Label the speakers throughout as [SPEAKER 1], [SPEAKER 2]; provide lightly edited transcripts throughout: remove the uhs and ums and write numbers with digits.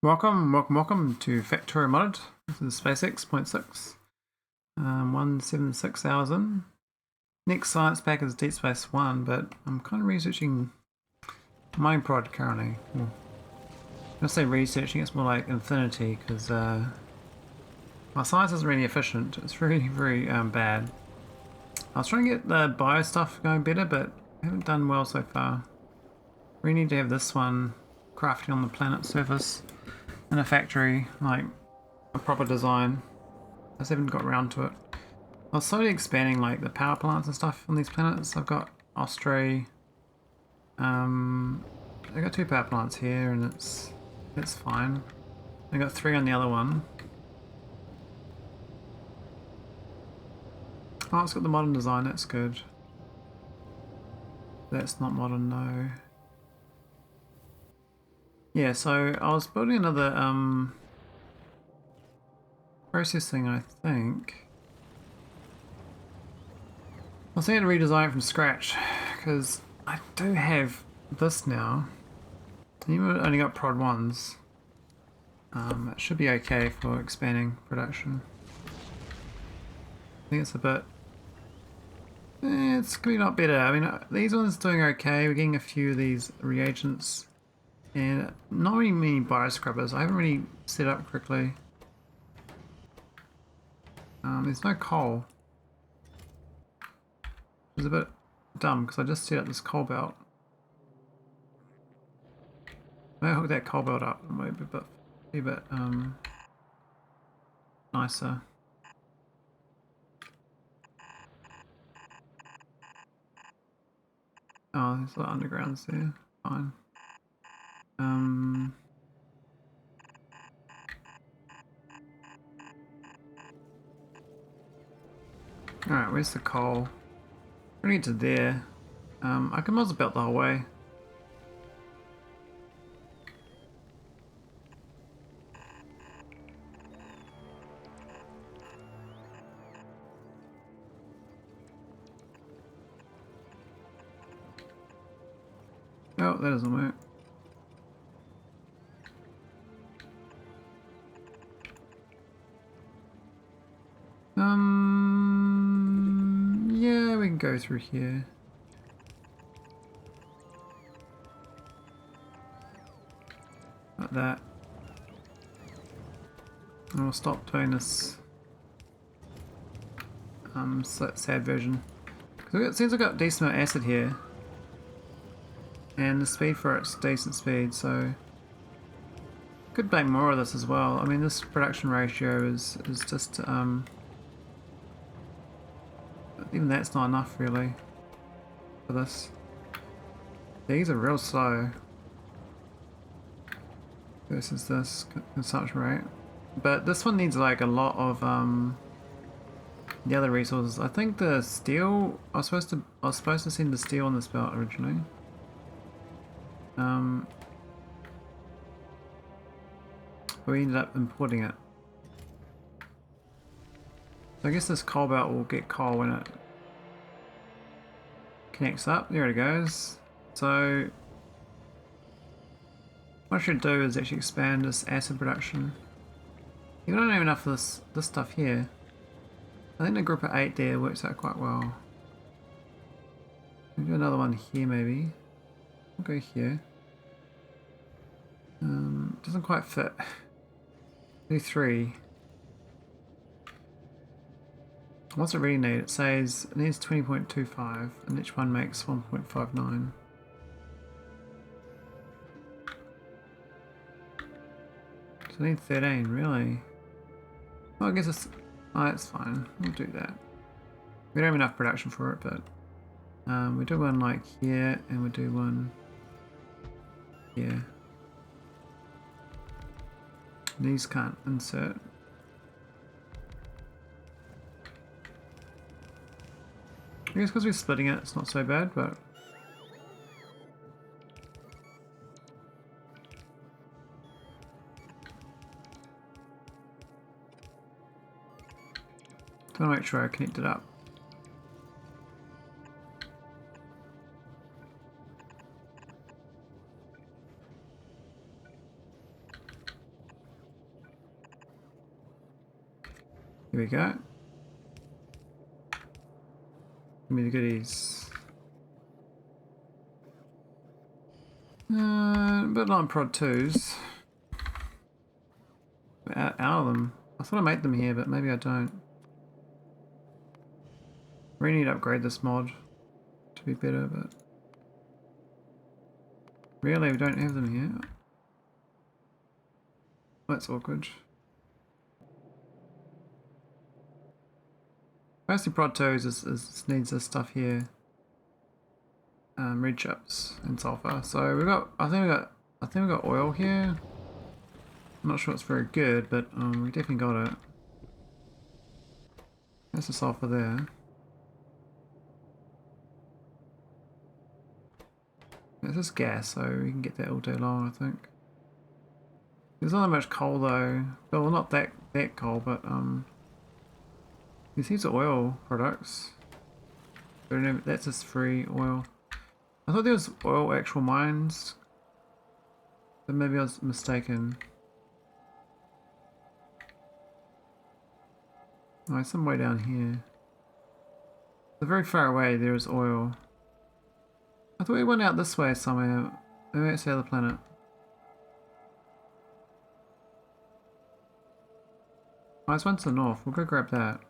[SPEAKER 1] Welcome to Factorio Modded. This is Space X.6. 176 hours in. Next science pack is Deep Space 1, but I'm kind of researching mining prod currently. When I say researching, it's more like infinity, because my science isn't really efficient. It's very bad. I was trying to get the bio stuff going better, but I haven't done well so far. We need to have this one crafting on the planet's surface in a factory, like a proper design. I just haven't got around to it. I was slowly expanding like the power plants and stuff on these planets. I've got eostre. I got 2 power plants here, and it's fine. I got 3 on the other one. Oh, it's got the modern design. That's good. That's not modern, no. Yeah, so I was building another processing, I think. I was thinking to redesign it from scratch, because I do have this now. And even though I only got prod 1s, it should be okay for expanding production. I think it's a bit... it's going to be not better. I mean, these ones doing okay. We're getting a few of these reagents. And not really many bioscrubbers. I haven't really set up correctly. There's no coal. It's a bit dumb because I just set up this coal belt. Maybe I'll hook that coal belt up and maybe be a bit nicer. Oh, there's a lot of undergrounds there. Fine. Alright, where's the coal? We're gonna get to there. I can also belt the whole way. Oh, that doesn't work. Yeah, we can go through here. Like that. And we'll stop doing this sad version. Because it seems I've got decent amount of acid here. And the speed for it's decent speed, so could make more of this as well. I mean, this production ratio is just even that's not enough really for this. These are real slow versus this consumption rate, but this one needs like a lot of the other resources. I think the steel I was supposed to send the steel on this belt originally. But we ended up importing it. So I guess this coal belt will get coal when it connects up. There it goes. So what I should do is actually expand this acid production. You don't have enough of this stuff here. I think the group of 8 there works out quite well. We'll do another one here maybe. We'll go here. Doesn't quite fit. Do 3. What's it really need? It says it needs 20.25 and each one makes 1.59. So I need 13, really? Well, I guess it's... oh, that's fine. We'll do that. We don't have enough production for it, but... we do one like here, and we do one... here. These can't insert. I guess because we're splitting it, it's not so bad, but... I want to make sure I connect it up. Here we go. Give me the goodies. But not prod 2s. Out of them. I thought I made them here, but maybe I don't. Really need to upgrade this mod to be better, but really we don't have them here. That's awkward. Mostly prod 2s needs this stuff here. Red chips and sulfur. So we got. I think we got oil here. I'm not sure it's very good, but we definitely got it. There's the sulfur there. This is gas, so we can get that all day long, I think. There's not that much coal though. Well, not that coal, but these are oil products. That's just free oil. I thought there was oil actual mines, but maybe I was mistaken. Oh, it's some way down here. So very far away there is oil. I thought we went out this way somewhere. Maybe it's the other planet. Oh, this one's to the north. We'll go grab that.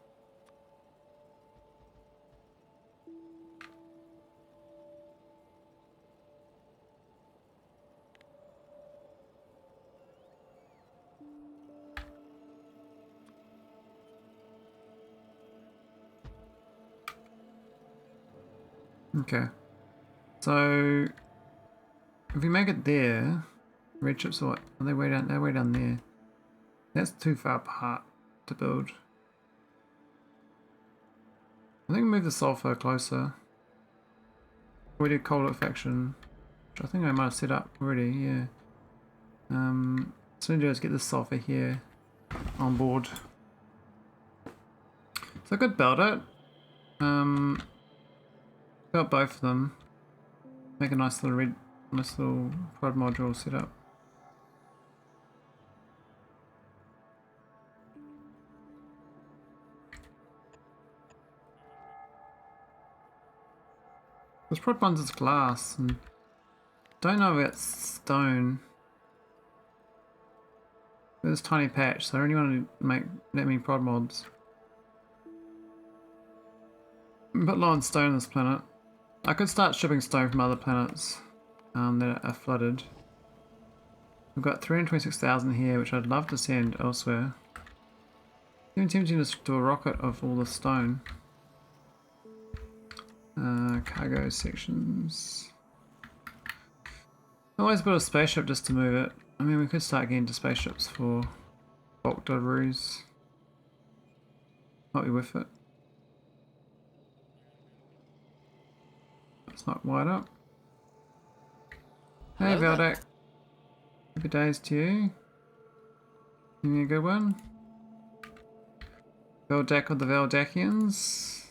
[SPEAKER 1] Okay. So if we make it there, red chips are what? Are they way down? They're way down there. That's too far apart to build. I think we move the sulfur closer. We did coal liquefaction, which I think I might have set up already. Yeah. So we do is get this sulfur here on board. So I could build it. Got both of them. Make a nice little prod module set up. This prod one's is glass, and don't know about stone. There's a tiny patch, so I only want to make that many prod mods. I'm a bit low on stone on this planet. I could start shipping stone from other planets that are flooded. We've got 326,000 here, which I'd love to send elsewhere. Even tempting to do a rocket of all the stone. Cargo sections. I always build a spaceship just to move it. I mean, we could start getting into spaceships for bulk deliveries. Might be worth it. It's not wide up. Hey, Veldek. Happy days to you. Give me a good one. Veldek with the Veldekians.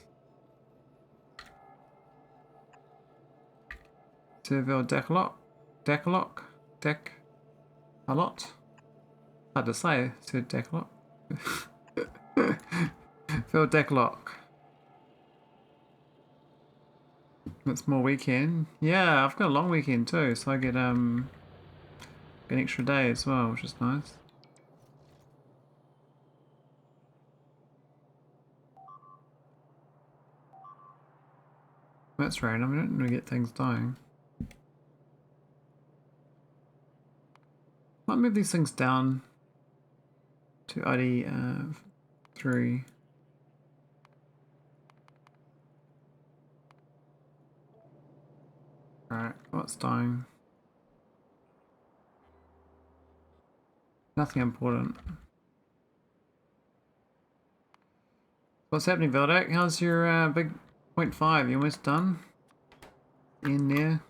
[SPEAKER 1] To Veldekaloc. A lot. Hard to say, Sir Decaloc. Veldekaloc. It's more weekend. Yeah, I've got a long weekend too, so I get an extra day as well, which is nice. That's random, we don't really get things dying. Might move these things down to ID 3. Alright, what's dying? Nothing important. What's happening, Veldek? How's your big 0.5? You almost done? In there.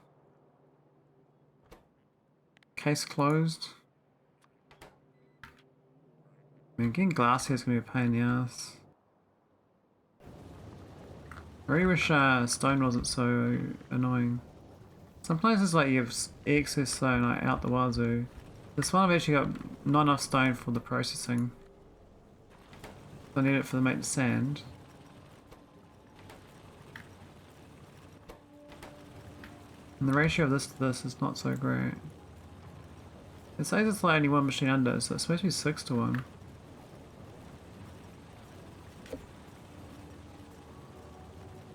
[SPEAKER 1] Case closed. I mean, getting glass here is going to be a pain in the ass. I really wish stone wasn't so annoying. Some places like you have excess stone like out the wazoo. This one I've actually got not enough stone for the processing. I need it for the make the sand. And the ratio of this to this is not so great. It says it's like only one machine under, so it's supposed to be 6 to 1.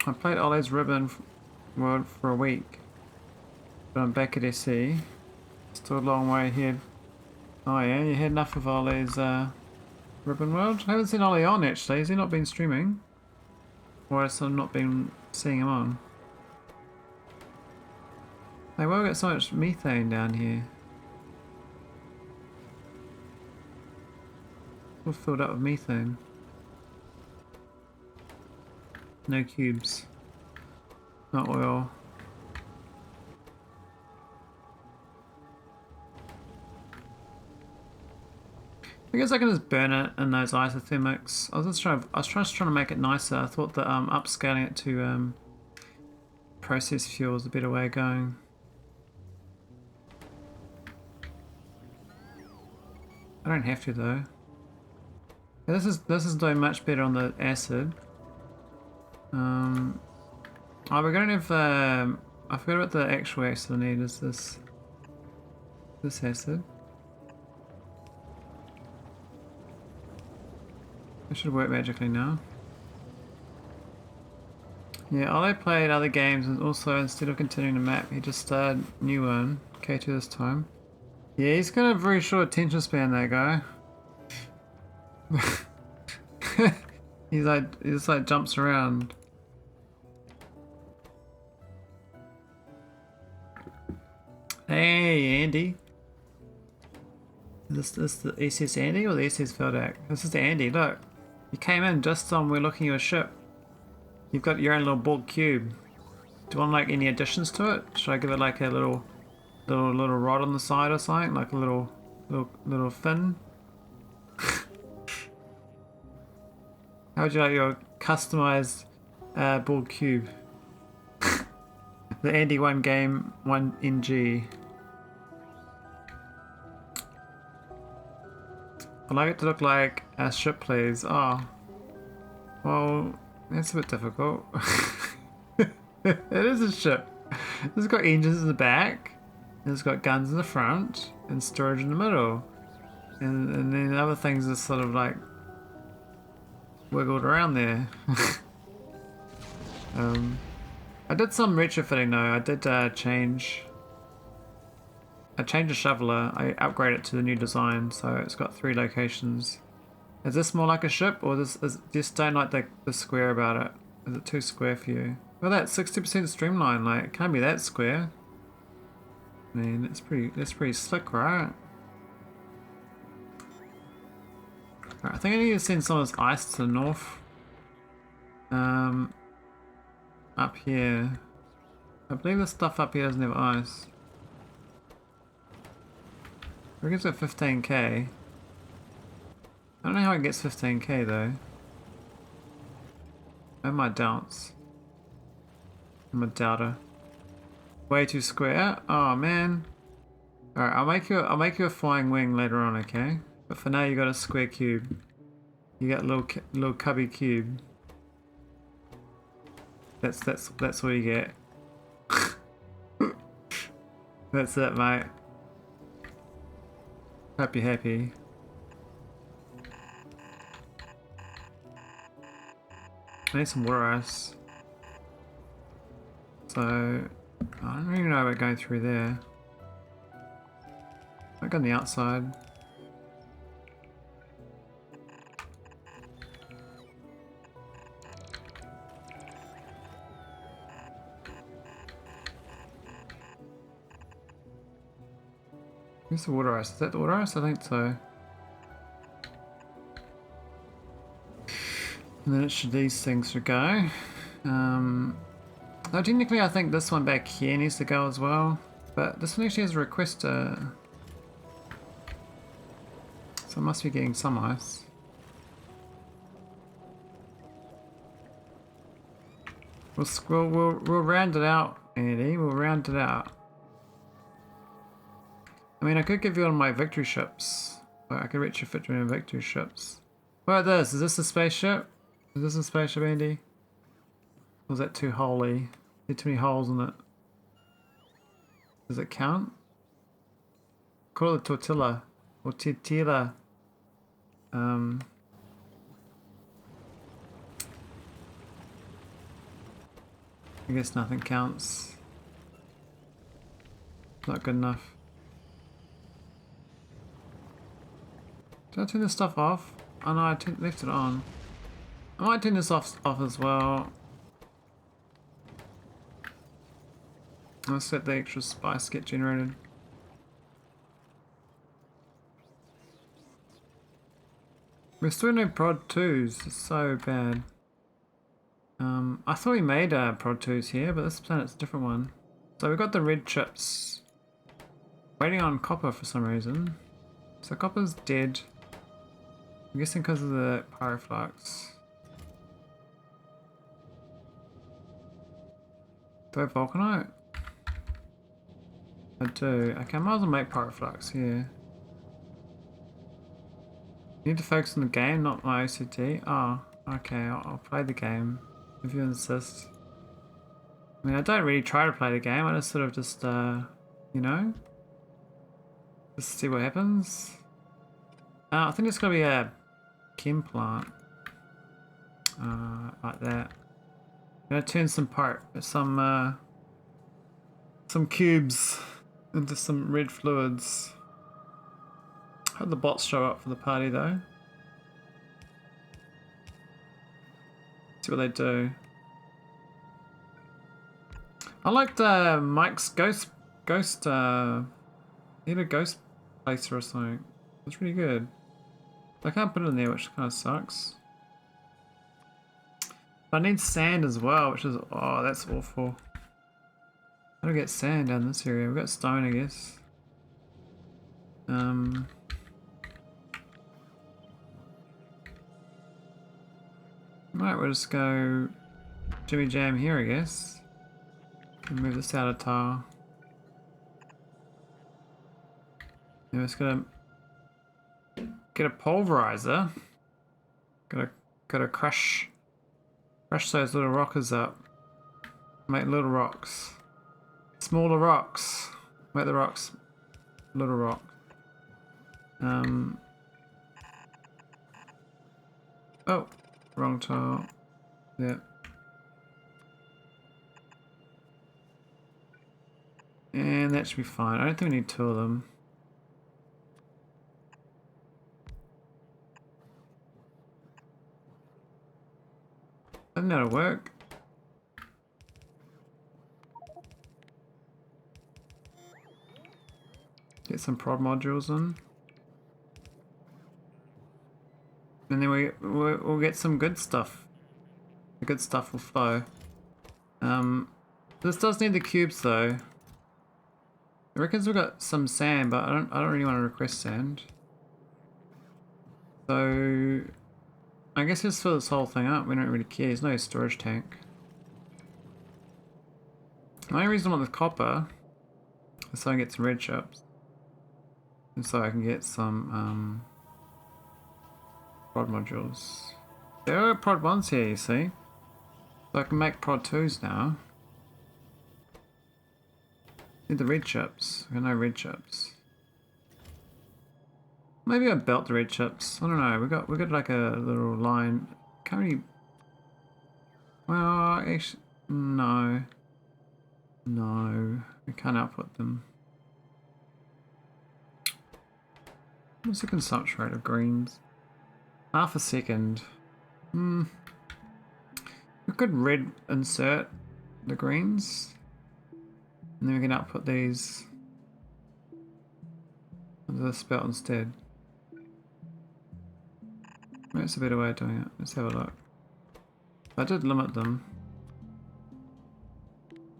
[SPEAKER 1] I played Ollie's Ribbon World for a week, but I'm back at SE. Still a long way ahead. Oh yeah, you had enough of Ollie's Ribbon World? I haven't seen Ollie on actually. Has he not been streaming? Or else I've not been seeing him on. Hey, why have we got so much methane down here? All filled up with methane. No cubes. Not oil. I guess I can just burn it in those isothermics. I was just trying to make it nicer. I thought that upscaling it to process fuel is a better way of going. I don't have to though. Yeah, this is doing much better on the acid. Oh, we're gonna have I forgot about the actual acid I need. Is this acid? It should work magically now. Yeah, Ole played other games and also instead of continuing the map, he just started a new one. K2 this time. Yeah, he's got a very short attention span, that guy. he just like jumps around. Hey, Andy. Is this the SS Andy or the SS Veldak? This is the Andy, look. You came in just on we're looking at your ship. You've got your own little bulk cube. Do you want like any additions to it? Should I give it like a little rod on the side or something? Like a little fin? How would you like your customized bulk cube? The Andy 1 game 1 NG. I'd like it to look like a ship, please. Oh. Well, that's a bit difficult. It is a ship. It's got engines in the back, and it's got guns in the front, and storage in the middle. And then other things are sort of like wiggled around there. I did some retrofitting though. I did change. I changed the shoveler. I upgraded it to the new design, so it's got 3 locations. Is this more like a ship, or just don't like the square about it? Is it too square for you? Well, that's 60% streamline. Like, it can't be that square. I mean, that's pretty slick, right? Alright, I think I need to send some of this ice to the north. Up here. I believe the stuff up here doesn't have ice. I reckon it's at 15k. I don't know how it gets 15k though. Oh my doubts. I'm a doubter. Way too square. Oh man. Alright, I'll make you a flying wing later on, okay? But for now you got a square cube. You got a little cubby cube. That's what you get. That's it, mate. Hope you're happy. I need some water ice. So I don't really know about going through there. I go on the outside. Where's the water ice? Is that the water ice? I think so. And then these things should go. Now technically I think this one back here needs to go as well. But this one actually has a requester. So I must be getting some ice. We'll round it out, Andy. We'll round it out. I mean, I could give you one of my victory ships. I could retrofit you in victory ships. What about this? Is this a spaceship? Is this a spaceship, Andy? Or is that too holy? There too many holes in it. Does it count? Call it tortilla. Or tortilla. I guess nothing counts. Not good enough. Did I turn this stuff off? Oh no, I left it on. I might turn this off as well. Let's let the extra spice get generated. We're still no prod 2s, it's so bad. I thought we made prod 2s here, but this planet's a different one. So we've got the red chips. Waiting on copper for some reason. So copper's dead. I'm guessing because of the pyroflux. Do I have vulcanite? I do. Okay, I might as well make pyroflux here. Need to focus on the game, not my OCD. Oh, okay, I'll play the game if you insist. I mean, I don't really try to play the game, I just sort of just, you know, just see what happens. I think it's gonna be a chem plant. Like that. I'm gonna turn some cubes into some red fluids. Hope the bots show up for the party though. See what they do. I liked Mike's ghost he had a ghost placer or something. It's really good. I can't put it in there, which kind of sucks. But I need sand as well, which is, oh, that's awful. How do we get sand down this area? We've got stone, I guess. Right, we'll just go Jimmy Jam here, I guess. And move this outer tile. Now it's gonna get a pulverizer. Gotta crush those little rockers up. Make little rocks. Smaller rocks. Make the rocks little rock. Oh, wrong tile. Yeah. And that should be fine. I don't think we need two of them. I think that'll work. Get some prod modules in. And then we'll get some good stuff. The good stuff will flow. This does need the cubes though. I reckon we've got some sand, but I don't really want to request sand. So I guess just fill this whole thing up. We don't really care. There's no storage tank. The only reason I want the copper is so I can get some red chips. And so I can get some prod modules. There are prod 1s here, you see. So I can make prod 2s now. Need the red chips. I got no red chips. Maybe I belt the red chips. I don't know. We got like a little line. Can't really. Well, actually, no. No, we can't output them. What's the consumption rate of greens? Half a second. We could red insert the greens. And then we can output these onto the spout instead. Maybe it's a better way of doing it. Let's have a look. I did limit them.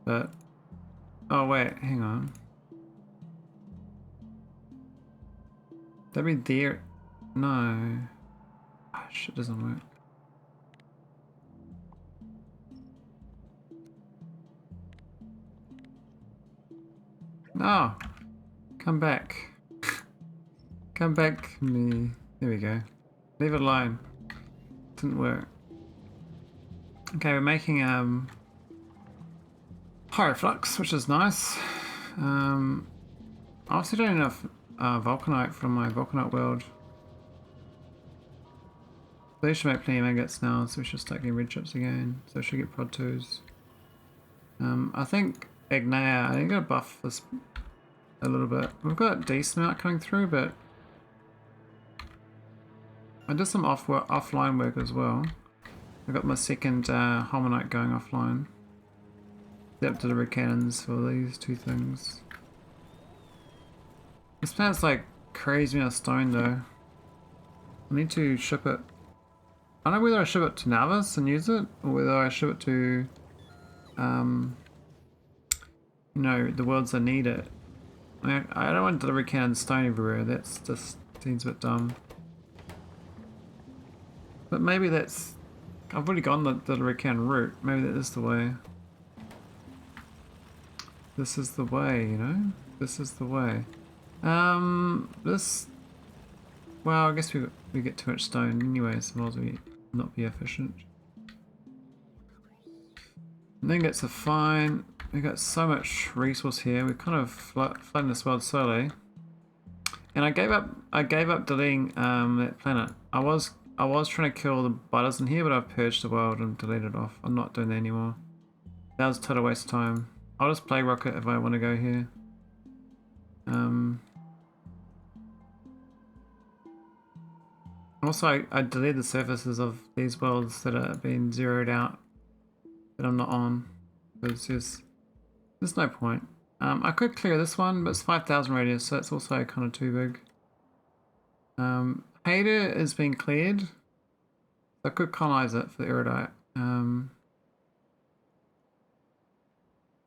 [SPEAKER 1] But... oh wait, hang on. That'd be there. No. Oh, shit, doesn't work. No! Come back. Come back, me. There we go. Leave it alone. Didn't work. Okay, we're making Hieroflux, which is nice. I also don't have enough vulcanite from my vulcanite world. So they should make plenty of agates now, so we should start getting red chips again. So I should get prod 2s. I think agneya, I think I'm gonna buff this a little bit. We've got a decent amount coming through, but I did some offline work as well. I got my second hominite going offline. Set up delivery cannons for these two things. This planet's like crazy amount of stone though. I need to ship it. I don't know whether I ship it to Navis and use it, or whether I ship it to, you know, the worlds that need it. I don't want delivery cannons stone everywhere. That's just seems a bit dumb. But maybe that's. I've already gone the delivery cannon route. Maybe that is the way. This is the way, you know? This is the way. This... Well, I guess we get too much stone anyway, so might as well not be efficient. And then gets a fine... We got so much resource here, we're kind of flooding this world slowly. And I gave up deleting that planet. I was trying to kill the butters in here, but I've purged the world and deleted it off. I'm not doing that anymore. That was a total waste of time. I'll just play rocket if I want to go here. Also, I deleted the surfaces of these worlds that are being zeroed out that I'm not on. Because there's no point. I could clear this one, but it's 5,000 radius, so it's also kind of too big. Hater is being cleared. I could colonize it for the iridite.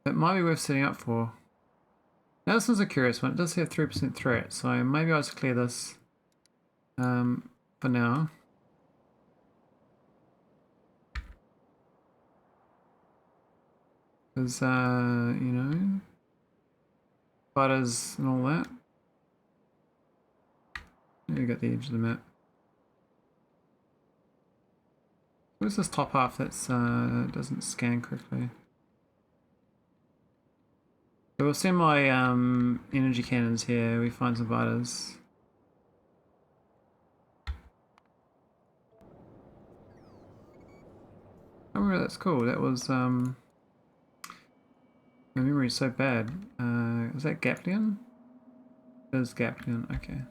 [SPEAKER 1] It might be worth setting up for. Now this one's a curious one. It does have 3% threat, so maybe I'll just clear this for now. Because, you know, butters and all that. You got the edge of the map. Where's this top half that's doesn't scan correctly? So we'll send my energy cannons here. We find some butters. I remember that's cool. That was my memory is so bad. Is that Gaplian? It is Gaplian. Okay.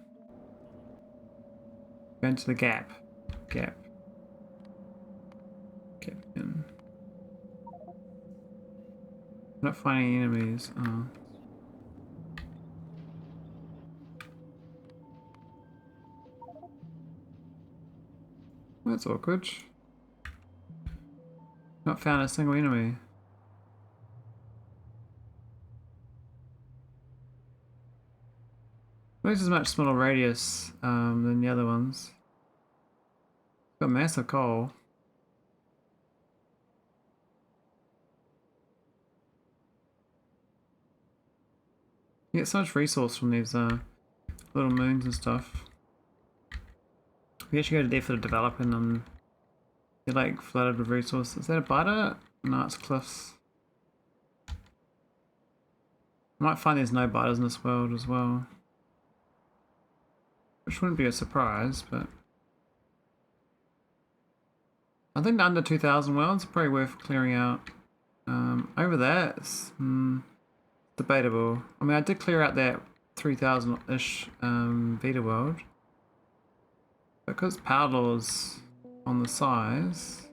[SPEAKER 1] Go into the gap. Gaplian. Not finding enemies. Oh. Well, that's awkward. Not found a single enemy. At least it's a much smaller radius than the other ones. Got massive coal. You get so much resource from these little moons and stuff. We actually go to there for the developing them. They're like flooded with resources. Is that a butter? No, it's cliffs. I might find there's no butters in this world as well. Which wouldn't be a surprise, but... I think under 2,000 worlds are probably worth clearing out. Over that, it's debatable. I mean, I did clear out that 3,000-ish Vita world. Because power laws on the size,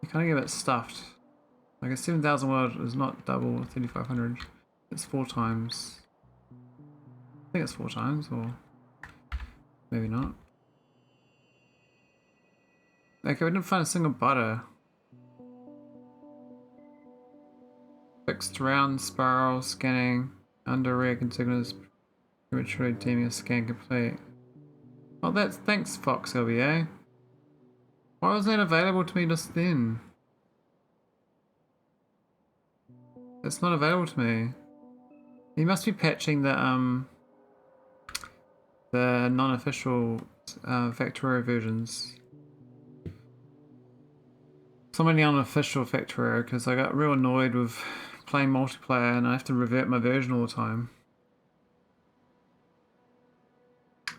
[SPEAKER 1] you kind of get it stuffed. Like a 7,000 world is not double 3,500. It's 4 times. I think it's 4 times, or maybe not. Okay, we didn't find a single butter. Fixed round spiral scanning under rare contiguous prematurely deeming a scan complete. Oh, that's thanks, Fox LBA. Why was that available to me just then? It's not available to me. He must be patching the non-official Factorio versions. So I'm only on official Factorio because I got real annoyed with playing multiplayer and I have to revert my version all the time.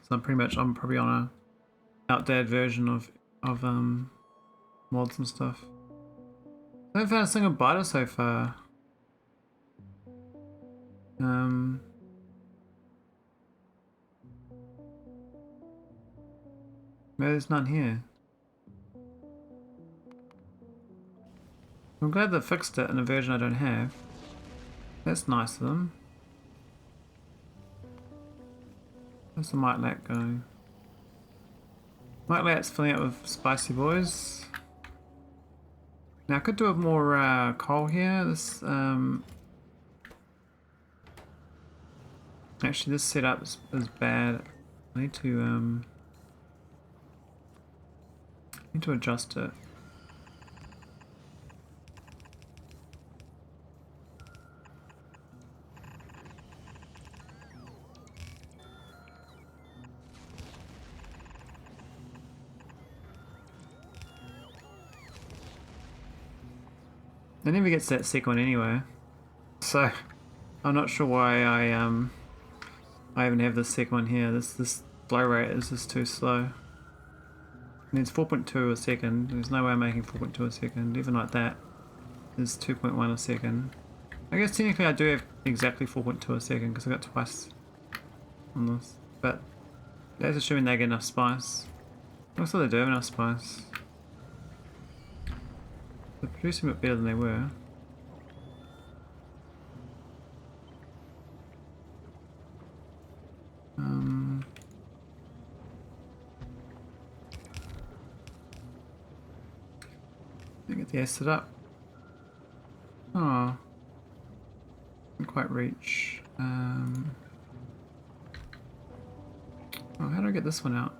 [SPEAKER 1] So I'm probably on a outdated version of mods and stuff. I haven't found a single biter so far. Maybe there's none here. I'm glad they fixed it in a version I don't have. That's nice of them. How's the Maholic going? Maholic's filling up with spicy boys. Now I could do a more coal here. This actually this setup is bad. I need to adjust it. It never gets that second one anyway, so I'm not sure why I even have this second one here. This flow rate is just too slow. It needs 4.2 a second. There's no way I'm making 4.2 a second. Even like that is 2.1 a second. I guess technically I do have exactly 4.2 a second because I got twice on this, but that's assuming they get enough spice. Looks like they do have enough spice. They're producing a bit better than they were. Get the acid up. Oh, didn't quite reach. Oh, how do I get this one out?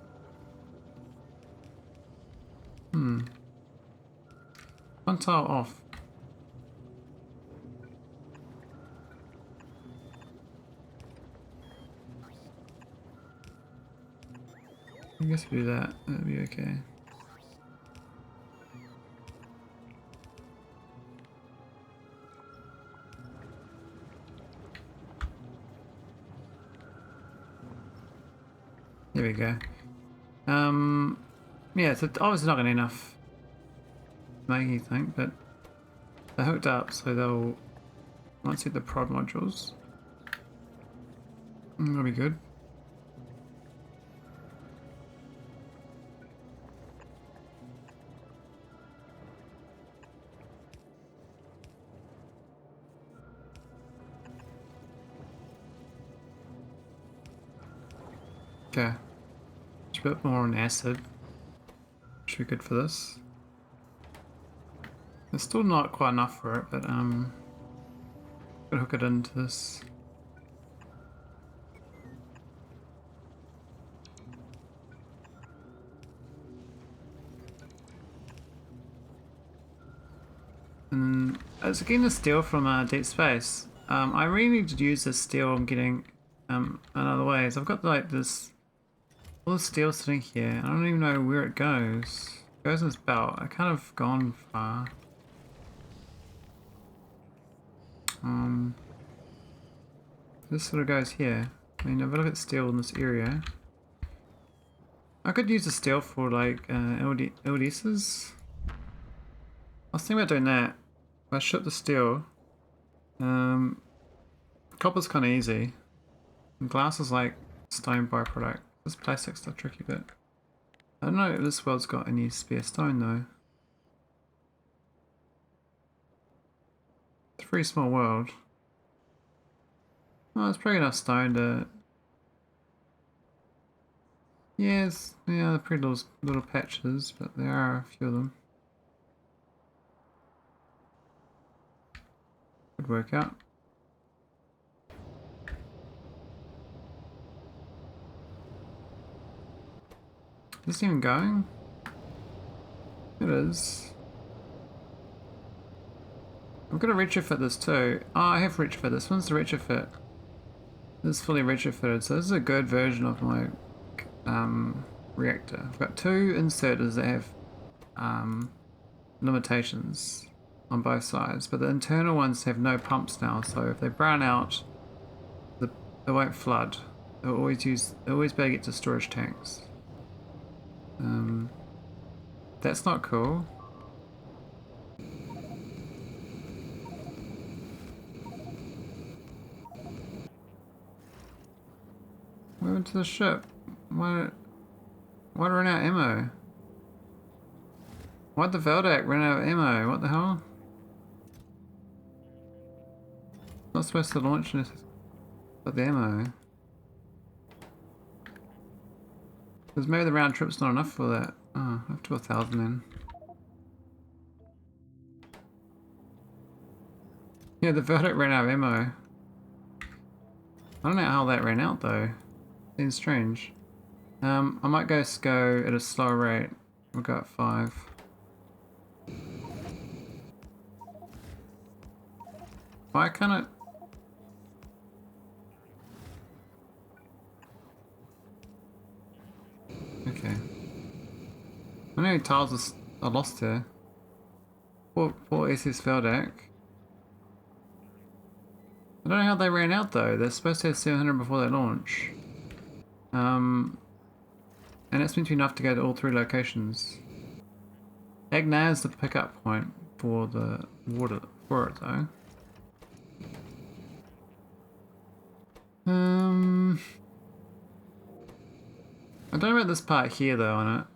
[SPEAKER 1] One tile off. I guess we do that. That'd be okay. There we go. Yeah, so obviously not going to be enough to make anything, but they're hooked up, so they'll once hit the prod modules. That'll be good. Okay. Just a bit more on acid. Should be good for this. It's still not quite enough for it, but gotta hook it into this. And it's again the steel from Deep Space. I really need to use this steel I'm getting in other ways. I've got like this all the steel sitting here. I don't even know where it goes. It goes in this belt. I kind of gone far. This sort of goes here. I mean, if I look at steel in this area, I could use the steel for like LDSs. I was thinking about doing that. If I ship the steel, copper's kind of easy. And glass is like stone byproduct. This plastic's the tricky bit. I don't know if this world's got any spare stone though. It's a pretty small world. Oh, it's probably enough stone to... Yes, yeah, they're pretty little patches, but there are a few of them. Could work out. Is this even going? It is. I'm gonna retrofit this too. Oh, I have retrofit. This one's the retrofit. This is fully retrofitted, so this is a good version of my reactor. I've got two inserters that have limitations on both sides, but the internal ones have no pumps now, so if they brown out, they won't flood. They'll always better get to storage tanks. That's not cool. We went to the ship. Why run out of ammo? Why'd the Veldak run out of ammo? What the hell? Not supposed to launch this with the ammo. Because maybe the round trip's not enough for that. Oh, up to 1,000 then. Yeah, the Veldak ran out of ammo. I don't know how that ran out though. Seems strange. I might go at a slower rate. We'll go at 5. Why can't it? Okay. I know tiles are lost here. Poor SS Veldak. I don't know how they ran out though. They're supposed to have 700 before they launch. And it's meant to be enough to go to all 3 locations. Agneya is the pickup point for the water for it though. I don't know about this part here though on it.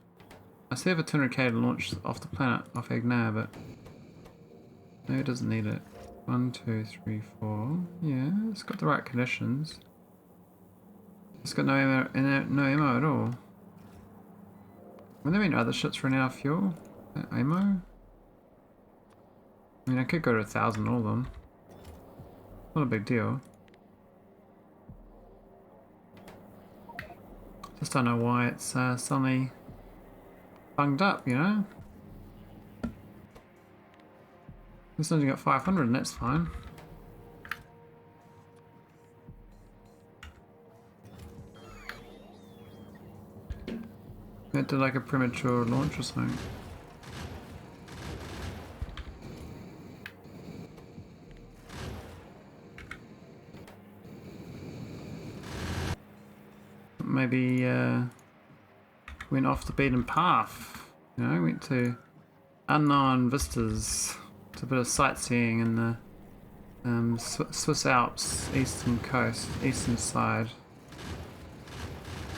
[SPEAKER 1] I see if a 200k to launch off the planet off Agneya, but maybe it doesn't need it. 1, 2, 3, 4. Yeah, it's got the right conditions. It's got no ammo at all. Would there mean other ships running out of fuel? Ammo? I mean, I could go to 1,000 all of them. Not a big deal. Just don't know why it's suddenly bunged up, you know? This only got 500 and that's fine. It did like a premature launch or something. Maybe went off the beaten path, you know, went to unknown vistas, to a bit of sightseeing in the Swiss Alps, eastern coast, eastern side,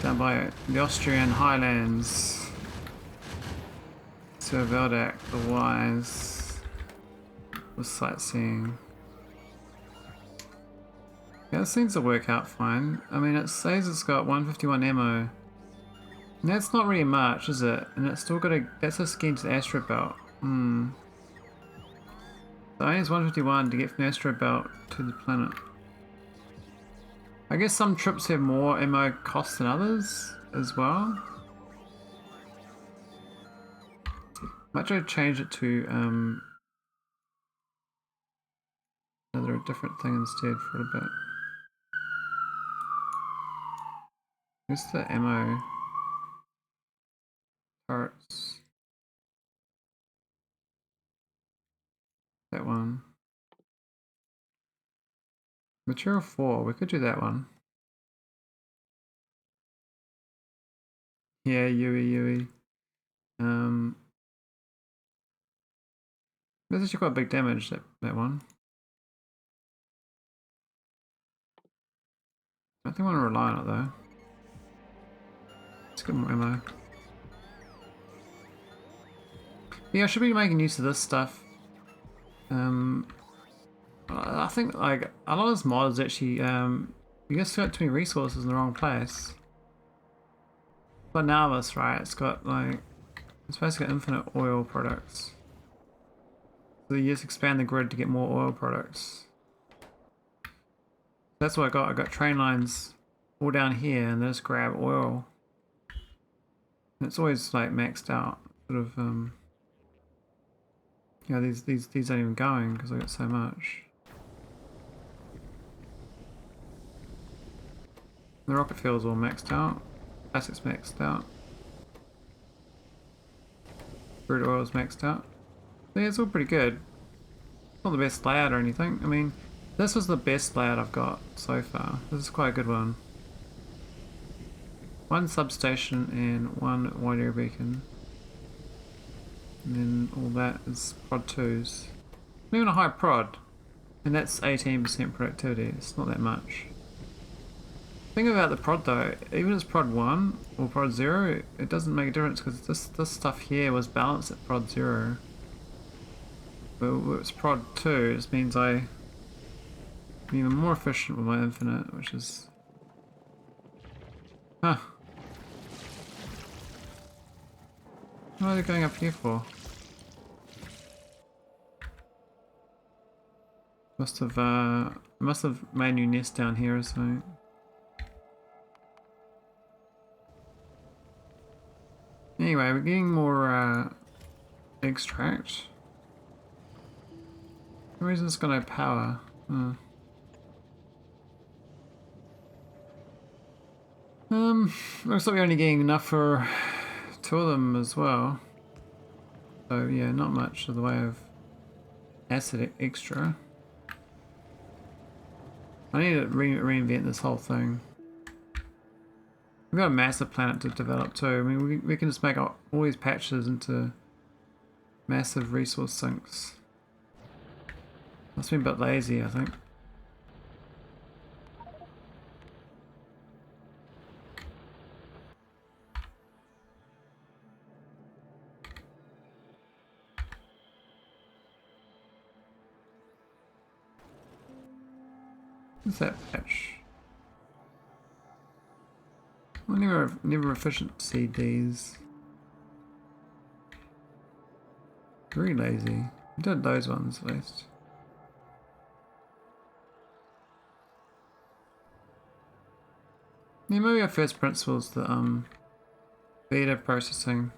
[SPEAKER 1] down by the Austrian highlands. Sir Veldak the Wise was sightseeing. Yeah, it seems to work out fine. I mean, it says it's got 151 ammo. And that's not really much, is it? And it's still got that's a scheme to the asteroid belt. So only has 151 to get from the asteroid belt to the planet. I guess some trips have more ammo costs than others as well. Might try to change it to another different thing instead for a bit. Where's the ammo turrets? That one. Material 4, we could do that one. Yeah, Yui. That's actually quite big damage, that one. I don't think I want to rely on it though. Let's get more ammo. Yeah, I should be making use of this stuff. I think like a lot of this mod is actually you just got too many resources in the wrong place. But now this, right, it's basically infinite oil products. So you just expand the grid to get more oil products. That's what I got. I got train lines all down here and then just grab oil. And it's always like maxed out. Sort of yeah, these aren't even going because I got so much. The rocket fuel's all maxed out. Plastics maxed out. Crude oil's maxed out. Yeah, it's all pretty good. Not the best layout or anything. I mean, this was the best layout I've got so far. This is quite a good one. One substation and one wide area beacon. And then all that is prod 2s. Not even a high prod. And that's 18% productivity. It's not that much. Think about the prod though, even if it's prod 1 or prod 0, it doesn't make a difference because this stuff here was balanced at prod 0. But it's prod 2, it means I'm even more efficient with my infinite, which is... Huh. What are they going up here for? Must have made a new nest down here or something. Anyway, we're getting more extract. For some reason it's got no power. Looks like we're only getting enough for 2 of them as well. So yeah, not much of the way of acid extra. I need to reinvent this whole thing. We've got a massive planet to develop too. I mean, we can just make all these patches into massive resource sinks. Must be a bit lazy, I think. What's that patch? Well, never efficiency these. Very lazy. I did those ones at least. Yeah, maybe our first principle is the Vita processing,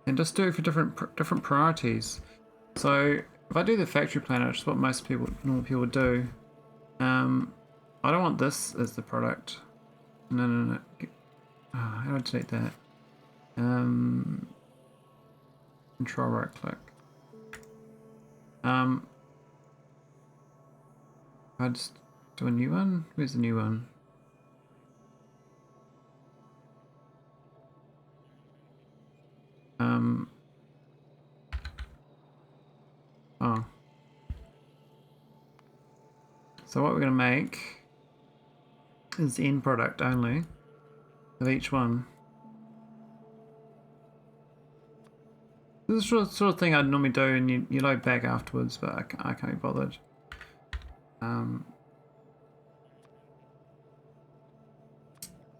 [SPEAKER 1] and just do it for different priorities. So if I do the factory planet, which is what most normal people do, I don't want this as the product. No. How do I delete that? Control right click. I just do a new one. Where's the new one? Oh. So what we're going to make is the end product only of each one. This is the sort of thing I'd normally do, and you load back afterwards, but I can't be bothered.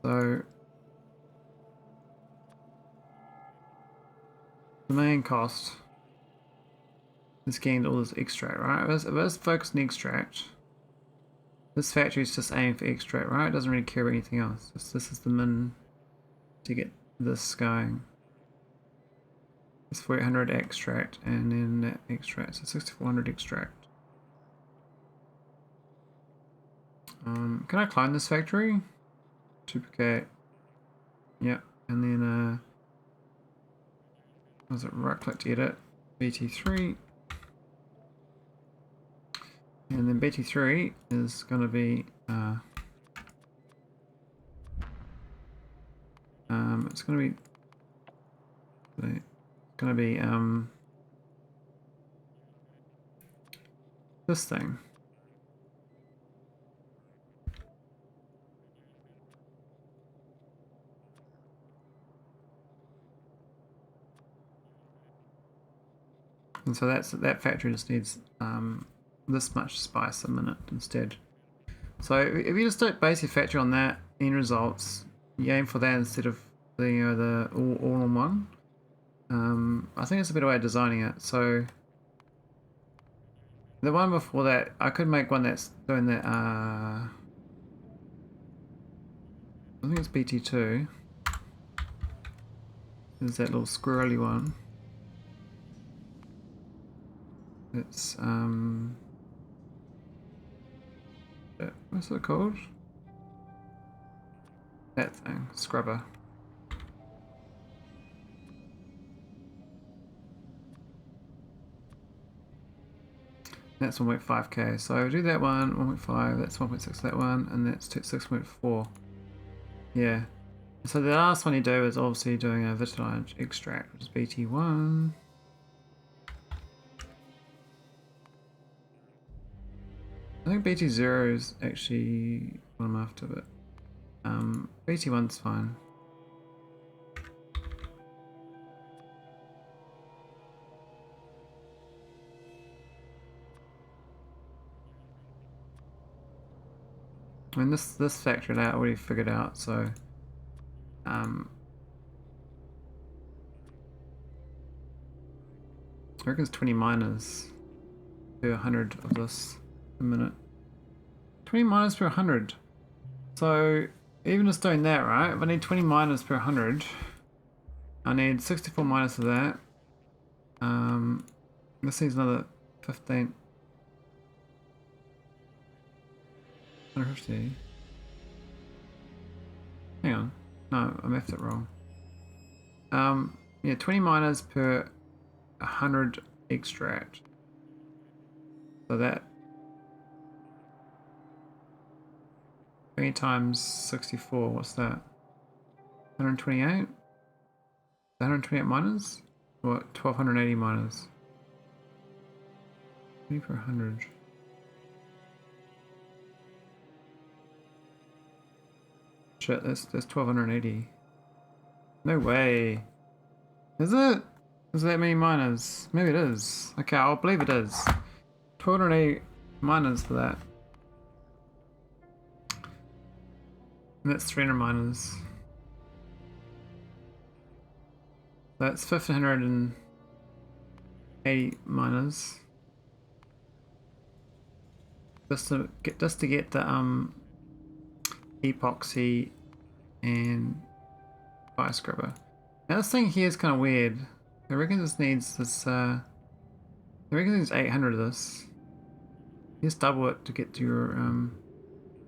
[SPEAKER 1] So the main cost is getting all this extract, right? If let's focus on extract. This factory is just aiming for extract, right? It doesn't really care about anything else. This is the min to get this going. It's 400 extract and then that extract, so 6400 extract. Can I clone this factory? Duplicate. Yep, and then was it right click to edit? BT3. And then BT3 is going to be it's going to be this thing. And so that factory just needs this much spice a minute instead. So if you just do basic factory on that end results, you aim for that instead of the all in one. I think it's a better way of designing it. So the one before that, I could make one that's doing that. I think it's BT2. There's that little squirrely one. It's what's it called? That thing, scrubber. That's 1.5k. So do that one, 1.5, that's 1.6 that one, and that's 6.4. Yeah. So the last one you do is obviously doing a vitalic extract, which is BT1. I think BT0 is actually what I'm after, but BT1's fine. I mean, this factored out, already figured out, so I reckon it's 20 miners per 100 of this a minute. 20 miners per 100. So even just doing that, right? If I need 20 miners per 100, I need 64 miners for that. This needs another 15. 150. Hang on. No, I left it wrong. Yeah, 20 miners per 100 extract. So that 20 times 64, what's that? 128? 128 miners? Or 1280 miners? 20 per 100. Shit, that's 1280. No way. Is it? Is that many miners? Maybe it is. Okay, I'll believe it is. 1280 miners for that. And that's 300 miners. That's 1580 miners. Just to get the epoxy and fire scrubber. Now this thing here is kind of weird. I reckon this needs this. I reckon there's 800 of this. You just double it to get to your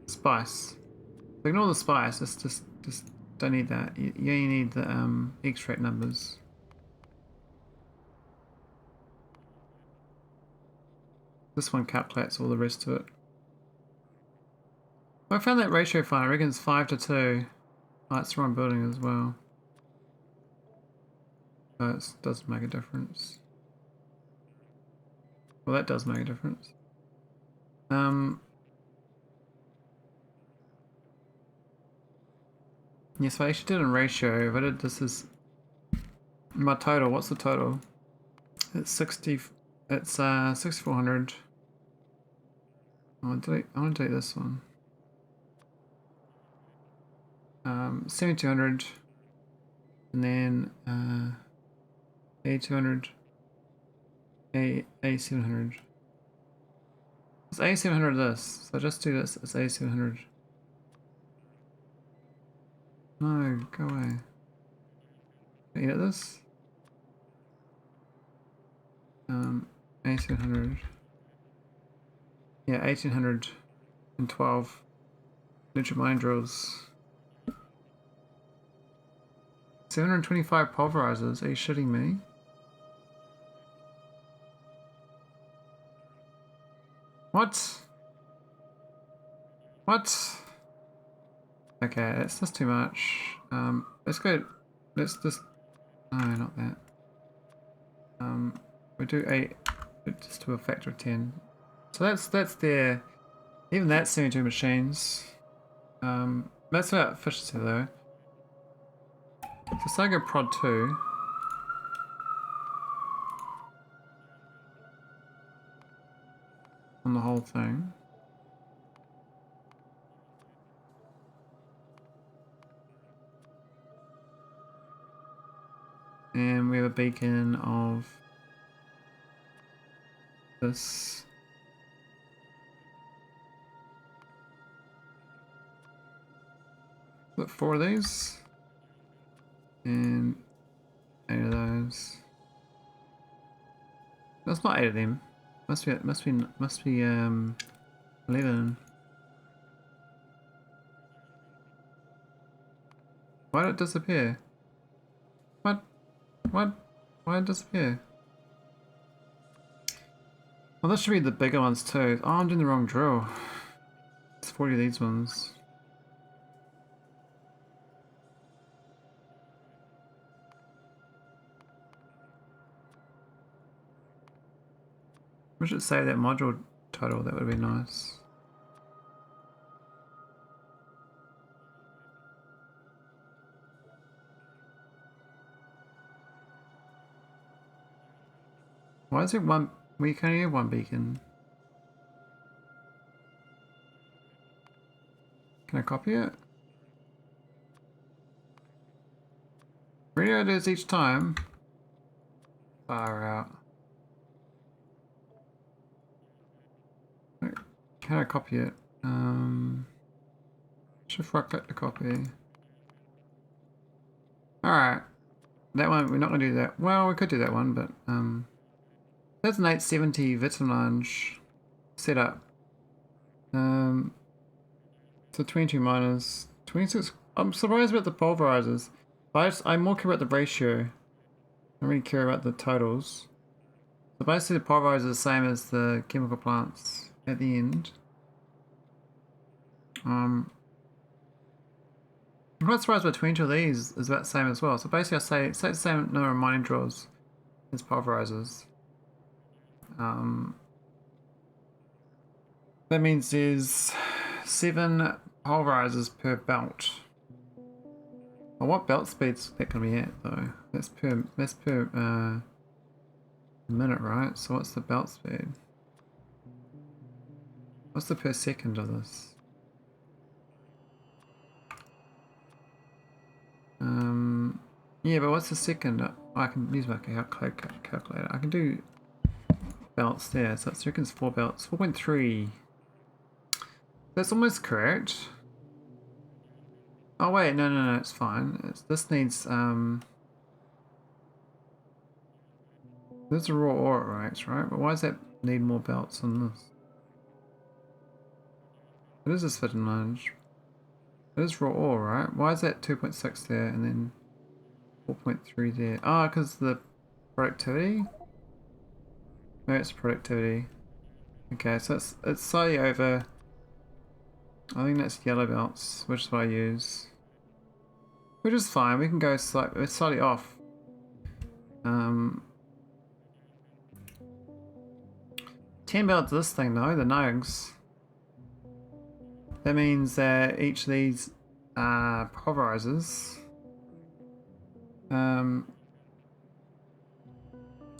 [SPEAKER 1] spice. So ignore the spice. Just don't need that. You only need the extract numbers. This one calculates all the rest of it. I found that ratio fine. I reckon it's 5 to 2. Oh, it's the wrong building as well. Oh, it does make a difference. Well, that does make a difference. Yes, I actually did in ratio, but this is my total. What's the total? It's 60. It's 6400. I want to delete this one. 7200, and then A200, A700. It's A700 this, so just do this. It's A700. No, go away. Edit this. A700. Yeah, 1812 neutral mine drills. 725 pulverizers. Are you shitting me? What? What? Okay, that's just too much. Let's go. Let's just. No, not that. We do 8. Just to a factor of 10. So that's there. Even that's 72 machines. That's about efficiency though. So say I go prod 2. On the whole thing. And we have a beacon of this. Put 4 of these. And 8 of those. That's not 8 of them. Must be 11. Why did it disappear? What? Why did it disappear? Well, that should be the bigger ones too. Oh, I'm doing the wrong drill. It's 40 of these ones. We should save that module title, that would be nice. Why is it one? We can only have one beacon. Can I copy it? Radio it is each time. Far out. Can I copy it? Shift right click to copy. Alright. That one, we're not going to do that. Well, we could do that one, but that's an 870 vitalic setup. So 22 minus 26. I'm surprised about the pulverizers. But I more care about the ratio. I don't really care about the totals. So basically the pulverizer is the same as the chemical plants at the end. I'm quite surprised about 22 of these is about the same as well. So basically I say the same number of mining drills as pulverizers. That means there's 7 pulverizers per belt. Well, what belt speed's that gonna be at though? That's per minute, right? So what's the belt speed? What's the per second of this? Yeah, but what's the second? I can use my calculator. I can do belts there. So it's reckons 4 belts, 4.3. That's almost correct. Oh wait, no, it's fine. This needs there's a raw ore right? But why does that need more belts on this? What is this fit in lunge? It is raw ore, right? Why is that 2.6 there and then 4.3 there? Oh, because the productivity? No, it's productivity. Okay, so it's slightly over. I think that's yellow belts, which is what I use. Which is fine, we can go slightly off. 10 belts this thing though, the nugs. That means that each of these pulverizers.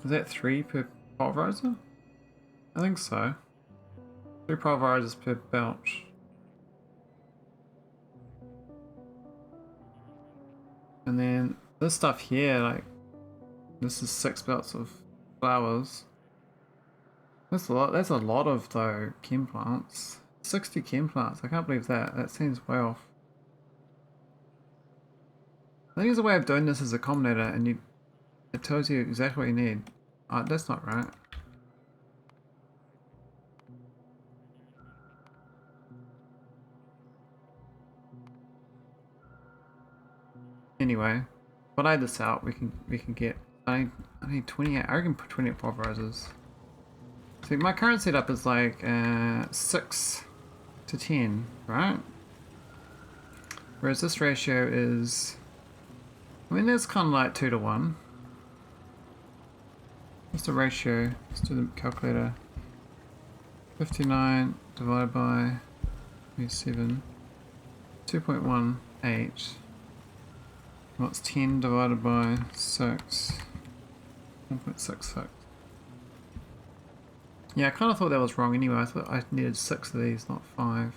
[SPEAKER 1] Is that 3 per pulverizer? I think so. 3 pulverizers per belt. And then this stuff here, like, this is 6 belts of flowers. That's a lot of though chem plants. 60 chem plants. I can't believe that. That seems way off. I think there's a way of doing this as a combinator, and it tells you exactly what you need. Oh, that's not right. Anyway, if I lay this out, we can get. I need 28. I reckon 28 pulverizers. So my current setup is like 6 to 10, right? Whereas this ratio is, I mean, that's kind of like 2 to 1. What's the ratio? Let's do the calculator. 59 divided by 7, 2.18. What's 10 divided by 6? 1.66. Yeah, I kind of thought that was wrong anyway. I thought I needed 6 of these, not 5.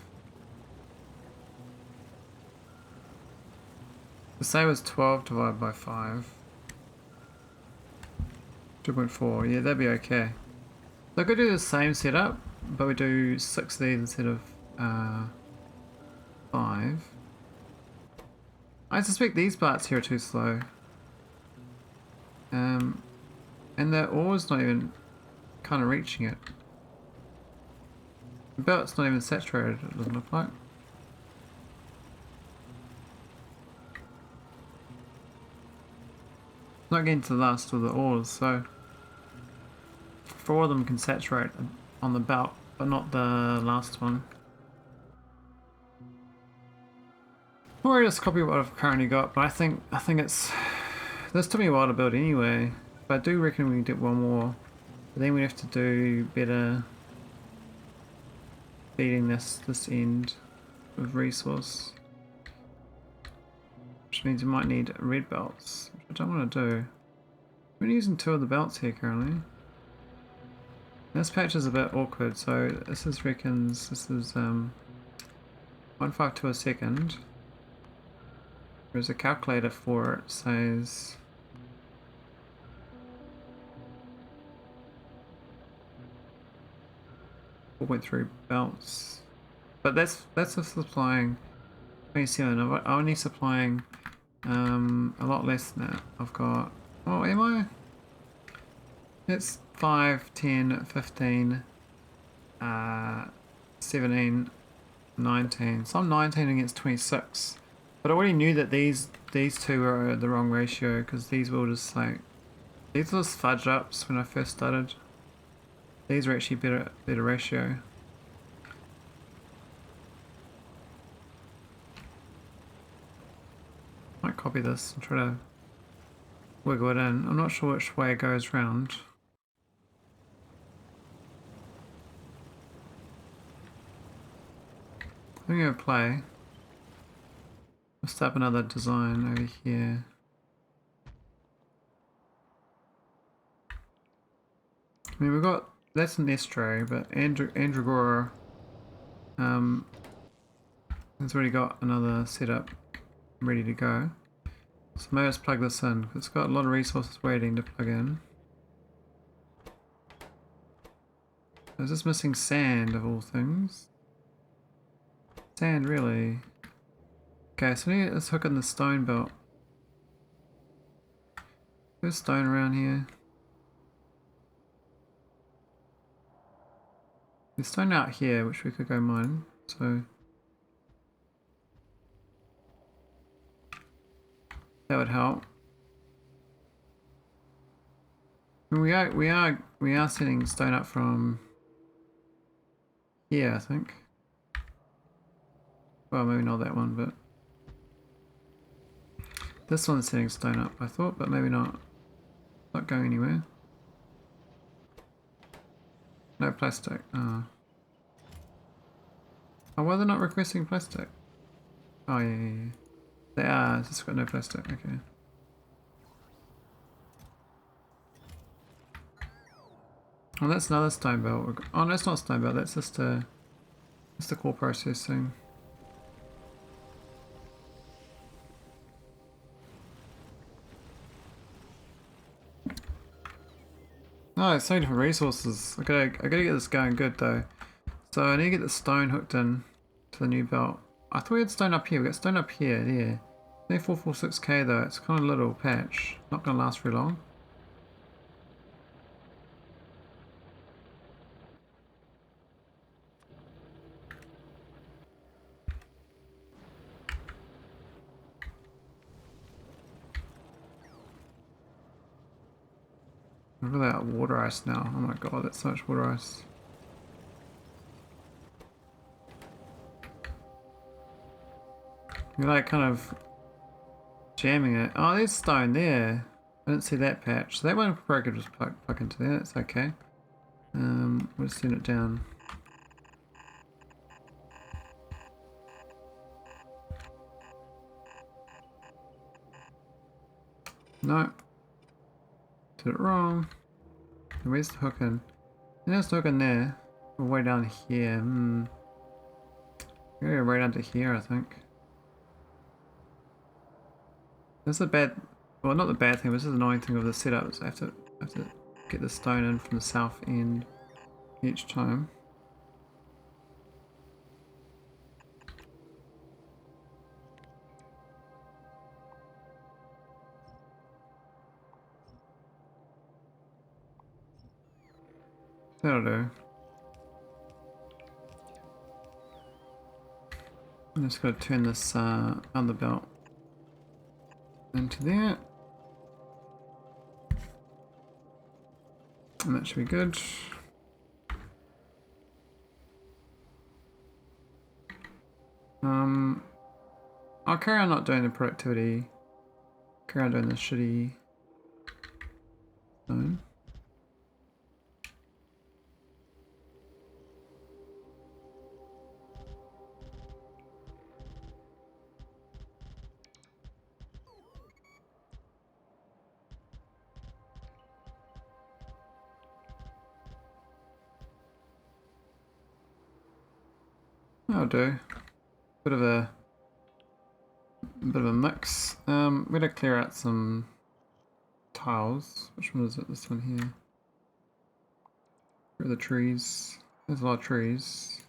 [SPEAKER 1] The same as 12 divided by 5. 2.4. Yeah, that'd be okay. So I could do the same setup, but we do 6 of these instead of 5. I suspect these parts here are too slow. And the ore's not even kind of reaching it. The belt's not even saturated, it doesn't look like. It's not getting to the last of the ores, so 4 of them can saturate on the belt, but not the last one. Or just copy what I've currently got, but I think it's... This took me a while to build anyway, but I do reckon we can get one more. But then we have to do better feeding this end of resource. Which means we might need red belts, which I don't want to do. We're using 2 of the belts here currently. This patch is a bit awkward, so this is 152 a second. There's a calculator for it, says 4.3 belts. But that's just supplying 27. I'm only supplying a lot less than that. I've got, oh, am I? It's 5, 10, 15, 17, 19. So I'm 19 against 26. But I already knew that these 2 were the wrong ratio, because these will just like, these were just fudge ups when I first started. These are actually better ratio. Might copy this and try to wiggle it in. I'm not sure which way it goes round. I'm gonna play. I'll start another design over here. I mean, we've got, that's an eostre, but andragora has already got another setup ready to go. So maybe let's plug this in, because it's got a lot of resources waiting to plug in. I was just missing sand of all things. Sand, really. Okay, so let's hook in the stone belt. There's stone around here. There's stone out here, which we could go mine, so that would help. And we are setting stone up from here, I think. Well, maybe not that one, but this one's setting stone up, I thought, but maybe not. Not going anywhere. No plastic. Oh, why are they not requesting plastic? Oh, yeah. They are, it's just got no plastic, okay. Oh, that's another stone belt. Oh, no, it's not stone belt, that's just the core processing. No, it's so different resources. I gotta get this going good though. So I need to get the stone hooked in to the new belt. I thought we had stone up here. We got stone up here, yeah. Only 446k though. It's kind of a little patch. Not gonna last very long. Look at that water ice now. Oh my god, that's so much water ice. You're like kind of jamming it. Oh, there's stone there. I didn't see that patch. So that one probably could just plug into there. That's okay. We'll just send it down. No. Did it wrong. Where's the hook in? And there's the hook in there. We're way down here. We're right down to here, I think. This is a bad, well, not the bad thing, but this is the annoying thing of the setup. So I have to get the stone in from the south end each time. That'll do. I'm just going to turn this other belt into there. And that should be good. I'll carry on not doing the productivity. Carry on doing the shitty zone. That'll do. Bit of a mix. We're gonna clear out some tiles. Which one is it? This one here. Where are the trees? There's a lot of trees.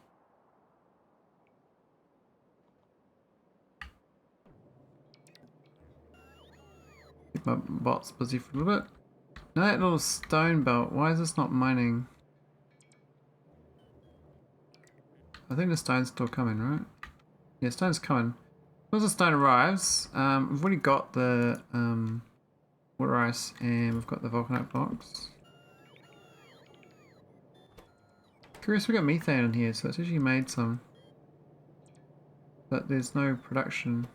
[SPEAKER 1] Keep my bots busy for a little bit. Now that little stone belt, why is this not mining? I think the stone's still coming, right? Yeah, stone's coming. Once the stone arrives, we've already got the water ice and we've got the volcanite blocks. Curious, we got methane in here, so it's actually made some. But there's no production.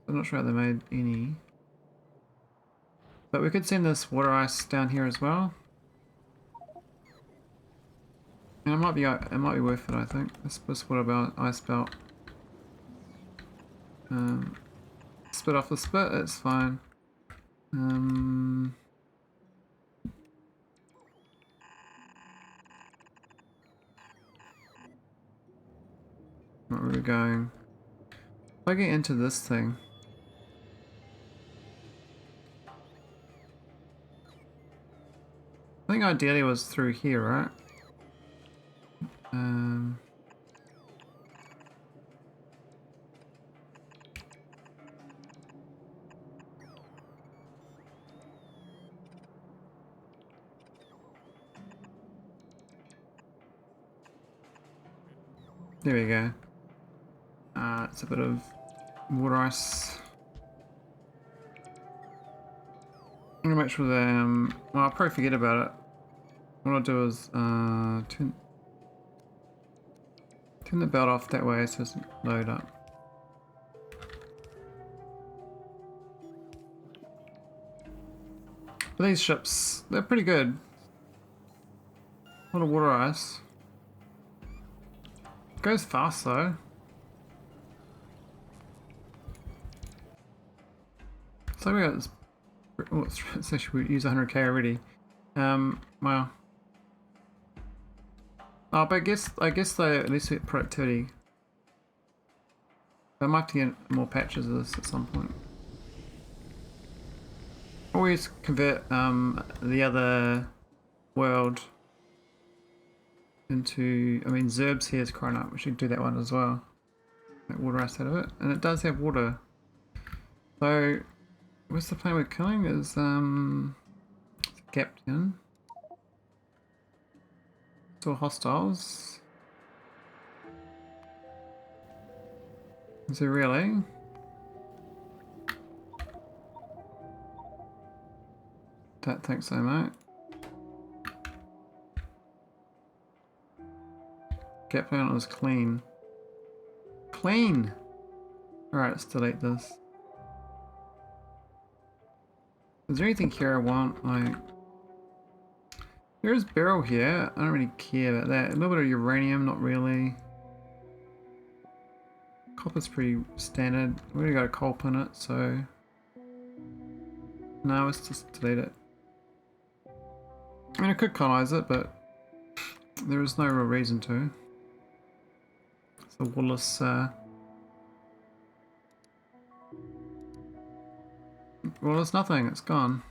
[SPEAKER 1] I'm not sure how they made any. But we could send this water ice down here as well. And it might be worth it, I think. This water ice belt. Split off the split, it's fine. Where are we going? If I get into this thing. I think ideally it was through here, right? There we go. It's a bit of water ice. I'm gonna make sure that well, I'll probably forget about it. What I'll do is turn the belt off that way so it doesn't load up. But these ships, they're pretty good. A lot of water ice. Goes fast though. So we got this. Oh, it's actually we use 100k already. Wow. Oh, but I guess they at least get productivity. I might have to get more patches of this at some point. Always convert the other world into. I mean, Zerb's here is crying out. We should do that one as well. Make water ice out of it, and it does have water. So, what's the plan we're killing? Is captain. Still hostiles. Is it really? Don't think so, mate. Gap planet was clean. Clean! Alright, let's delete this. Is there anything here I want? Like, there's beryl here. I don't really care about that. A little bit of uranium, not really. Copper's pretty standard. We already got a coal planet, so no, let's just delete it. I mean, I could colonize it, but there is no real reason to. It's a waterless. Well, it's nothing. It's gone.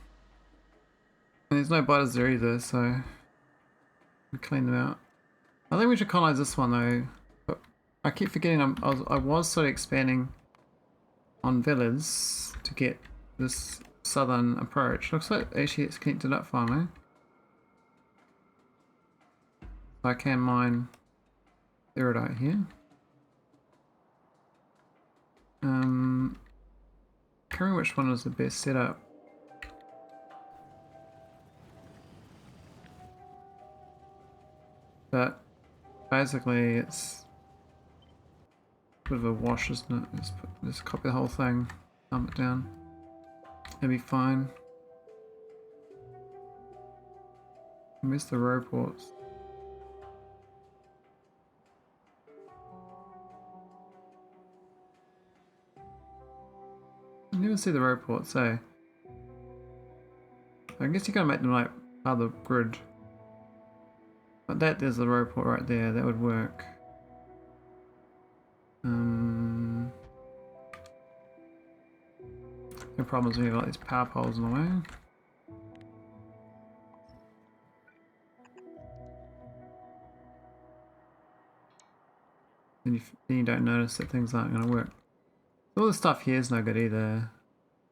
[SPEAKER 1] And there's no biters there either, so we clean them out. I think we should colonize this one though. But I keep forgetting I was sort of expanding on veles to get this southern approach. Looks like actually it's connected up finally. So I can mine iridite here. Can't remember which one was the best setup. But basically it's a bit of a wash, isn't it? Just copy the whole thing, dump it down. It'll be fine. I miss the row ports. I never see the row ports, eh? I guess you gotta make them like part of the grid. But there's the row port right there, that would work. The problem is we have like these power poles in the way. Then you don't notice that things aren't going to work. All this stuff here is no good either.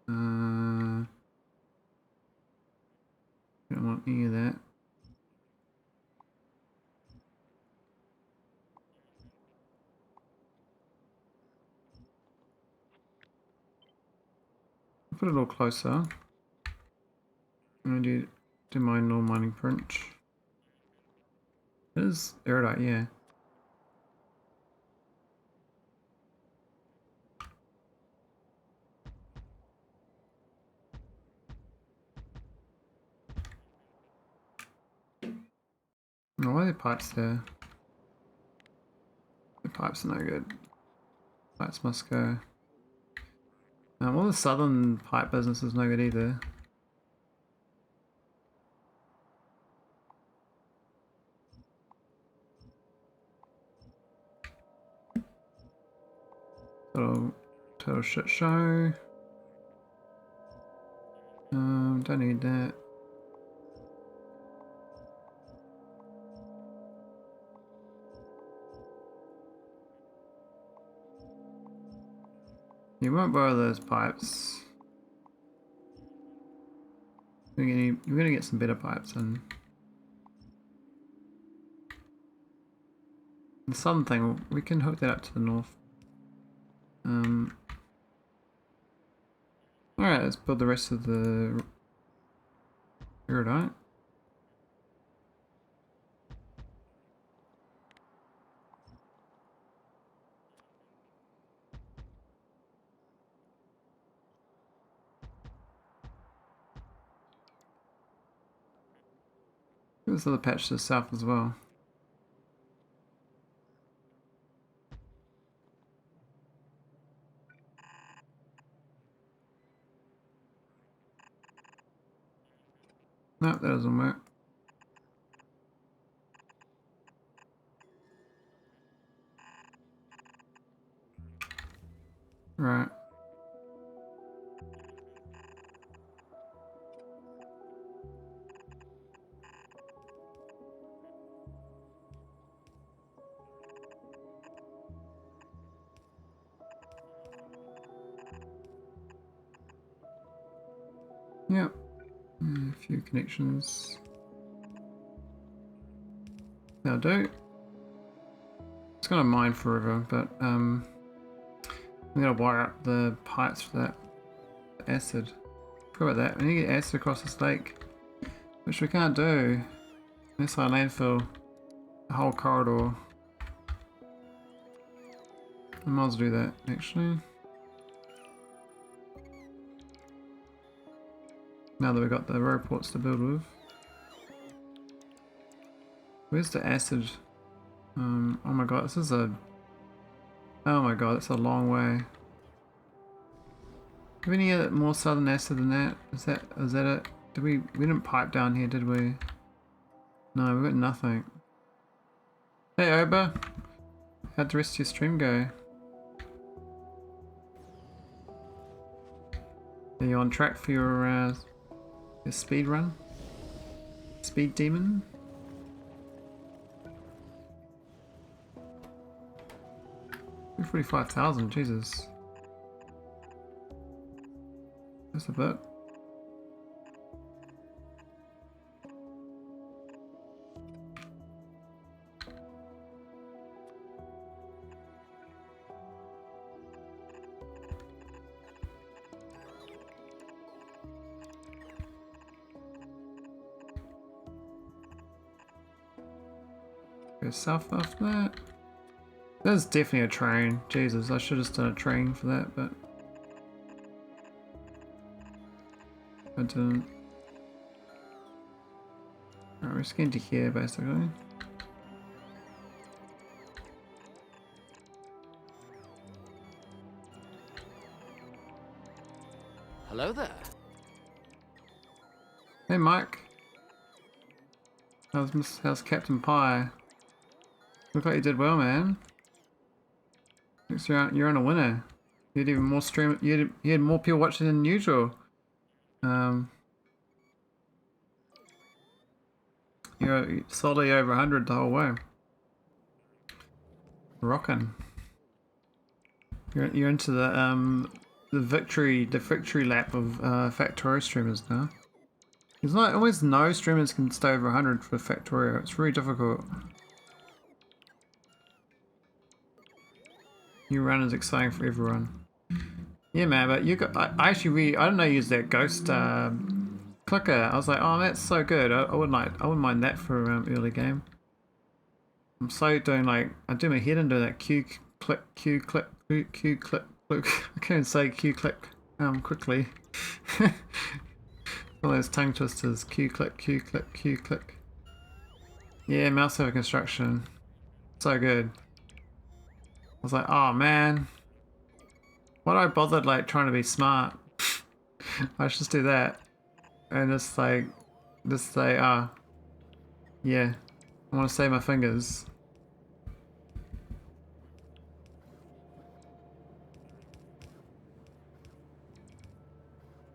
[SPEAKER 1] Don't want any of that. Put it all closer. I'm going to do my normal mining print. It is iridite, yeah. Oh, why are there pipes there? The pipes are no good. Pipes must go. Well, the southern pipe business is no good either. Total shit show. Don't need that. You won't borrow those pipes. You're gonna get some better pipes in. The southern thing, we can hook that up to the north. Alright, let's build the rest of the iridite. There's another patch to the south as well. Nope, that doesn't work. Right. Yep. A few connections. That'll do. It's gonna mine forever, but I'm gonna wire up the pipes for that acid. Forgot about that. We need to get acid across this lake, which we can't do unless I landfill the whole corridor. I might as well do that actually. Now that we've got the row ports to build with. Where's the acid? Oh my god, this is a... Oh my god, that's a long way. Do we need more southern acid than that? Is that it? We didn't pipe down here, did we? No, we got nothing. Hey Oba! How'd the rest of your stream go? Are you on track for your speed run? Speed demon? $45,000, Jesus. That's a bit. Go south after that. There's definitely a train. Jesus, I should have done a train for that, but I didn't. Alright, we're just getting to here basically.
[SPEAKER 2] Hello there.
[SPEAKER 1] Hey Mike. How's Captain Pie? Look like you did well, man. Looks you're on a winner. You had even more stream. You had more people watching than usual. You're solidly over 100 the whole way. Rockin'. You're into the victory lap of Factorio streamers now. There's not almost no streamers can stay over 100 for Factorio. It's really difficult. New run is exciting for everyone. Yeah, man, but you got. I actually really. I don't know. Use that ghost clicker. I was like, oh, that's so good. I wouldn't mind that for early game. I'm so doing like I do my head into that Q click. I can't even say Q click quickly. All those tongue twisters. Q click. Yeah, mouse over construction. So good. I was like, oh man. Why do I bother like trying to be smart? I should just do that. And just say, yeah. I want to save my fingers.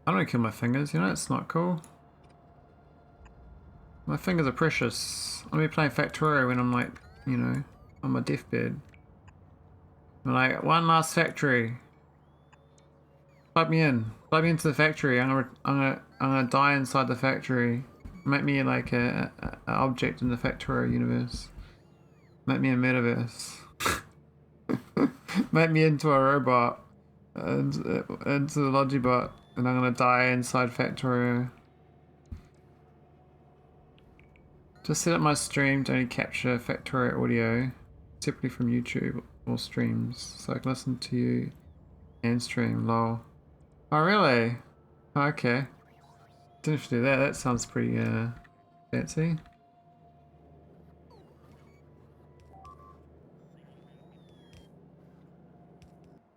[SPEAKER 1] I don't kill my fingers, you know, it's not cool. My fingers are precious. I'll be playing Factorio when I'm like, you know, on my deathbed. I'm like, one last factory. Plug me into the factory. I'm gonna die inside the factory. Make me like a object in the Factorio universe. Make me a metaverse. Make me into a robot. Into the Logibot. And I'm gonna die inside Factorio. Just set up my stream to only capture Factorio audio separately from YouTube or streams, so I can listen to you and stream. Lol. Oh really? Okay. Didn't have to do that. That sounds pretty fancy.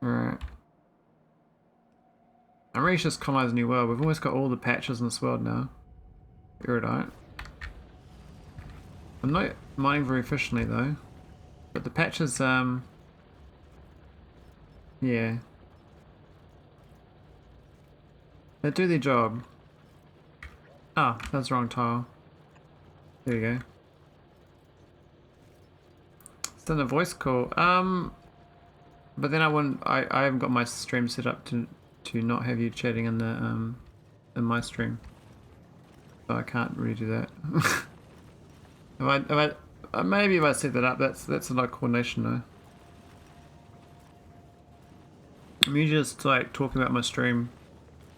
[SPEAKER 1] Alright. I'm ready to just colonize a new world. We've almost got all the patches in this world now. Iridite. I'm not mining very efficiently though. But the patches, yeah. They do their job. Ah, that's the wrong tile. There we go. It's done a voice call. But then I haven't got my stream set up to not have you chatting in the in my stream. So I can't really do that. Maybe if I set that up, that's a lot of coordination though. I'm usually just like talking about my stream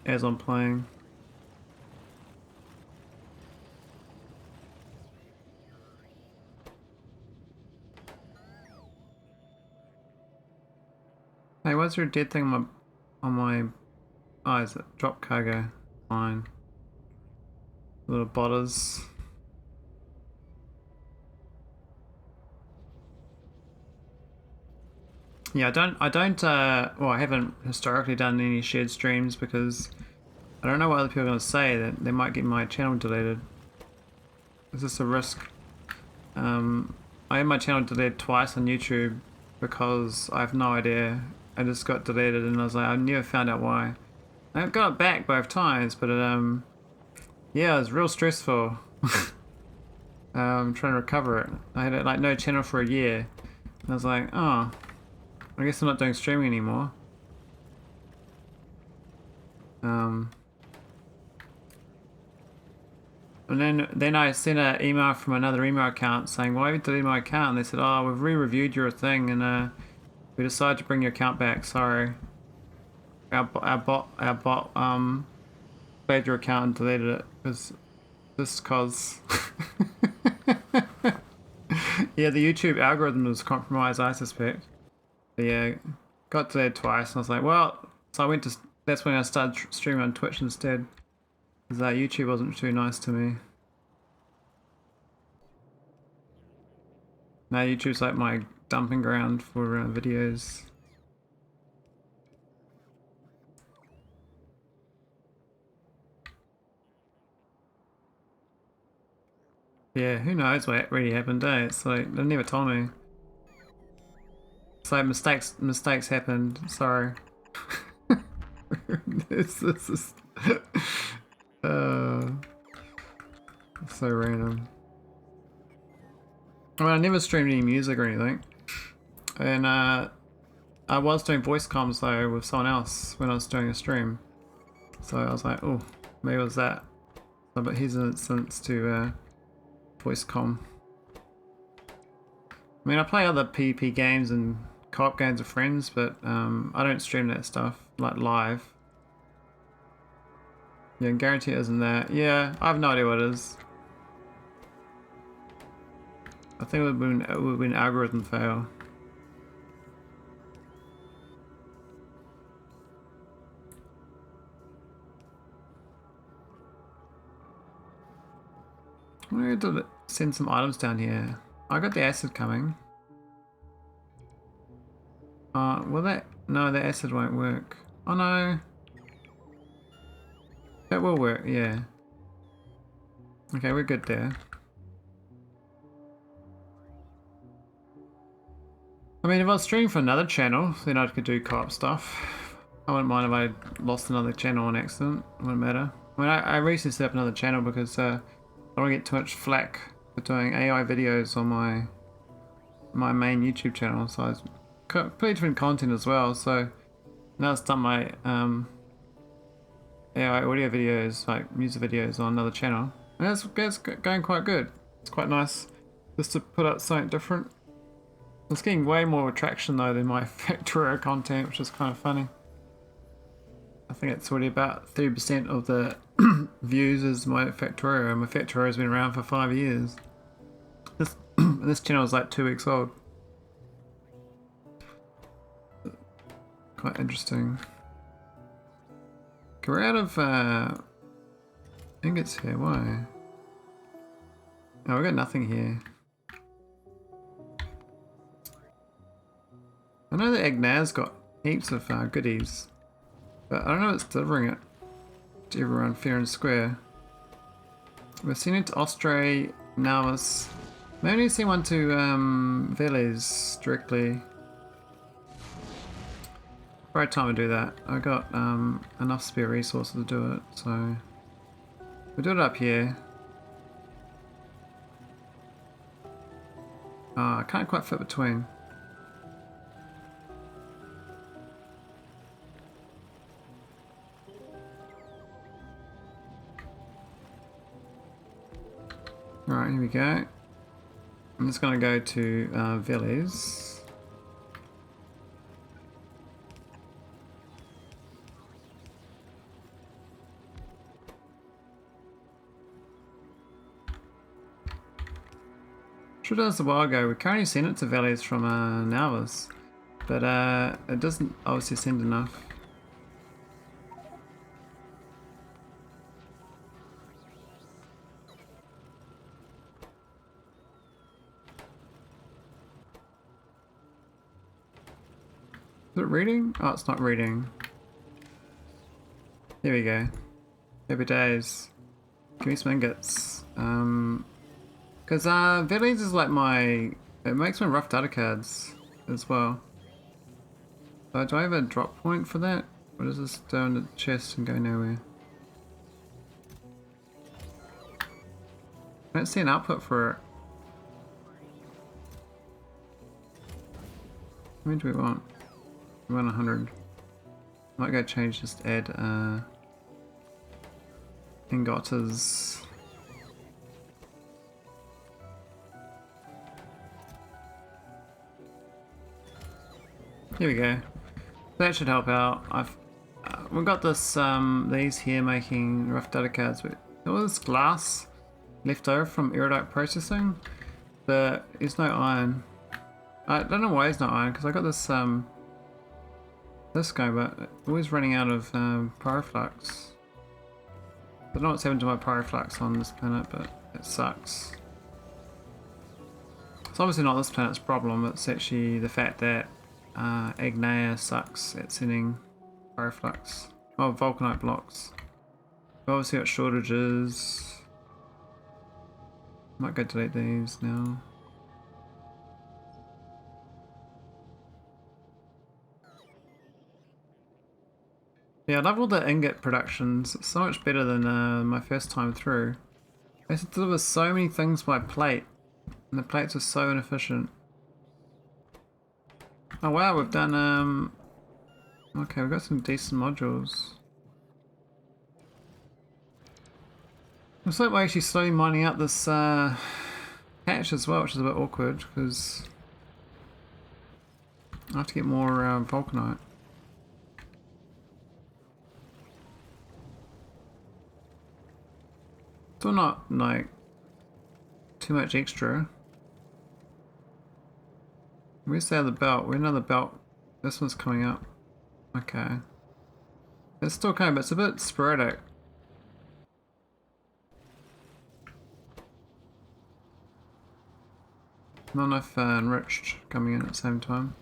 [SPEAKER 1] as I'm playing. Hey, what's your dead thing on my oh, is it drop cargo? Fine. Little botters. Yeah, I haven't historically done any shared streams because I don't know what other people are going to say, that they might get my channel deleted. Is this a risk? I had my channel deleted twice on YouTube because I have no idea. I just got deleted and I was like, I never found out why. I got it back both times, but yeah, it was real stressful. Trying to recover it. I had like no channel for a year. And I was like, oh, I guess I'm not doing streaming anymore. And then I sent an email from another email account saying, why have you deleted my account? And they said, oh, we've re-reviewed your thing and we decided to bring your account back. Sorry. Our bot played your account and deleted it because yeah, Yeah, the YouTube algorithm was compromised, I suspect. But yeah, got to that twice, and I was like, well, so I went to. That's when I started streaming on Twitch instead, because YouTube wasn't too nice to me. Now YouTube's like my dumping ground for videos. Yeah, who knows what really happened, eh? It's like, they never told me. It's like mistakes happened, sorry. this is... uh, so random. I mean, I never streamed any music or anything. And I was doing voice comms though with someone else when I was doing a stream. So I was like, oh, maybe it was that. So, but here's an instance to voice comm. I mean, I play other PvP games and co-op games with friends, but I don't stream that stuff like live. Yeah, guarantee it isn't that. Yeah, I have no idea what it is. I think it would have been algorithm fail. I'm going to send some items down here. I got the acid coming. Will that... No, the acid won't work. Oh no. That will work, yeah. Okay, we're good there. I mean, if I was streaming for another channel, then I could do co-op stuff. I wouldn't mind if I lost another channel on accident. It wouldn't matter. I mean, I recently set up another channel because I don't want to get too much flack for doing AI videos on my main YouTube channel. So it's completely different content as well. So now I've done my AI audio videos, like music videos on another channel. And that's going quite good. It's quite nice just to put out something different. It's getting way more traction though than my Factorio content, which is kind of funny. I think it's already about 30% of the views is my Factorio, and my Factorio has been around for 5 years. This channel is like 2 weeks old. Quite interesting. Okay, we're out of ingots here, why? Oh, we got nothing here. I know that agneya's got heaps of goodies, but I don't know if it's delivering it to everyone fair and square. We're sending it to Eostre, Nauvis. Maybe send one to Veles directly. Right time to do that. I got enough spare resources to do it, so we'll do it up here. I can't quite fit between. Alright, here we go. I'm just going to go to Veles. Should have done this a while ago. We currently sent it to Veles from Nauvis, but it doesn't obviously send enough. Is it reading? Oh, it's not reading. Here we go. Happy days. Give me some ingots. Because Veles is like my... It makes my rough data cards as well. Do I have a drop point for that? Or does this go in the chest and go nowhere? I don't see an output for it. How many do we want? We want 100. Might go change, just add ingots. Here we go. That should help out. We've got this these here making rough data cards. There was glass left over from iridite processing. But there's no iron. I don't know why there's no iron, because I got this this guy, but always running out of pyroflux. I don't know what's happened to my pyroflux on this planet, but it sucks. It's obviously not this planet's problem, it's actually the fact that agneya sucks at sending pyroflux. Oh, vulcanite blocks. We've obviously got shortages. Might go delete these now. Yeah, I love all the ingot productions. It's so much better than my first time through. They have to deliver so many things by plate, and the plates are so inefficient. Oh wow, we've done okay, we've got some decent modules. Looks like we're actually slowly mining out this hatch as well, which is a bit awkward because I have to get more vulcanite. Still not like too much extra. Where's the other belt? Where's another belt? This one's coming up. Okay. It's still coming, but it's a bit sporadic. Not enough enriched coming in at the same time.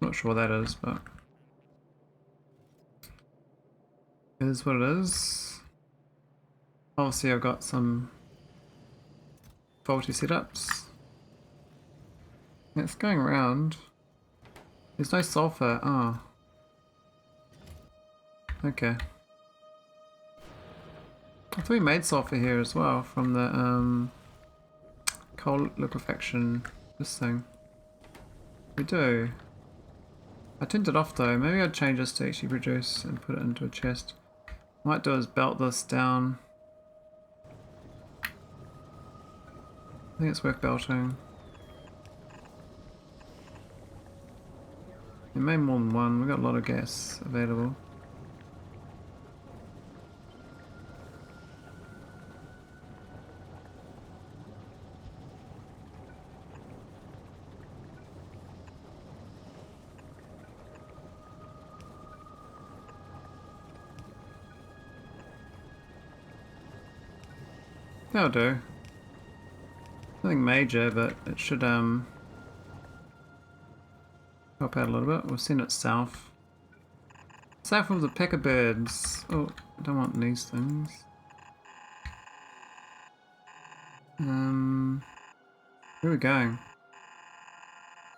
[SPEAKER 1] Not sure what that is, but it is what it is. Obviously I've got some faulty setups. It's going around. There's no sulfur. Oh. Okay. I thought we made sulfur here as well from the coal liquefaction. This thing. We do. I turned it off though. Maybe I'd change this to actually produce and put it into a chest. What I might do is belt this down. I think it's worth belting. It made more than one. We've got a lot of gas available. That'll do. Nothing major, but it should help out a little bit. We'll send it south. South of the pecker birds. Oh, I don't want these things. Where are we going?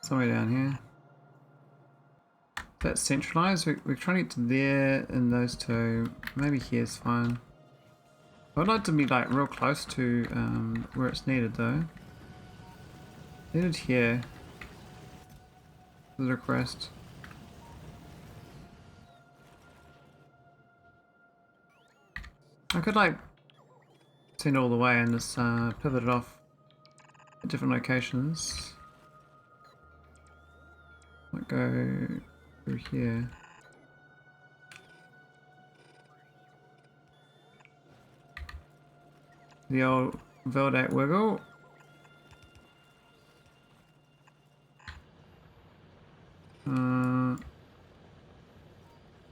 [SPEAKER 1] Somewhere down here. Is that centralized? We're trying to get to there and those two. Maybe here's fine. I'd like to be like real close to where it's needed though. Needed here. The request. I could like send it all the way and just pivot it off at different locations. Might go through here. The old Veldate wiggle.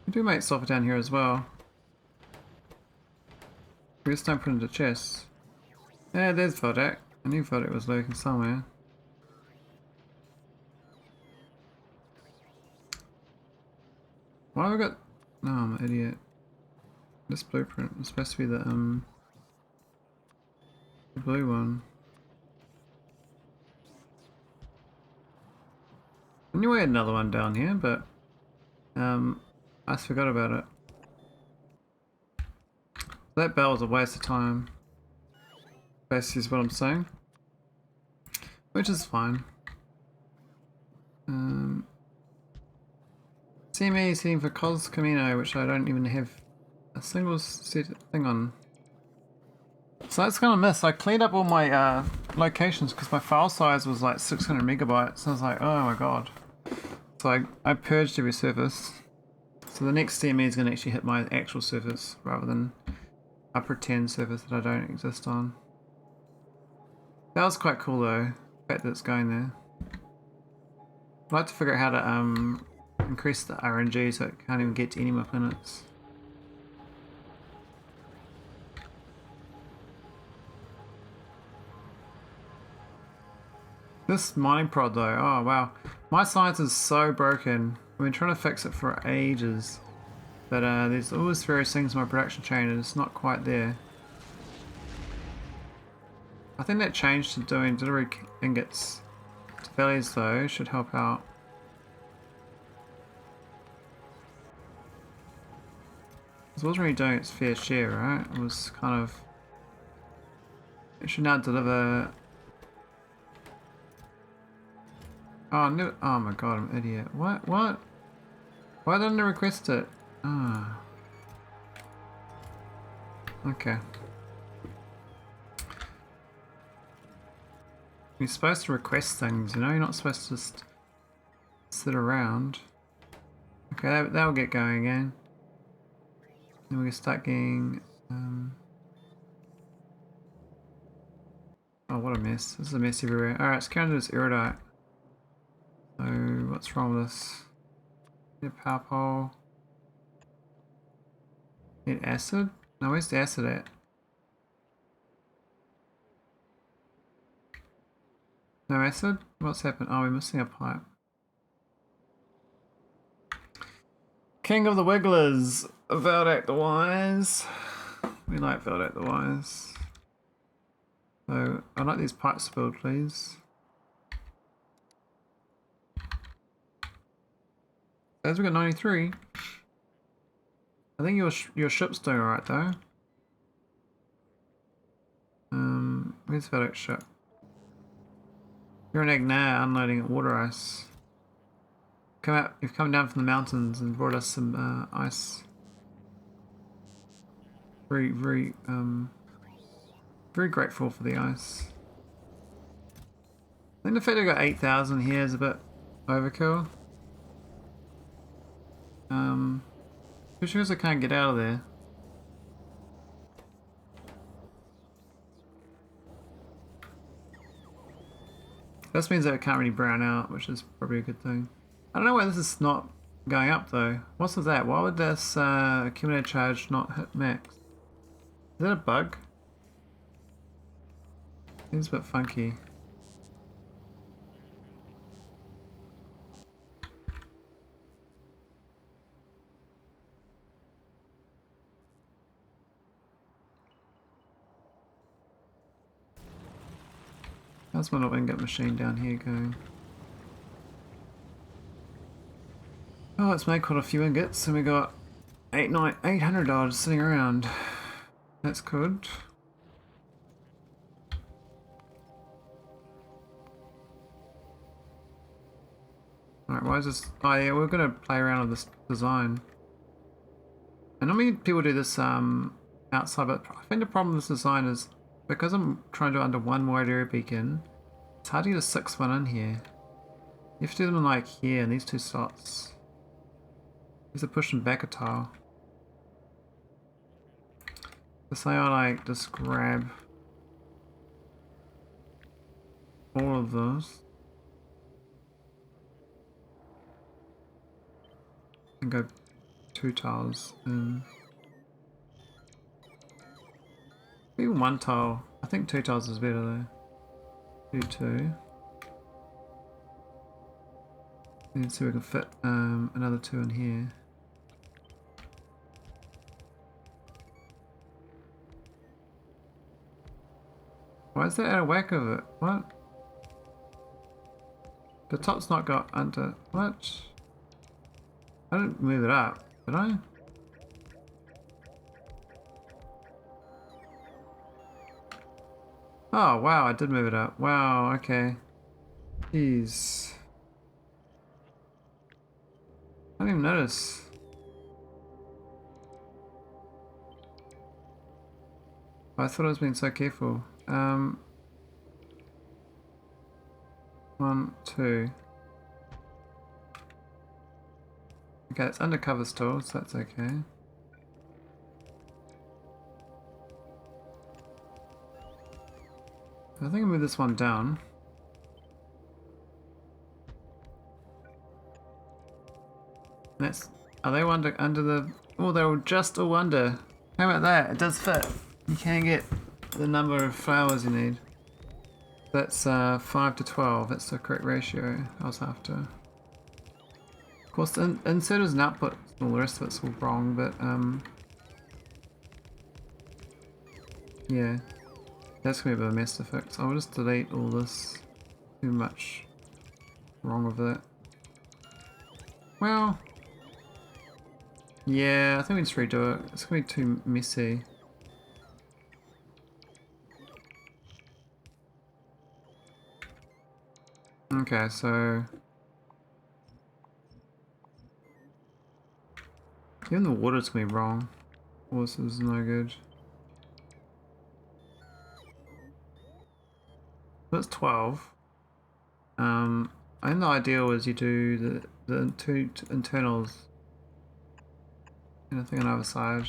[SPEAKER 1] We do make sulfur down here as well. We just don't put it into chests. Yeah, there's Veldate. I knew Veldate was lurking somewhere. Why have I got... No, I'm an idiot. This blueprint is supposed to be the blue one. I knew I had another one down here, but I just forgot about it. That bell was a waste of time. Basically is what I'm saying. Which is fine. CME is setting for Cos Camino, which I don't even have a single set thing on. So that's gonna miss. I cleaned up all my locations because my file size was like 600 megabytes. I was like, oh my god. So I purged every surface. So the next CME is gonna actually hit my actual surface rather than a pretend surface that I don't exist on. That was quite cool though, the fact that it's going there. I'd like to figure out how to increase the RNG so it can't even get to any more planets. This mining prod though, oh wow. My science is so broken. I've been trying to fix it for ages. But there's always various things in my production chain and it's not quite there. I think that change to doing delivery ingots to veles though should help out. It wasn't really doing its fair share, right? It was kind of... It should now deliver... Oh, no. Oh my god, I'm an idiot. What? What? Why didn't I request it? Ah. Okay. You're supposed to request things, you know? You're not supposed to just sit around. Okay, that'll get going again. Then we can start getting... Oh, what a mess. This is a mess everywhere. Alright, let's count it as iridite. So, what's wrong with this? Need a power pole. Need acid? No, where's the acid at? No acid? What's happened? Oh, we're missing a pipe. King of the Wigglers! Vitalic the Wise. We like Vitalic the Wise. So, I'd like these pipes to build, please. As we got 93. I think your ship's doing alright though. Where's Vitalic's ship? You're in Agneya unloading water ice. You've come down from the mountains and brought us some ice. Very grateful for the ice. I think the fact I got 8,000 here is a bit overkill. Especially because I can't get out of there. This means that it can't really brown out, which is probably a good thing. I don't know why this is not going up though. What's with that? Why would this accumulated charge not hit max? Is that a bug? Seems a bit funky. How's my ingot machine down here going? Oh, it's made quite a few ingots, and we got $800 sitting around. That's good. Alright, why is this? Oh yeah, we're gonna play around with this design. And normally people do this outside, but I think the problem with this design is because I'm trying to do it under one wide area beacon, it's hard to get a 6th one in here. You have to do them in like here in these two slots. You have to push them back a tile. So say I like just grab all of those and go 2 tiles in. Even 1 tile. I think 2 tiles is better though. Do 2. And see if we can fit another 2 in here. Why is that out of whack of it? What? The top's not got under... What? I didn't move it up, did I? Oh wow, I did move it up. Wow, okay. Jeez. I didn't even notice. I thought I was being so careful. 1, 2. Okay, it's undercover still, so that's okay. I think I'll move this one down. That's... Are they under the... Oh, they're all just all under. How about that? It does fit. You can get the number of flowers you need. That's 5 to 12. That's the correct ratio I was after. Of course, inserters and outputs, all the rest of it's all wrong, but yeah, that's gonna be a bit of a mess to fix. I'll just delete all this. Too much wrong with it. Well, yeah, I think we just redo it. It's gonna be too messy. Okay, so even the water's gonna be wrong. All this is no good. That's 12. I think the ideal is you do the two internals and a thing on the other side.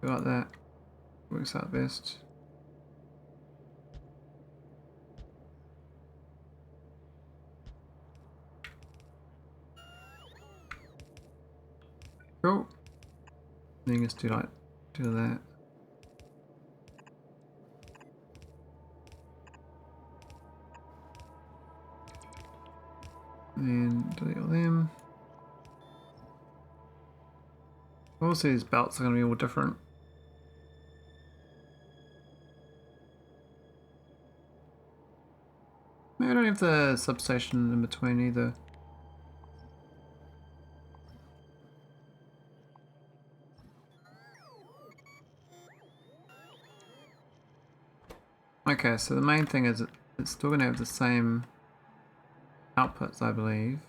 [SPEAKER 1] Like that. Works out best. Cool. Then just do that. And delete all them. Also, these belts are going to be all different. Maybe I don't have the substation in between either. Okay, so the main thing is it's still going to have the same outputs, I believe.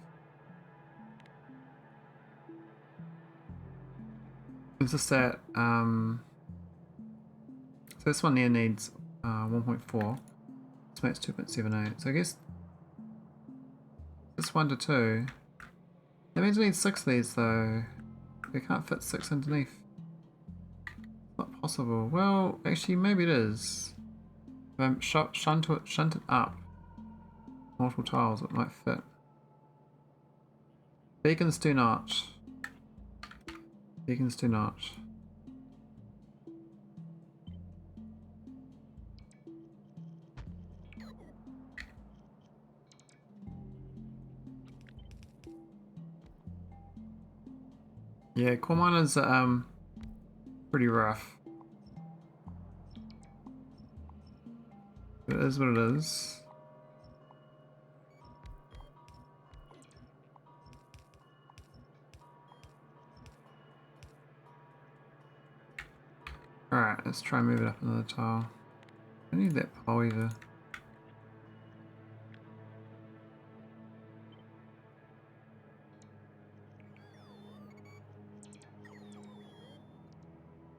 [SPEAKER 1] It's just that, so this one here needs 1.4. This makes 2.78. So I guess this 1 to 2. That means we need 6 of these though. We can't fit 6 underneath. It's not possible. Well, actually maybe it is. If I shunt it up multiple tiles, it might fit. Beacons do not. Beacons do not. Yeah, coal miners are pretty rough. It is what it is. Alright, let's try and move it up another tile. I don't need that pole either.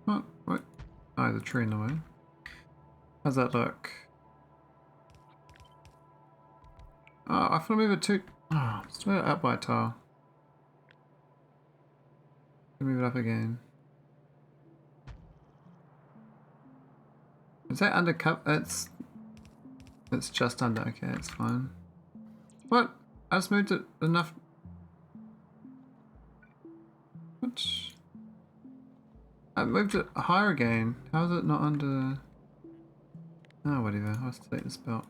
[SPEAKER 1] What? Oh, there's a tree in the way. How's that look? Oh, I thought I move it too. Oh, let's move it up by a tile. Move it up again. Is that undercut? It's just under. Okay, it's fine. What? I just moved it enough. What? I moved it higher again. How is it not under? Oh, whatever. I'll just take this belt.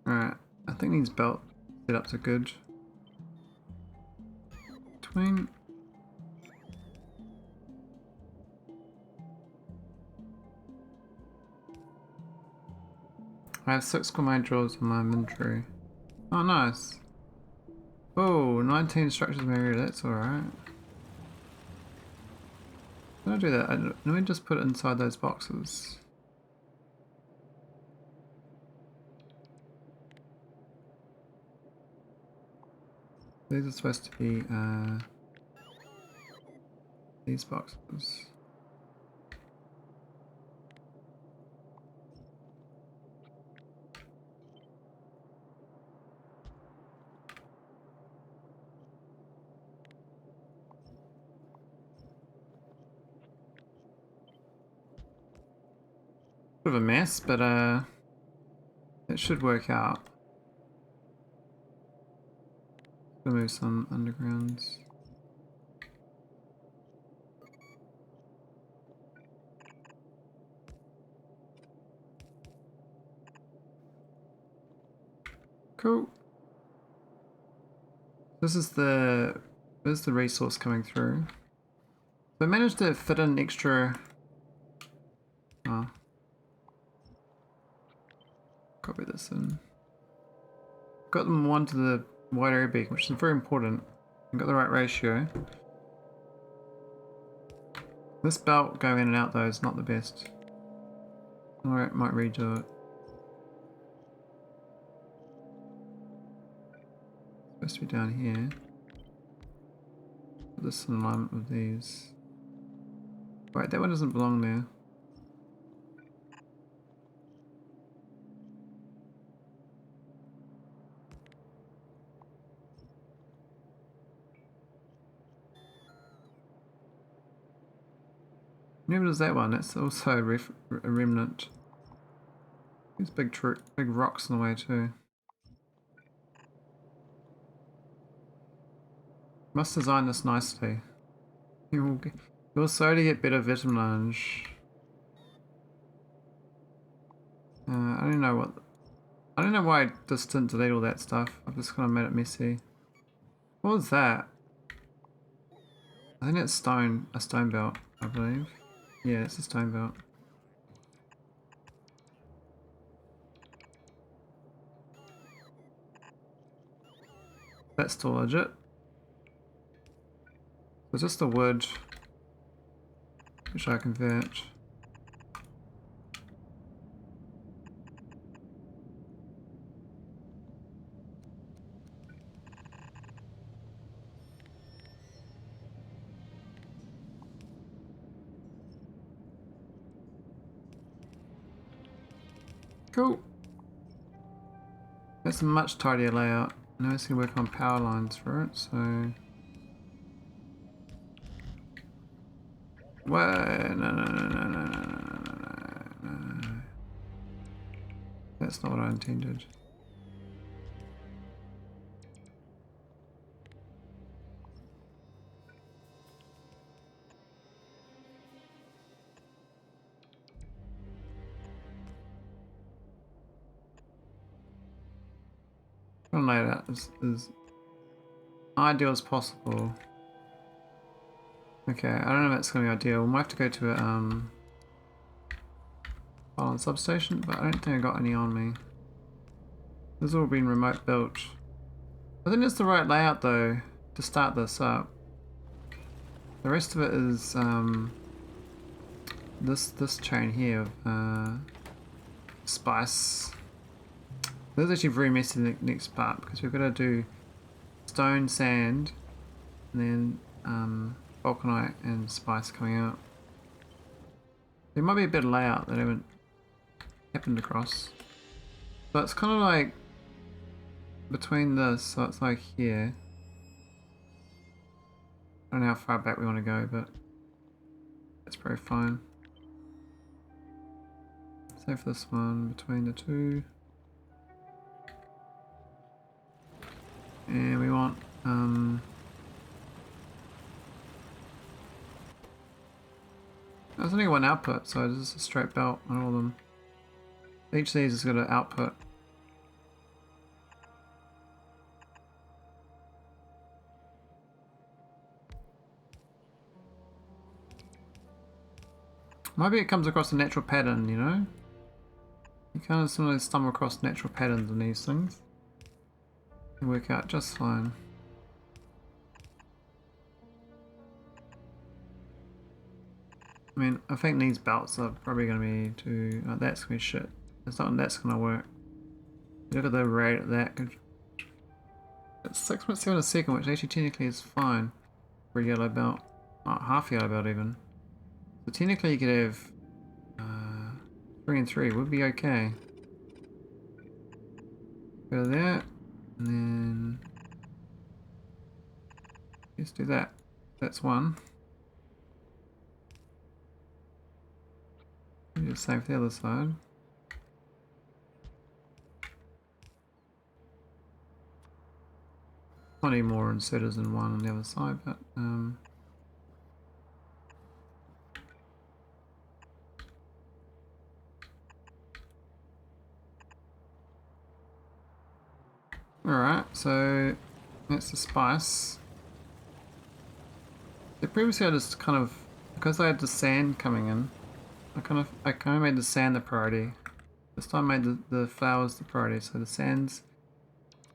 [SPEAKER 1] Alright, I think these belt setups are good. Between... I have 6 command drawers in my inventory. Oh, nice. Oh, 19 structures maybe, that's alright. Can I do that? Let me just put it inside those boxes. These are supposed to be these boxes. Bit of a mess, but it should work out. Remove some undergrounds. Cool. This is the resource coming through. So I managed to fit in extra. Oh. Copy this in. Got them one to the wide area beacon, which is very important. Got the right ratio. This belt going in and out though is not the best. Alright, might redo it. It's supposed to be down here. Put this in alignment with these. Right, that one doesn't belong there. Neither does that one. That's also a remnant. There's big rocks in the way too. Must design this nicely. You'll slowly get better vitaminage. I don't know why I just didn't delete all that stuff. I've just kind of made it messy. What was that? I think it's a stone belt, I believe. Yeah, it's a stone belt. That's still legit. It's just the wood, which I convert. Cool. That's a much tidier layout. Now it's going to work on power lines for it, so... Whoa, no. That's not what I intended. I'm gonna lay it out as ideal as possible. Okay, I don't know if that's gonna be ideal. We might have to go to a island substation, but I don't think I got any on me. This has all been remote built. I think it's the right layout though to start this up. The rest of it is this chain here of spice. This is actually very messy in the next part because we've got to do stone, sand, and then vulcanite and spice coming out. There might be a bit of layout that I haven't happened across. But it's kind of like between this, so it's like here. I don't know how far back we want to go, but that's probably fine. Same for this one, between the two. And we want there's only one output, so it's just a straight belt on all of them. Each of these has got an output. Maybe it comes across a natural pattern, you know? You kind of similarly stumble across natural patterns in these things. They work out just fine. I mean, I think these belts are probably going to be too... Oh, that's going to be shit. There's nothing that's going to work. Look at the rate of that. It's 6.7 a second, which actually technically is fine for a yellow belt. Oh, half yellow belt even. So technically you could have 3 and 3 would be okay. Go to that, and then let's do that. That's one. Do the same for the other side. I need more inserters than one on the other side, but alright, so that's the spice. So previously I just kind of, because I had the sand coming in, I kind of made the sand the priority. This time I made the flowers the priority, so the sands,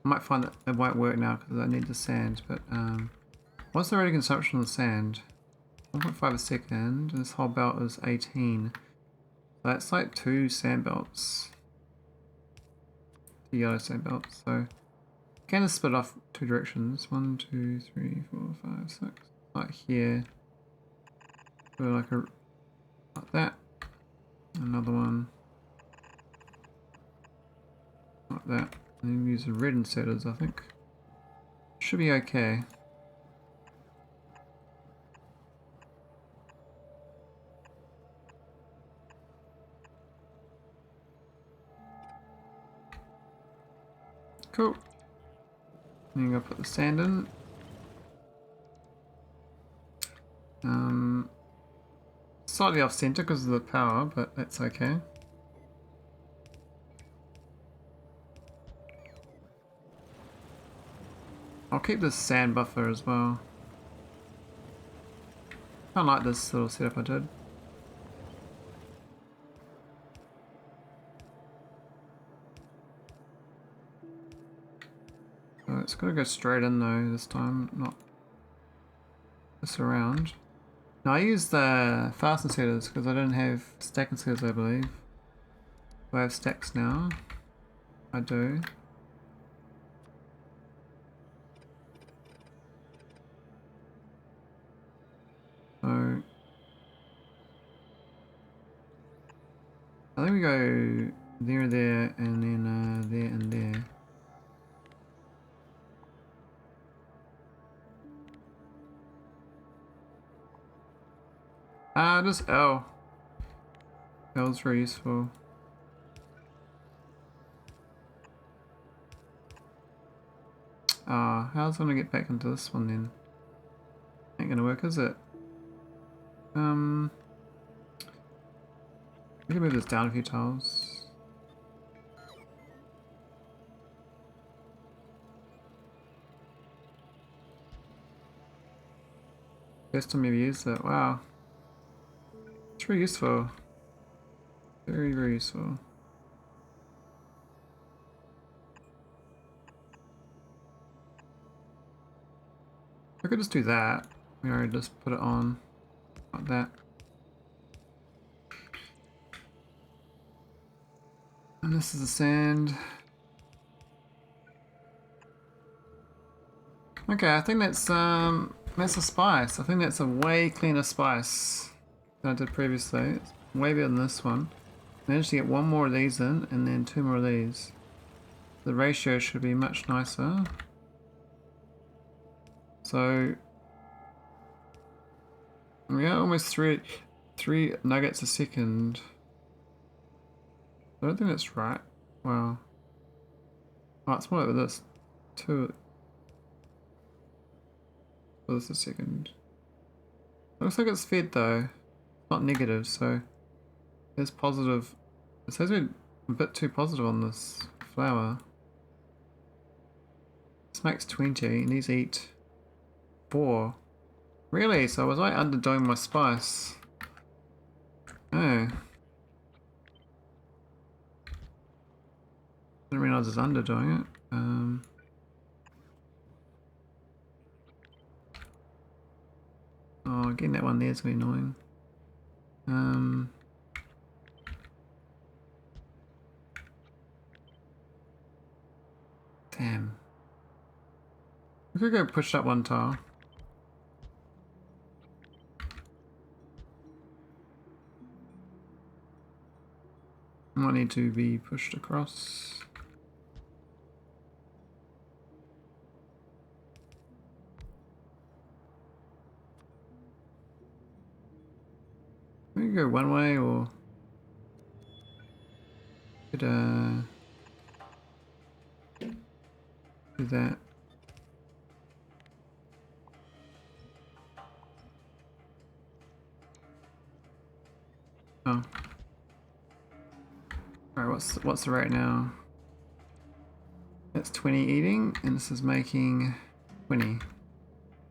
[SPEAKER 1] I might find that it won't work now because I need the sand, but what's the rate of consumption of the sand? 1.5 a second, and this whole belt is 18. So that's like 2 sand belts. 2 yellow sand belts, so you can just split off 2 directions. 1, 2, 3, 4, 5, 6. Like here. So like that. Another one. Like that. And then use the red inserters, I think. Should be okay. Cool. Then you gotta put the sand in. Slightly off center because of the power, but that's okay. I'll keep this sand buffer as well. I like this little setup I did. So it's gotta go straight in though this time, not this around. Now I used the fast inserters because I didn't have stack inserters, I believe. Do I have stacks now? I do. So I think we go there, there, and then there and there. Just L. L's very useful. How's it gonna get back into this one then? Ain't gonna work, is it? We can move this down a few tiles. First time you've used it, wow. It's very useful. Very, very useful. I could just do that. We already just put it on like that. And this is the sand. Okay, I think that's a spice. I think that's a way cleaner spice than I did previously. It's way better than this one. Managed to get 1 more of these in and then 2 more of these. The ratio should be much nicer. So we got almost three nuggets a second. I don't think that's right. Wow. Oh, it's more like this. 2 for this a second. Looks like it's fed though. Not negative, so it's positive. It says we're a bit too positive on this flower. This makes 20 and these eat 4. Really? So was I underdoing my spice? Oh. Didn't realize I was underdoing it. Oh, getting that one there is going to be annoying. Damn. We could go push up 1 tile. Might need to be pushed across. We can go one way or Could do that. Oh. Alright, what's the rate now? That's 20 eating, and this is making 20.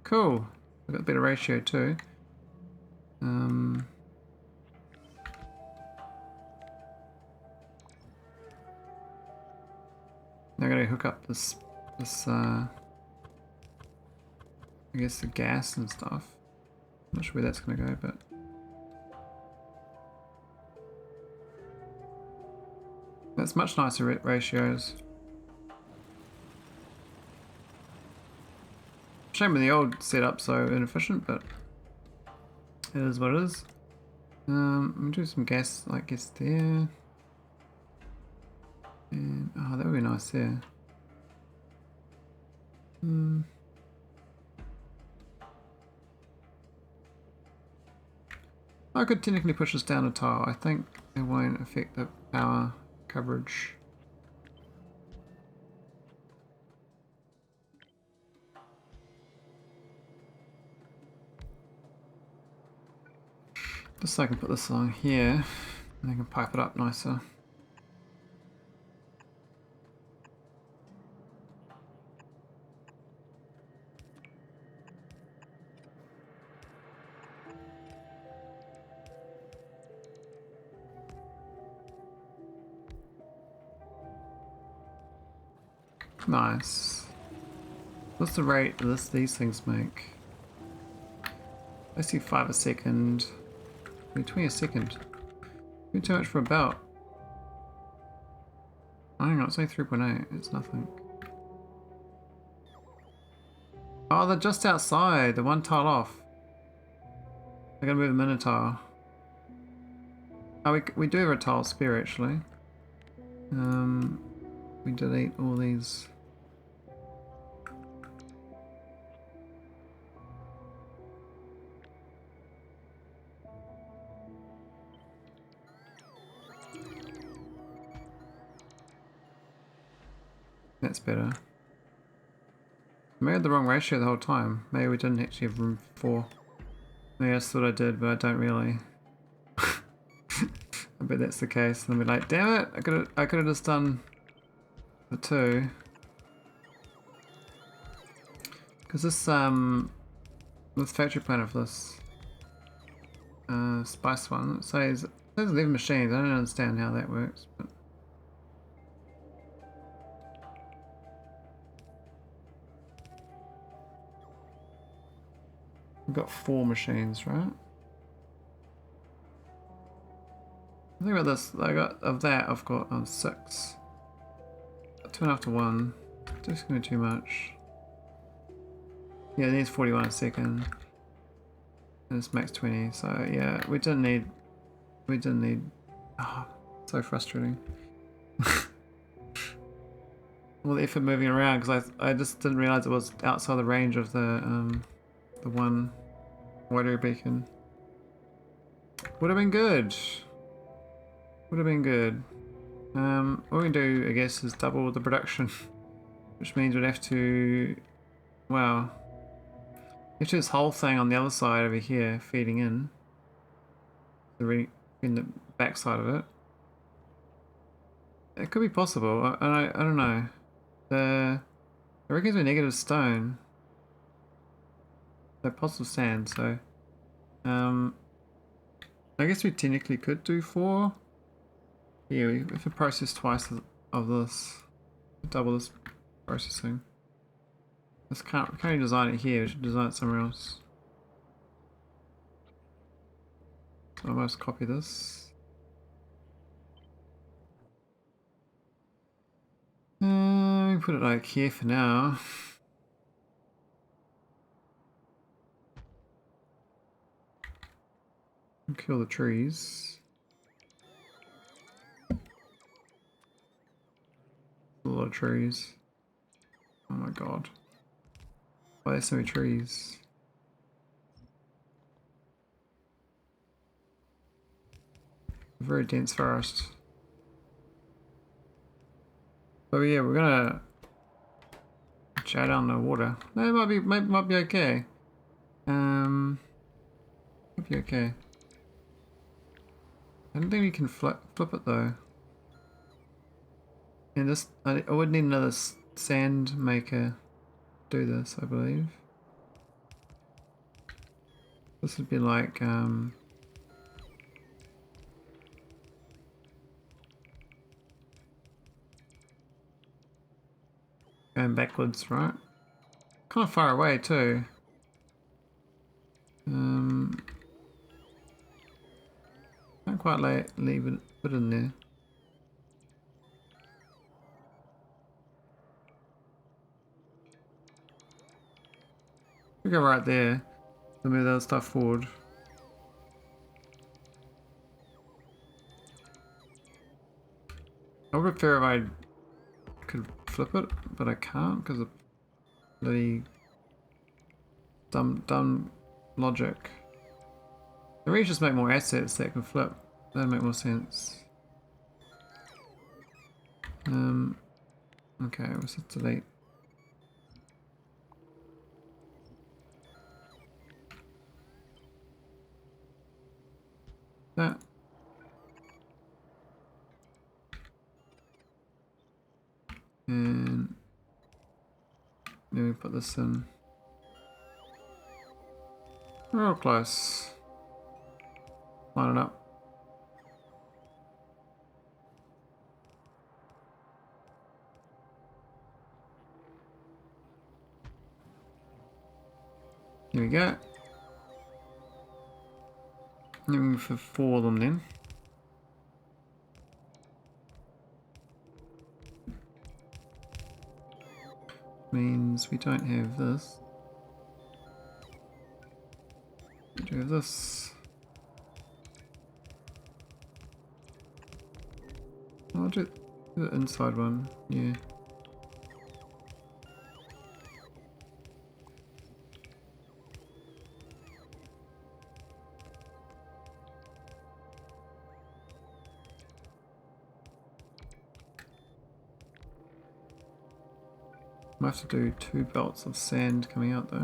[SPEAKER 1] Cool. We've got a better ratio too. Now I'm gonna hook up this I guess the gas and stuff. I'm not sure where that's gonna go, but that's much nicer ratios. Shame with the old setup so inefficient, but it is what it is. I'm gonna do some gas, like gas there. And oh, that would be nice there. I could technically push this down a tile. I think it won't affect the power coverage. Just so I can put this along here, and I can pipe it up nicer. Nice. What's the rate these things make? I see 5 a second. 20 a second. Too much for a belt. I don't know, it's only 3.8. It's nothing. Oh, they're just outside. They're one tile off. I gotta move them in a tile. Oh, we do have a tile spare actually. We delete all these. That's better. Maybe I had the wrong ratio the whole time. Maybe we didn't actually have room for 4. Maybe I thought I did, but I don't really. I bet that's the case. And then we're like, damn it! I could have just done the 2. Because this factory plan of this spice one, it says 11 machines. I don't understand how that works, but. We've got 4 machines, right? Think about this. I got of that. I've got 6. 2.5 to 1. Just gonna be too much. Yeah, it needs 41 a second. And it's max 20. So yeah, we didn't need. Oh, so frustrating. All the effort moving around because I just didn't realize it was outside the range of the one water beacon. Would have been good. Would have been good. What we can do, I guess, is double the production, which means we'd have to, wow, if this whole thing on the other side over here feeding in the back side of it. It could be possible. I don't know. I reckon it's a negative stone. So positive sand. So, I guess we technically could do 4. Yeah, if we process twice of this, double this processing. We can't design it here. We should design it somewhere else. So I must copy this. We put it like here for now. And kill the trees. A lot of trees. Oh my god. Why are there so many trees? A very dense forest. So yeah, we're gonna chat down the water. No, it might be okay. Might be okay. I don't think we can flip it though. And this, I would need another sand maker to do this, I believe. This would be like going backwards, right? Kind of far away too. Can't quite leave it, put it in there. We go right there. So move that stuff forward. I would prefer if I could flip it, but I can't because of bloody dumb logic. Maybe we just make more assets that can flip. That'd make more sense. Okay, we'll set delete. That. And then we put this in. Real close. Line it up. Here we go. Aiming for 4 of them then. Means we don't have this. We do have this. I'll do the inside one, yeah. Might have to do 2 belts of sand coming out though.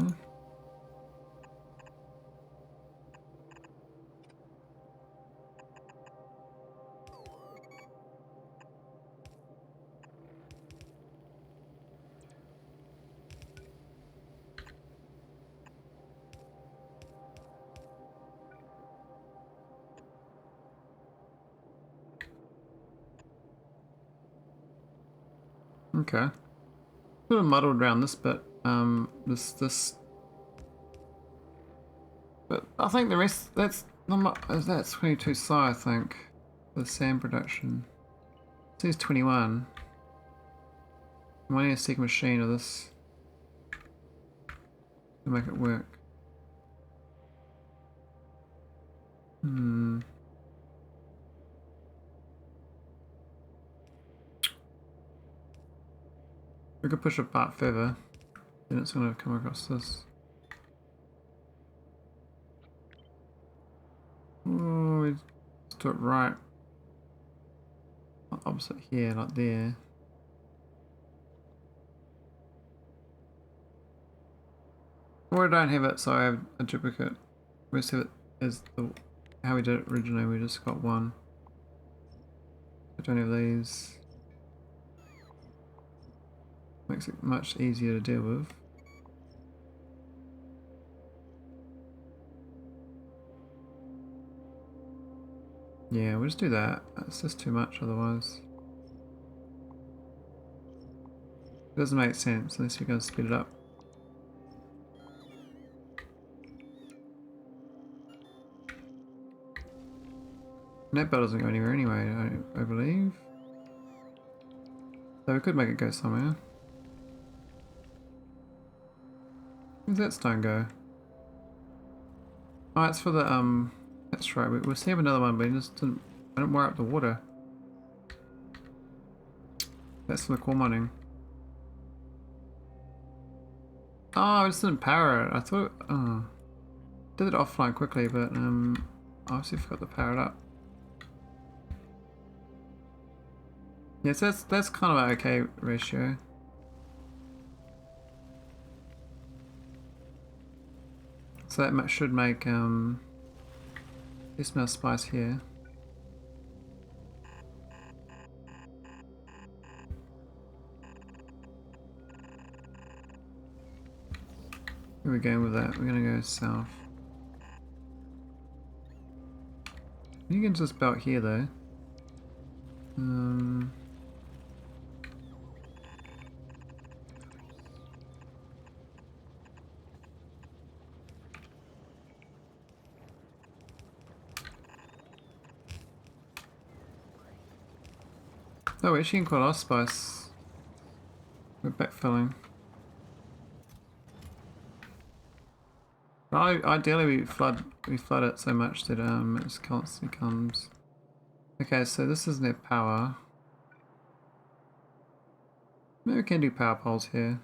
[SPEAKER 1] Okay. A bit muddled around this bit. This. But I think the rest, that's 22 psi, I think, for the sand production. It says 21. I might need a second machine of this to make it work. We could push it part further, then it's going to come across this. Oh, let's do it right. Not opposite here, like there. Or I don't have it, so I have a duplicate. We just have it as how we did it originally, we just got one. I don't have these. Makes it much easier to deal with. Yeah, we'll just do that. It's just too much otherwise. It doesn't make sense unless you're going to speed it up. And that bell doesn't go anywhere anyway, I believe. So we could make it go somewhere. Where's that stone go? Oh, it's for the, that's right, we'll see another one, but I didn't wire up the water. That's for the coal mining. Oh, I just didn't power it. I thought, did it offline quickly, but, I obviously forgot to power it up. Yeah, so that's kind of an okay ratio. So that should make this amount of spice here. Where are we going with that? We're gonna go south. You can just belt here though. Oh, we're actually getting quite a lot of spice. We're backfilling. Ideally we flood it so much that it just constantly comes. Okay, so this is their power. Maybe we can do power poles here.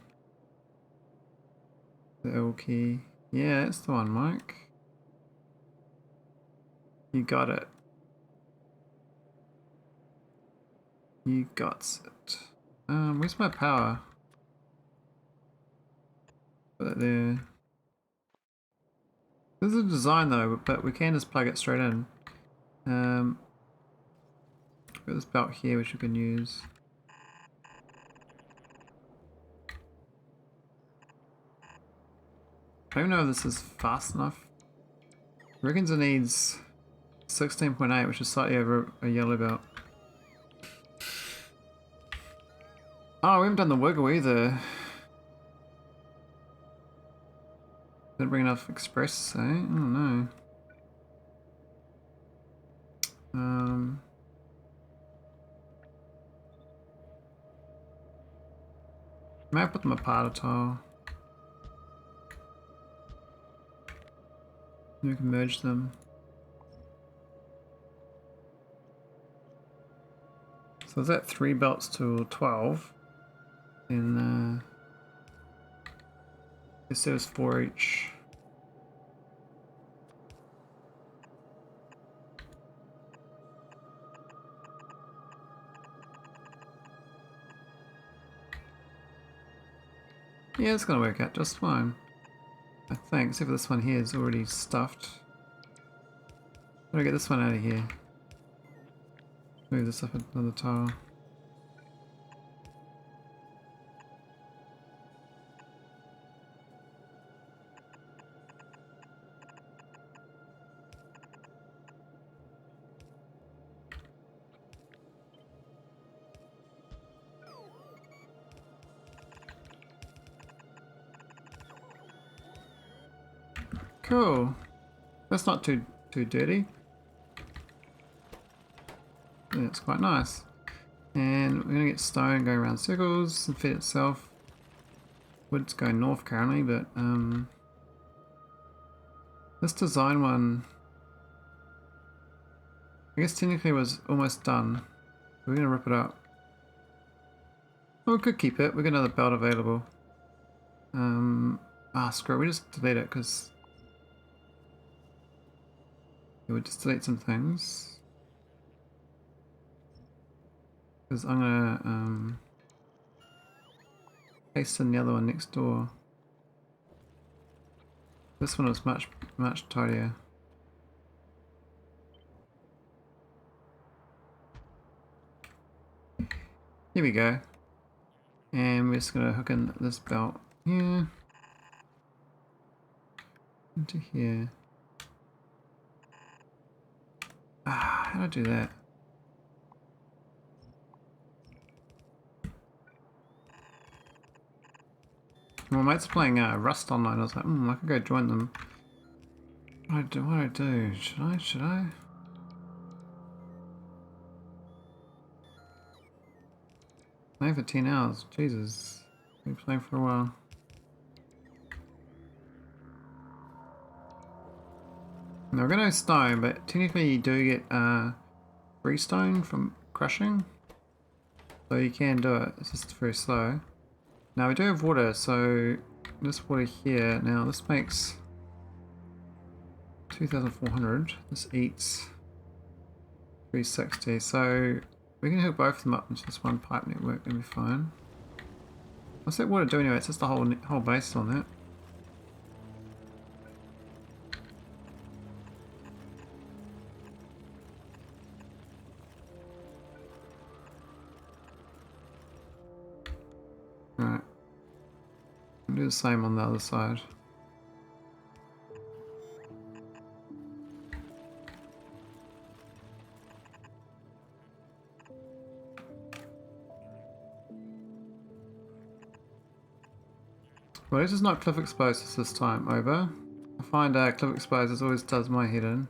[SPEAKER 1] The L key. Yeah, that's the one, Mike. You got it. You got it. Where's my power? Put that there. This is a design though, but we can just plug it straight in. Got this belt here which we can use. I don't know if this is fast enough. Reckons it needs 16.8, which is slightly over a yellow belt. Oh, we haven't done the wiggle either. Didn't bring enough express, eh? I don't know. May I put them apart at all? We can merge them. So is that 3 belts to 12? And this is 4 each. Yeah, it's gonna work out just fine. I think, except for this one here is already stuffed. Gotta get this one out of here. Move this up another tile. Cool. That's not too dirty. Yeah, it's quite nice. And we're gonna get stone going around circles and feed itself. Wood's going north currently, but this design one I guess technically was almost done. We're gonna rip it up. Oh, we could keep it. We got another belt available. Screw it. We just delete it because we'll just delete some things. Because I'm gonna paste in the other one next door. This one was much tidier. Here we go. And we're just gonna hook in this belt here. Into here. How do I do that? My mate's playing Rust online. I was like, I could go join them. What do I do? Should I? Playing for 10 hours. Jesus. Been playing for a while. Now we're gonna stone, but technically you do get free stone from crushing. So you can do it. It's just very slow. Now we do have water, so this water here, now this makes 2,400. This eats 360. So We can hook both of them up into this one pipe network, that'll be fine. What's that water do anyway? It's just the whole base on that. Right. I'll do the same on the other side. Well, this is not cliff exposed this time, over. I find cliff exposed always does my head in.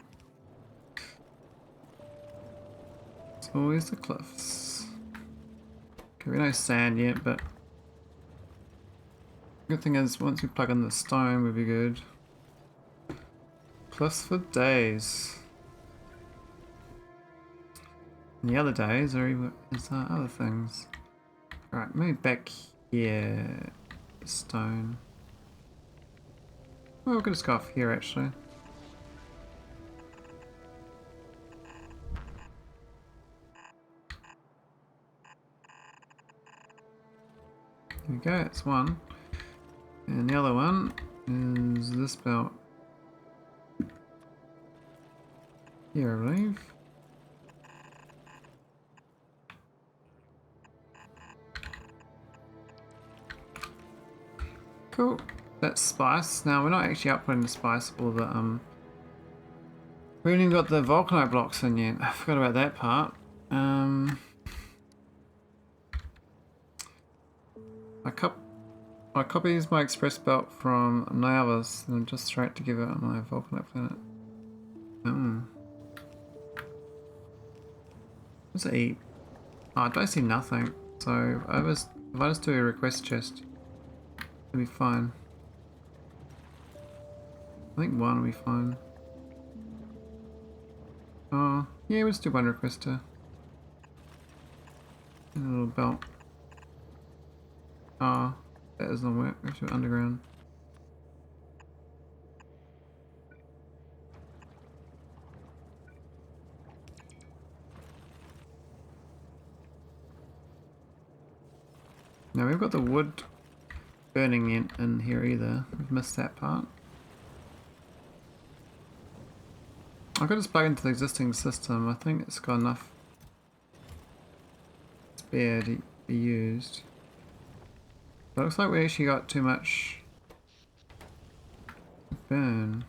[SPEAKER 1] It's always the cliffs. Okay, we no sand yet, but good thing is once we plug in the stone we'll be good. Cliffs for days. And the other days are other things. Alright, maybe back here. Stone. Well, we could just go off here actually. There we go, it's one. And the other one is this belt. Here, I believe. Cool. That's spice. Now we're not actually outputting the spice or the we haven't even got the vulcanite blocks in yet. I forgot about that part. I copies my express belt from Naivas and just straight to give it on my vulcanite planet. What's it eat? Oh, I don't see nothing. So if I just do a request chest, it'll be fine. I think one will be fine. Oh, yeah, we'll just do one requester. And a little belt. Oh, that doesn't work. We have to do it underground. Now we've got the wood burning in here either. We've missed that part. I could just plug into the existing system. I think it's got enough spare to be used. But it looks like we actually got too much to burn.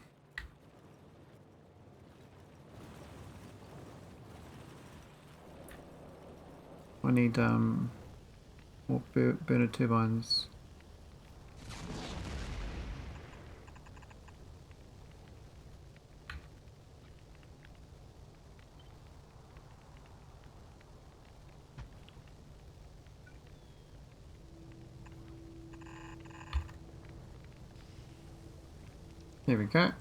[SPEAKER 1] I need more burner turbines. There we go.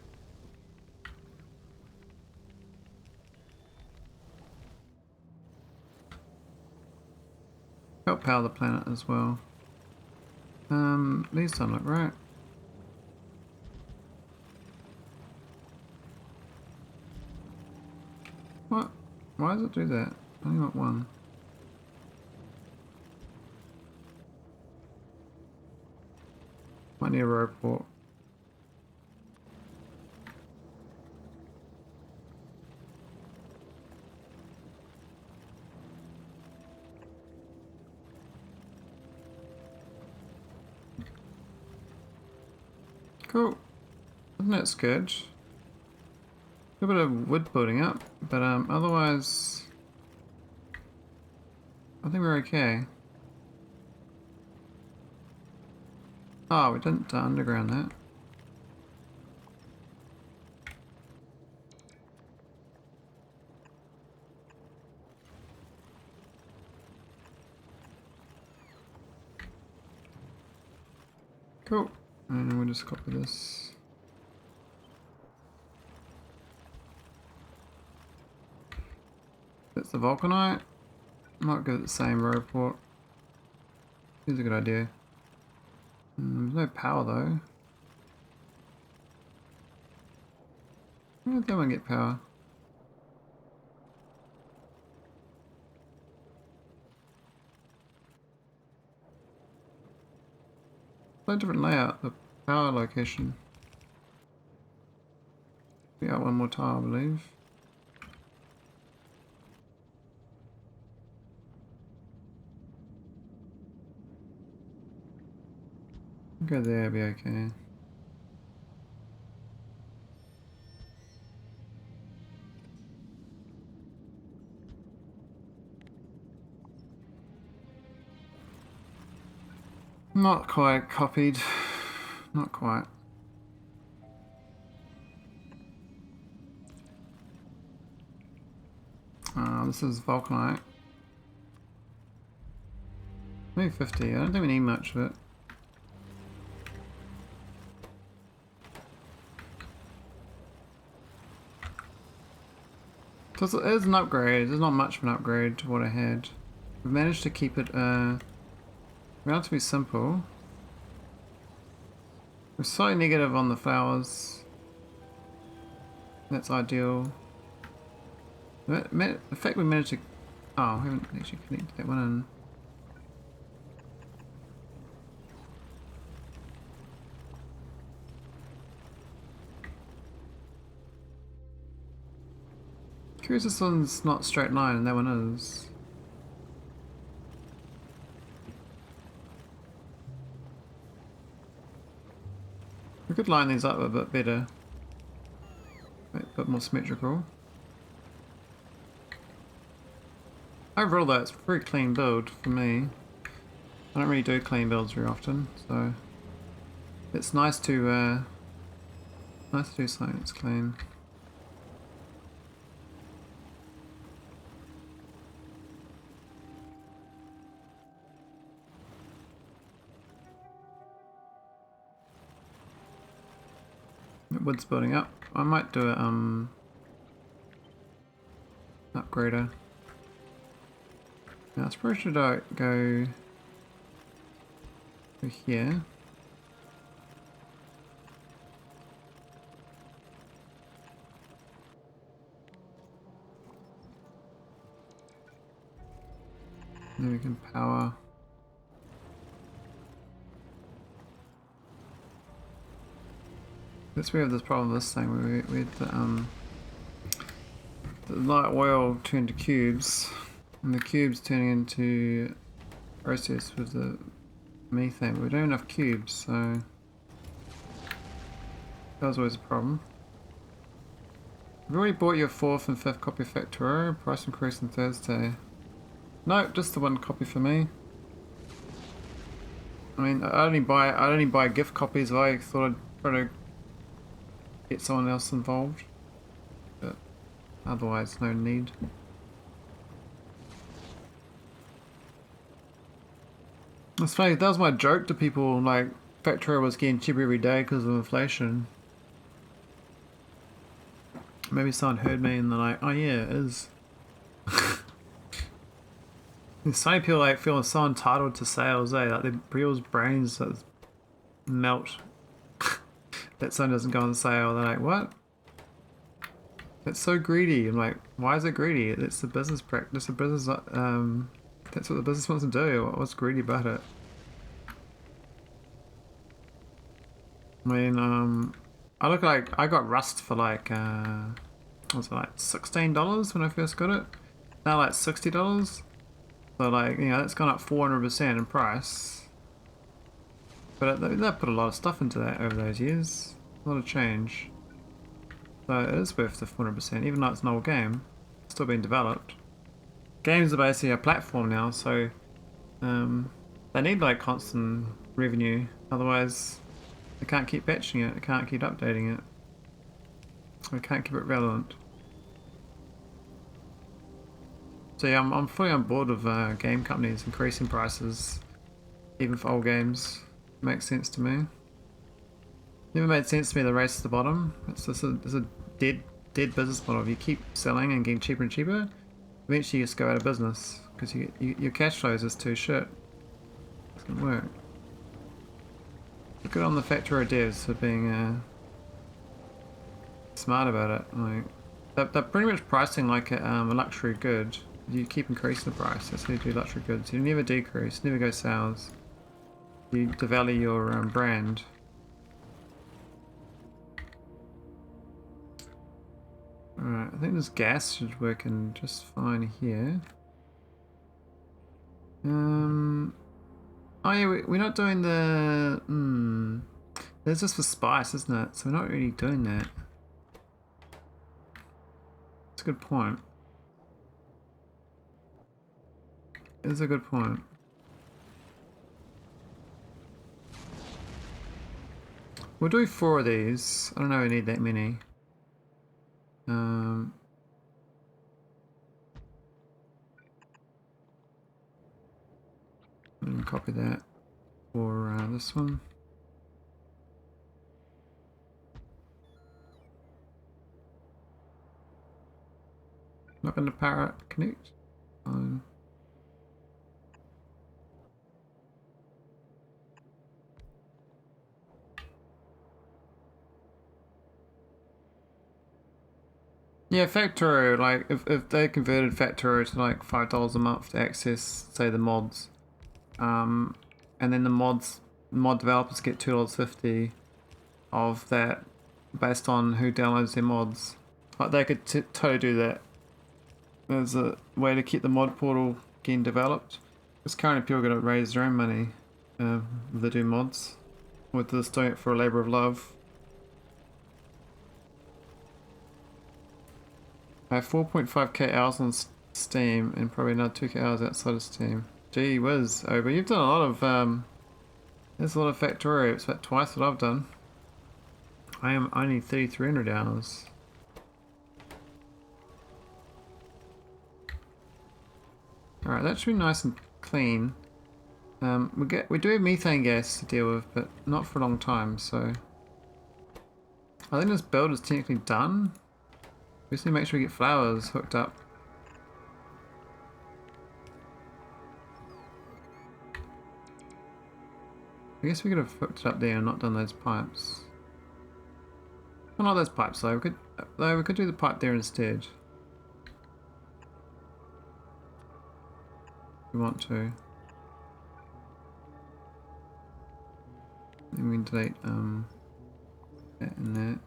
[SPEAKER 1] Help power the planet as well. These don't look right. What? Why does it do that? I only want one. Might need a robot. Cool. Isn't that good? A bit of wood building up, but otherwise I think we're okay. Oh, we didn't underground that. Cool. And we'll just copy this. That's the vulcanite. Might give it the same report. Seems a good idea. There's no power though. Where did that one get power? a different layout, the power location. We got one more tile, I believe. Go there, be okay. Not quite copied. Not quite. This is vulcanite. Maybe 50. I don't think we need much of it. So it is an upgrade. There's not much of an upgrade to what I had. We've managed to keep it relatively simple. We're slightly negative on the flowers. That's ideal. The fact we managed to... Oh, we haven't actually connected that one in. Curious this one's not straight line and that one is. We could line these up a bit better. A bit more symmetrical. Overall though, it's a very clean build for me. I don't really do clean builds very often, so it's nice to do something that's clean. The wood's building up. I might do a upgrader. Now, I suppose should I go here? Then we can power. That's where we have this problem with this thing where we had the light oil turned to cubes. And the cubes turning into process with the methane. We don't have enough cubes, so that was always a problem. You've already bought your 4th and 5th copy of Factorio. Price increase on Thursday. No, just the one copy for me. I mean, I'd only buy gift copies if I thought I'd try to get someone else involved. But otherwise, no need. That's funny, that was my joke to people, like, Factorio was getting cheaper every day because of inflation. Maybe someone heard me and they're like, oh yeah, it is. There's so many people like feeling so entitled to sales, eh? Like their people's brains melt. That something doesn't go on sale. They're like, what? That's so greedy. I'm like, why is it greedy? It's the business practice. The business that's what the business wants to do. What's greedy about it? I mean, I look like I got Rust for like, what was it, like $16 when I first got it? Now like $60. So like, you know, that's gone up 400% in price. But they put a lot of stuff into that over those years. A lot of change. So it is worth the 400%, even though it's an old game. It's still being developed. Games are basically a platform now, so they need like constant revenue, otherwise they can't keep patching it, they can't keep updating it, they can't keep it relevant. So yeah, I'm fully on board with game companies increasing prices, even for old games. It makes sense to me. Never made sense to me the race to the bottom. It's a dead business model. If you keep selling and getting cheaper and cheaper, eventually you just go out of business because your cash flow is just too shit. It's gonna work. Good on the Factorio devs for being smart about it. Like they're pretty much pricing like a luxury good. You keep increasing the price. That's how you do luxury goods. You never decrease, never go sales. you devalue your brand. Alright, I think this gas should work in just fine here. Oh yeah, we're not doing the... There's just for spice, isn't it? So we're not really doing that. That's a good point. It's a good point. We'll do 4 of these. I don't know we need that many. Copy that for this one. Not going to power connect. Fine. Yeah, Factorio, like if they converted Factorio to like $5 a month to access, say, the mods, and then the mod developers get $2.50 of that based on who downloads their mods. Like they could totally do that. There's a way to keep the mod portal getting developed. Because currently people are going to raise their own money if they do mods. With this doing it for a labour of love. I have 4.5k hours on Steam and probably another 2k hours outside of Steam. Gee whiz, Oba, you've done a lot of there's a lot of Factorio. It's about twice what I've done. I am only 3,300 hours. Alright, that should be nice and clean. We do have methane gas to deal with, but not for a long time, so I think this build is technically done. We just need to make sure we get flowers hooked up. I guess we could have hooked it up there and not done those pipes. Oh, not those pipes though. We could do the pipe there instead. If we want to. Then we can delete that and that.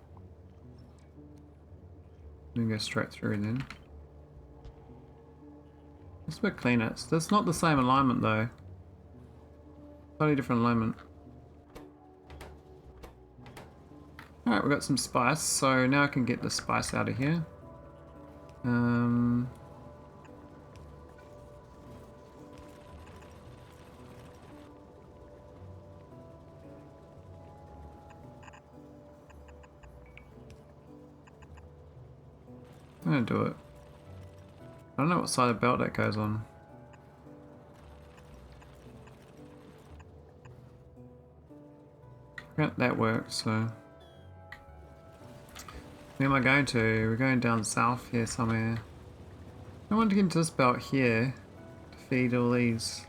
[SPEAKER 1] We can go straight through then. It's a bit cleaner. That's not the same alignment though. Totally different alignment. Alright, we've got some spice, so now I can get the spice out of here. I'm gonna do it. I don't know what side of the belt that goes on. That works, so... Where am I going to? We're going down south here somewhere. I want to get into this belt here to feed all these.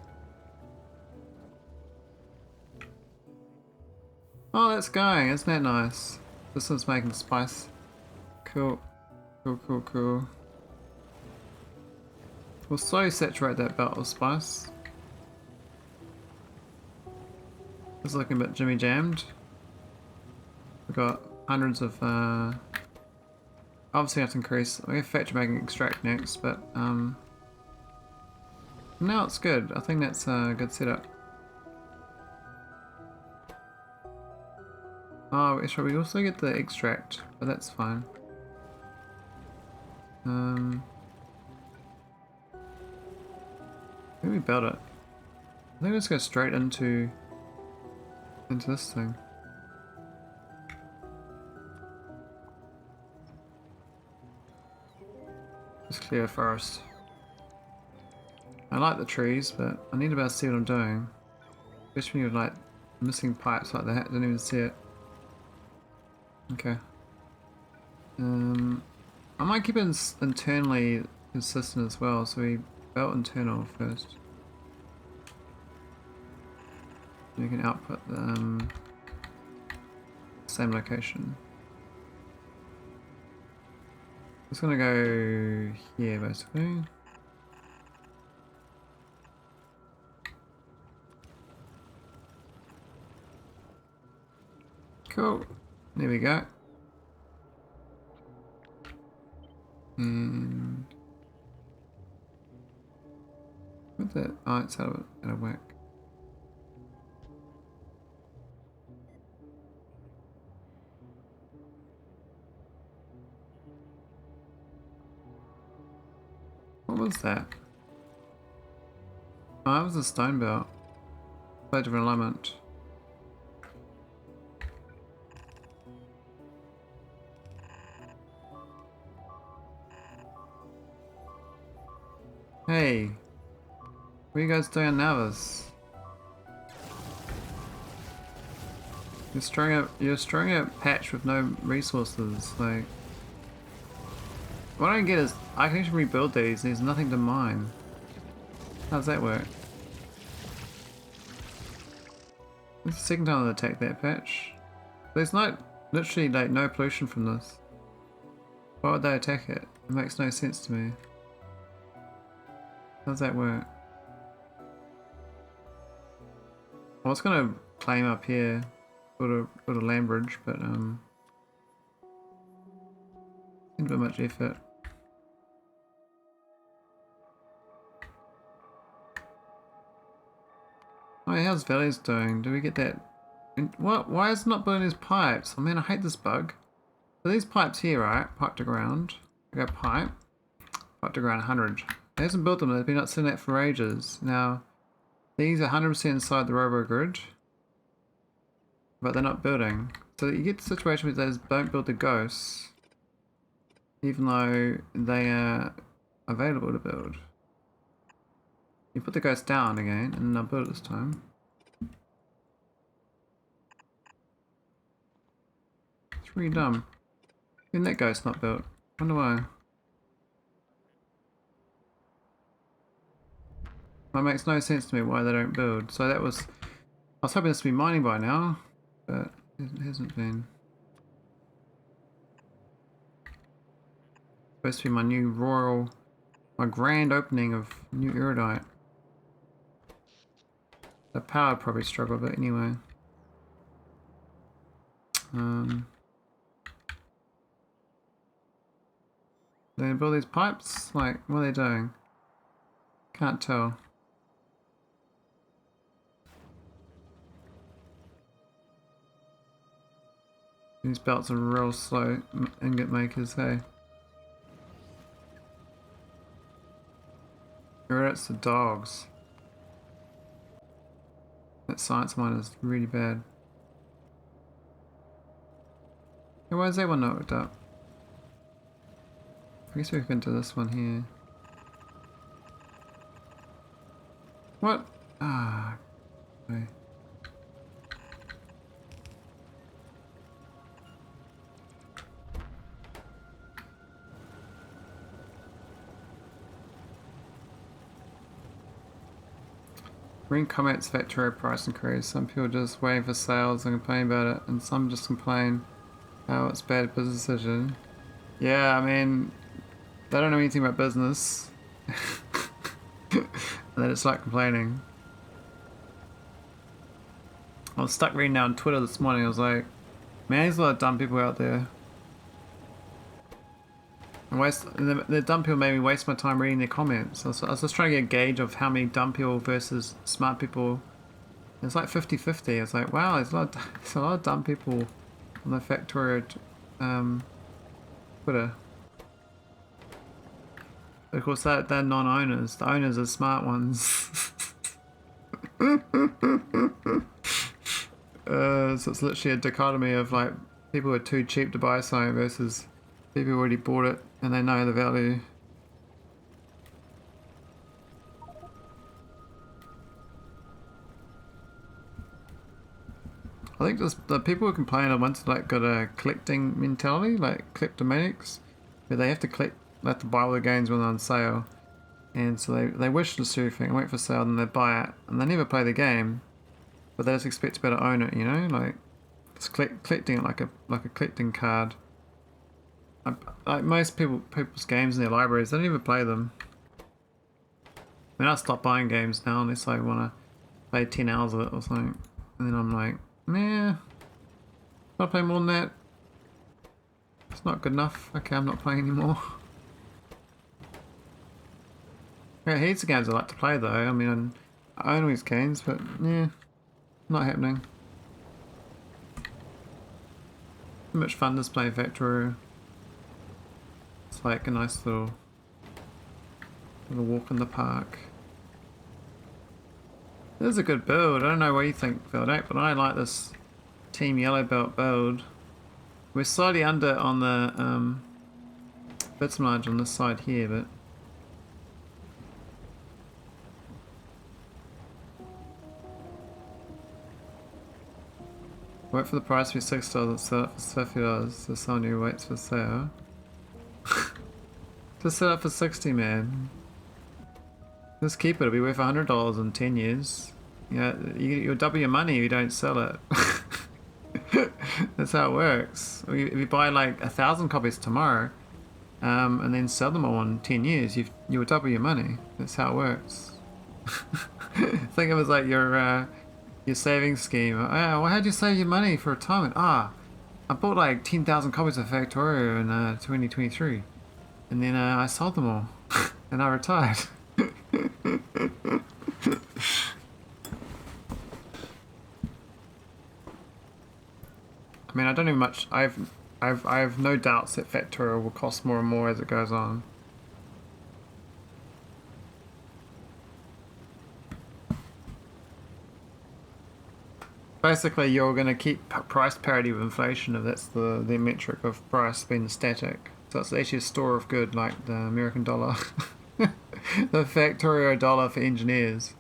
[SPEAKER 1] Oh, that's going. Isn't that nice? This one's making spice. Cool. Cool. We'll slowly saturate that belt with spice. It's looking a bit jimmy jammed. We've got hundreds of obviously have to increase. We have factory making extract next, but no, it's good. I think that's a good setup. Oh, should we also get the extract? But that's fine. Maybe build it. I think let's go straight into this thing. Just clear forest. I like the trees, but I need to be able to see what I'm doing. Especially with like missing pipes like that. I didn't even see it. Okay. I might keep it internally consistent as well, so we belt internal first. You can output the same location. It's gonna go here basically. Cool. There we go. And what's that? Oh, it's out of whack. What was that? Oh, that was a stone belt. Plate of alignment. Hey, what are you guys doing on Navas? You're strung a patch with no resources. Like, what I don't get is I can actually rebuild these. There's nothing to mine. How does that work? It's the second time I attacked that patch. There's literally like no pollution from this. Why would they attack it? It makes no sense to me. How does that work? I was gonna claim up here, build a land bridge, but didn't put much effort. Oh yeah, how's Veles doing? Do we get that? What? Why is it not building his pipes? I mean, I hate this bug. So these pipes here, right? Pipe to ground. I go pipe to ground 100. He hasn't built them. They've been not sitting that for ages. Now, these are 100% inside the robo grid, but they're not building. So you get the situation where those don't build the ghosts, even though they are available to build. You put the ghost down again, and I'll build it this time. It's really dumb. Even that ghost not built. Wonder why. That makes no sense to me why they don't build. So that was... I was hoping this would be mining by now, but it hasn't been. Supposed to be my new my grand opening of new iridite. The power would probably struggle a bit anyway. They gonna build these pipes? Like, what are they doing? Can't tell. These belts are real slow ingot makers, hey? Iridites the dogs. That science mine is really bad. Hey, why is that one not hooked up? I guess we can do this one here. What? Ah. Okay. Green comments Factorio price increase. Some people just waiting for sales and complain about it, and some just complain how it's bad business decision. Yeah, I mean, they don't know anything about business. And then it's like complaining. I was stuck reading on Twitter this morning. I was like, man, there's a lot of dumb people out there. The dumb people made me waste my time reading their comments. I was just trying to get a gauge of how many dumb people versus smart people. It's like 50-50. I was like, wow, there's a lot of dumb people on the Factorio Twitter. But of course, they're non-owners. The owners are smart ones. So it's literally a dichotomy of like people who are too cheap to buy something versus people who already bought it and they know the value. I think the people who complain are ones like got a collecting mentality, like kleptomaniacs, where they have to buy all the games when they're on sale, and so they wish list everything, wait for sale, and they buy it, and they never play the game, but they just expect to be able to own it, you know, like it's collecting it like a collecting card. Like most people's games in their libraries, they don't even play them. I mean, I stop buying games now unless I want to play 10 hours of it or something, and then I'm like, nah, Not play more than that. It's not good enough. Okay, I'm not playing anymore. Yeah, heaps of games I like to play though. I mean, I own these games, but yeah, not happening. Too much fun just playing Factorio. It's like a nice little walk in the park. This is a good build. I don't know what you think, Veldek, but I like this Team Yellow Belt build. We're slightly under on the bits marge on this side here, but wait for the price to be $6 and sell it for $50 so someone who waits for sale. Just set up for 60, man. Just keep it, it'll be worth $100 in 10 years. Yeah, you'll double your money if you don't sell it. That's how it works. If you buy like 1,000 copies tomorrow, and then sell them all in 10 years, you'll double your money. That's how it works. Think of it as like your savings scheme. Oh, well, how'd you save your money for retirement? I bought like 10,000 copies of Factorio in 2023, and then I sold them all, and I retired. I mean, I don't know much. I have no doubts that Factorio will cost more and more as it goes on. Basically, you're going to keep price parity with inflation if that's the metric of price being static. So it's actually a store of good, like the American dollar, the Factorio dollar for engineers.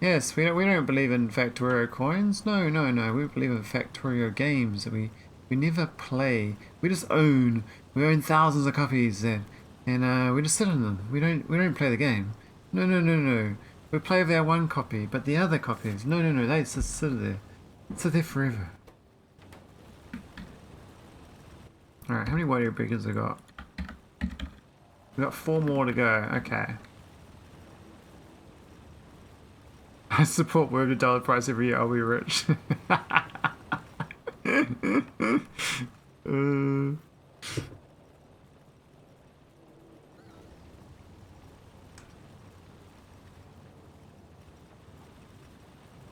[SPEAKER 1] Yes, we don't believe in Factorio coins. No. We believe in Factorio games that we never play. We just own. We own thousands of copies and we just sit on them. We don't play the game. No. We play with our one copy, but the other copies. No. They just sit there. Sit there forever. All right, how many water beacons I got? We got 4 more to go. Okay. I support word of dollar price every year. I'll be rich.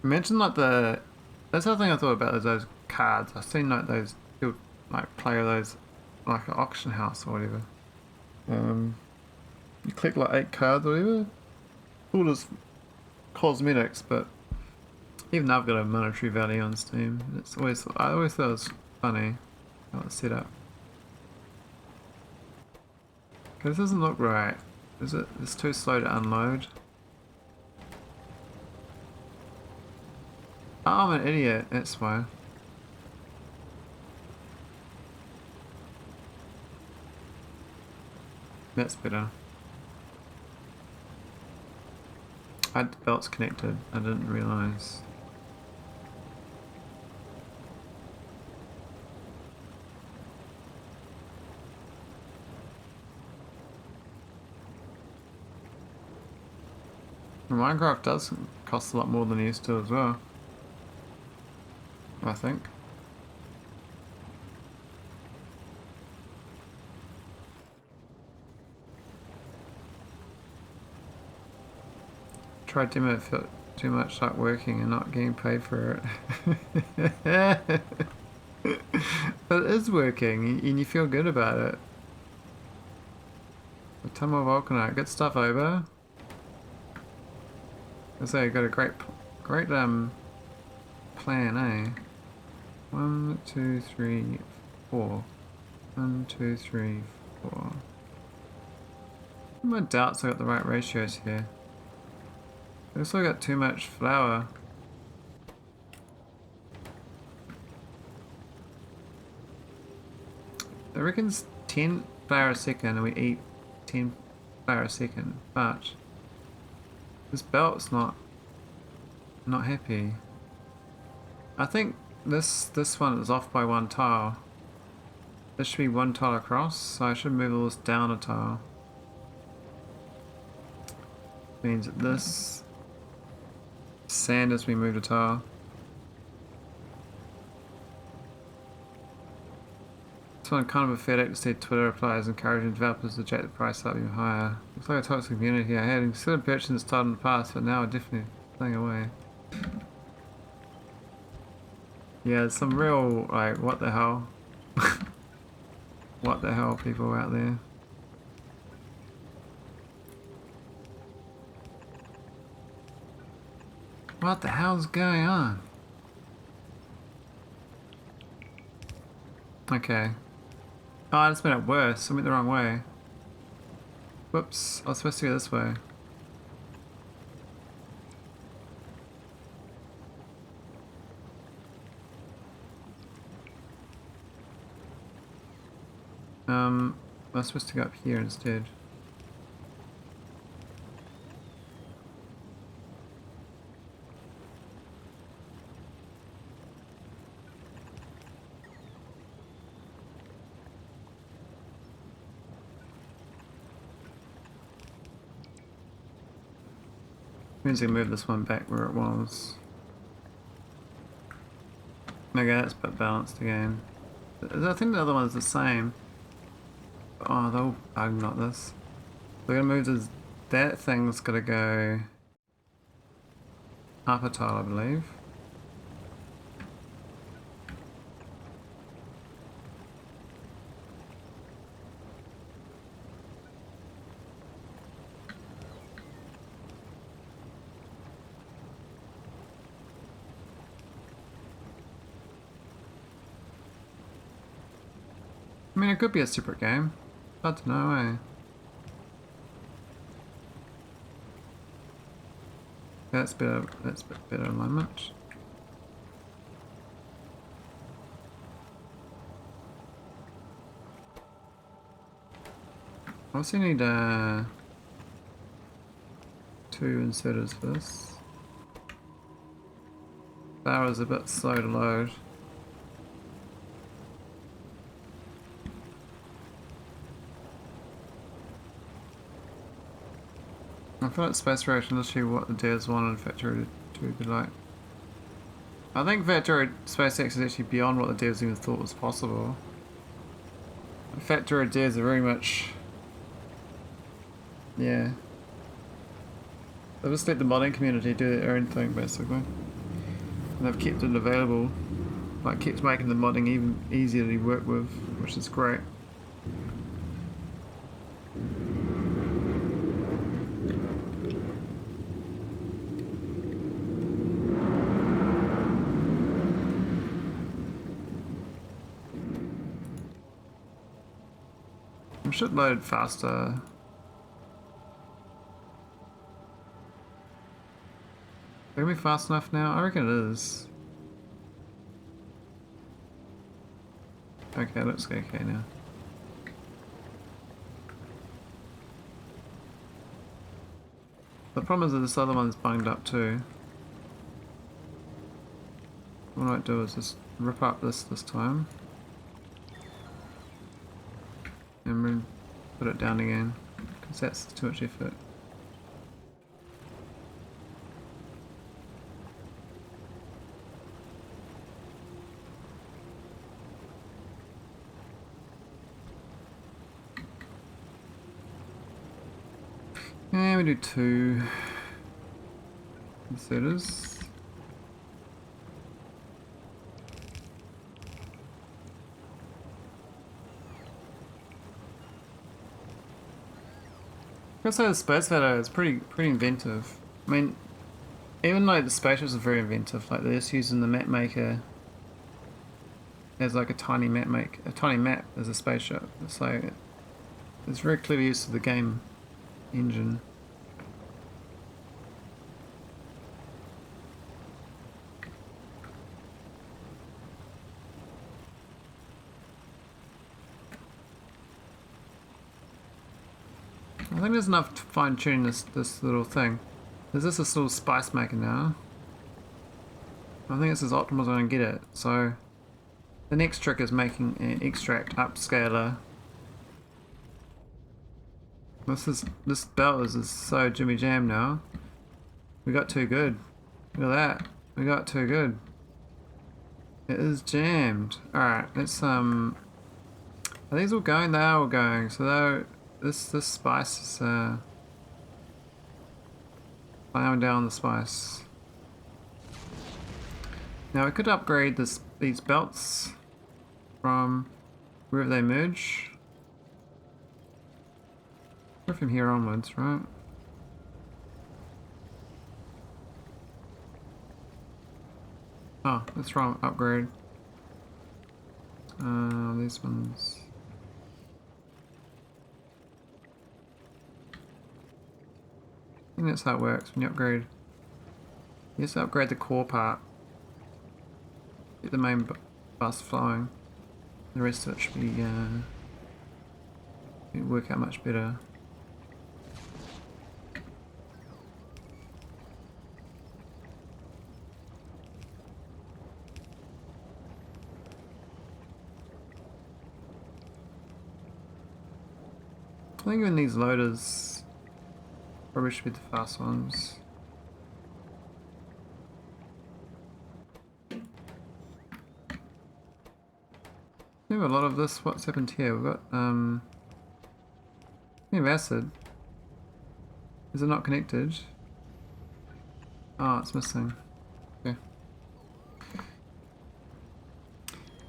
[SPEAKER 1] Mention like the. That's the other thing I thought about is those cards. I've seen like those people like play those like an auction house or whatever. You click like 8 cards or whatever. All this cosmetics, but even though I've got a monetary value on Steam, I always thought it was funny how it's set up. Okay, this doesn't look right. Is it? It's too slow to unload. Oh, I'm an idiot, that's why. That's better. I had the belts connected, I didn't realise. Minecraft does cost a lot more than it used to as well, I think. Tried demo, it felt too much like working and not getting paid for it. But it is working and you feel good about it. A ton more vulcanite, good stuff over. I say I got a great plan, eh? 1, 2, 3, 4. 1, 2, 3, 4. My doubts I got the right ratios here. I also got too much flour. I reckon it's 10 flour a second and we eat 10 flour a second, but this belt's not happy. I think this one is off by 1 tile. This should be 1 tile across, so I should move all this down a tile. Means that this sand as we move a tile. So I'm kind of pathetic to see Twitter replies encouraging developers to jack the price up even higher. Looks like a toxic community I had considered purchasing this title in the past, but now I'm definitely playing away. Yeah, there's some real, like, what the hell? What the hell people out there. What the hell's going on? Okay. Oh, I just made it worse. I went the wrong way. Whoops, I was supposed to go this way. I was supposed to go up here instead. Means I can move this one back where it was. Okay, that's a bit balanced again. I think the other one's the same. Oh, they'll bug not this. We're gonna move this. That thing's gotta go up a tile, I believe. I mean, it could be a separate game. Hard to know, eh? That's better. That's a bit better alignment. I also need 2 inserters for this. That was a bit slow to load. I feel like space reaction is actually what the devs wanted Factorio to be like. I think Factorio SpaceX is actually beyond what the devs even thought was possible. Factorio devs are very much... yeah. They've just let the modding community do their own thing basically. And they've kept it available. Like kept making the modding even easier to work with, which is great. It should load faster. Are we fast enough now? I reckon it is. Okay, looks okay now. The problem is that this other one's bunged up too. What I might do is just rip up this time. And we'll put it down again, because that's too much effort. And we do 2 inserters. I gotta say the space Vita is pretty inventive. I mean, even like the spaceships are very inventive. Like they're just using the map maker as like a tiny map as a spaceship. It's like it's very clever use of the game engine. I think there's enough to fine tune this little thing. There's this little spice maker now. I think it's as optimal as I can get it. So the next trick is making an extract upscaler. This belt is so jimmy jam now. We got too good. Look at that. We got too good. It is jammed. Alright, let's Are these all going? They are all going. So this spice is plowing down the spice. Now we could upgrade these belts from wherever they merge. Or from here onwards, right? Oh, that's wrong. Upgrade. These ones. I think that's how it works when you upgrade. You just upgrade the core part. Get the main bus flowing. The rest of it should be work out much better. I think even these loaders probably should be the fast ones. We have a lot of this. What's happened here? We've got we have acid. Is it not connected? Oh, it's missing. Okay.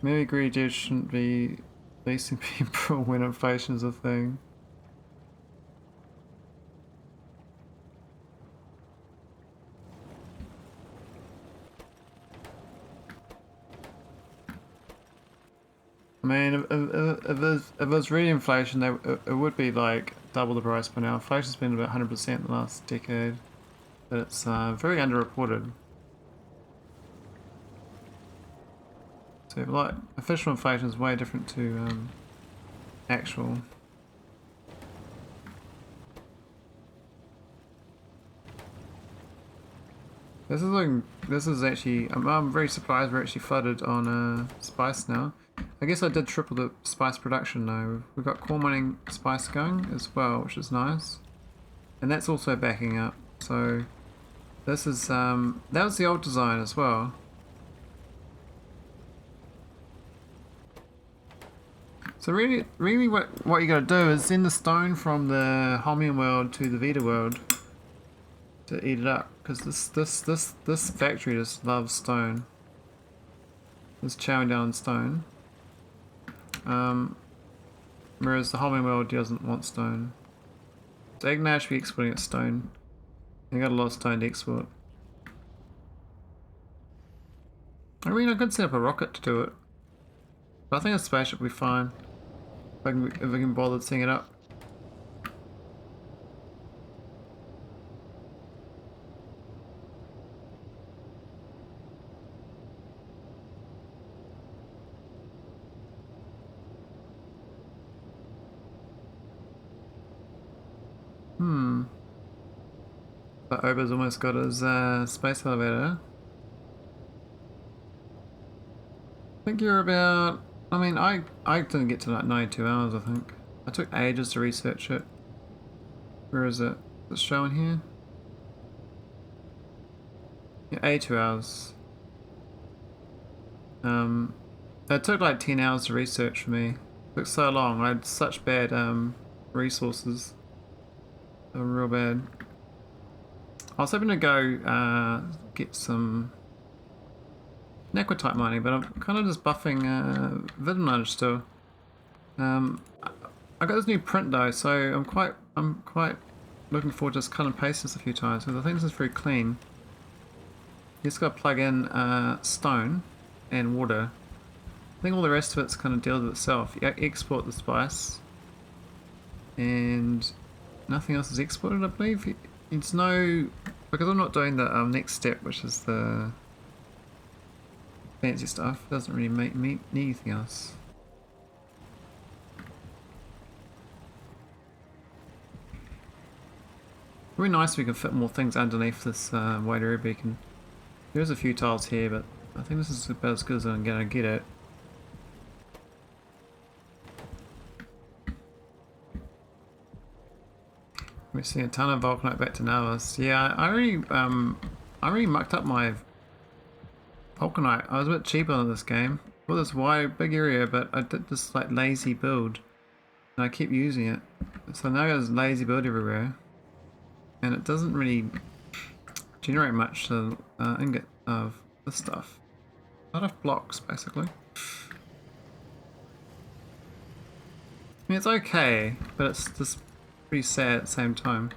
[SPEAKER 1] Maybe greedy devs shouldn't be leasing people when inflation is a thing. I mean, if there's really inflation, it would be like double the price by now. Inflation's been about 100% the last decade, but it's very underreported. So, like, official inflation is way different to actual. This is actually. I'm very surprised we're actually flooded on spice now. I guess I did triple the spice production though. We've got core mining spice going as well, which is nice. And that's also backing up. So this is that was the old design as well. So really what you gotta do is send the stone from the Holmium world to the Vita world to eat it up. Because this factory just loves stone. It's chowing down on stone. Whereas the Holmium world doesn't want stone. So agneya should be exporting its stone. They got a lot of stone to export. I mean, I could set up a rocket to do it. But I think a spaceship will be fine. If I can bother setting it up. But Ober's almost got his space elevator. I think you're about... I mean, I didn't get to like 92 hours, I think. I took ages to research it. Where is it? Is it showing here? Yeah, 82 hours. It took like 10 hours to research for me. It took so long. I had such bad resources. They were real bad. I was hoping to go get some Aquatite mining, but I'm kind of just buffing vitalic still. I got this new print though, so I'm quite looking forward to just cut and paste this a few times because I think this is very clean. You just got to plug in stone and water. I think all the rest of it's kind of deals with itself. You export the spice, and nothing else is exported, I believe. It's no, because I'm not doing the next step, which is the fancy stuff. It doesn't really need anything else. It'd be nice if we can fit more things underneath this wide area beacon. There's a few tiles here, but I think this is about as good as I'm gonna get it. We're seeing a ton of vulcanite back to Navas. Yeah, I really mucked up my vulcanite. I was a bit cheaper on this game. Well, this wide, big area, but I did this like lazy build, and I keep using it. So now there's lazy build everywhere, and it doesn't really generate much ingot of this stuff. A lot of blocks, basically. I mean, it's okay, but it's just pretty sad at the same time.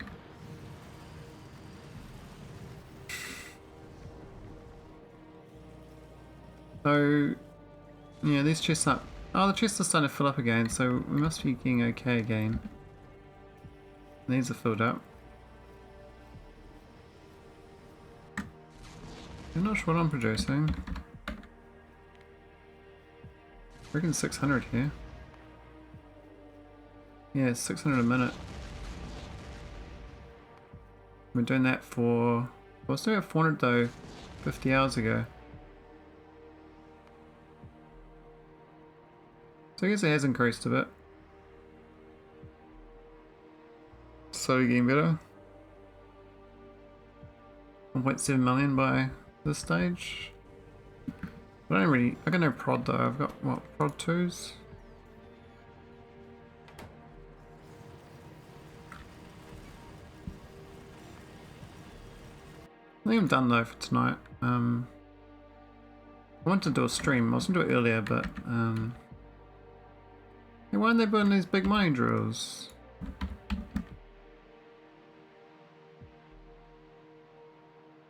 [SPEAKER 1] So, yeah, these chests are... Oh, the chests are starting to fill up again, so we must be getting okay again. These are filled up. I'm not sure what I'm producing. I reckon 600 here. Yeah, 600 a minute. I've been doing that for... I was doing it 400 though, 50 hours ago. So I guess it has increased a bit. Slowly getting better. 1.7 million by this stage. I don't really... I got no prod though. I've got, what, prod 2s? I think I'm done though for tonight. I wanted to do a stream. I was going to do it earlier, but... Hey, why aren't they building these big mining drills?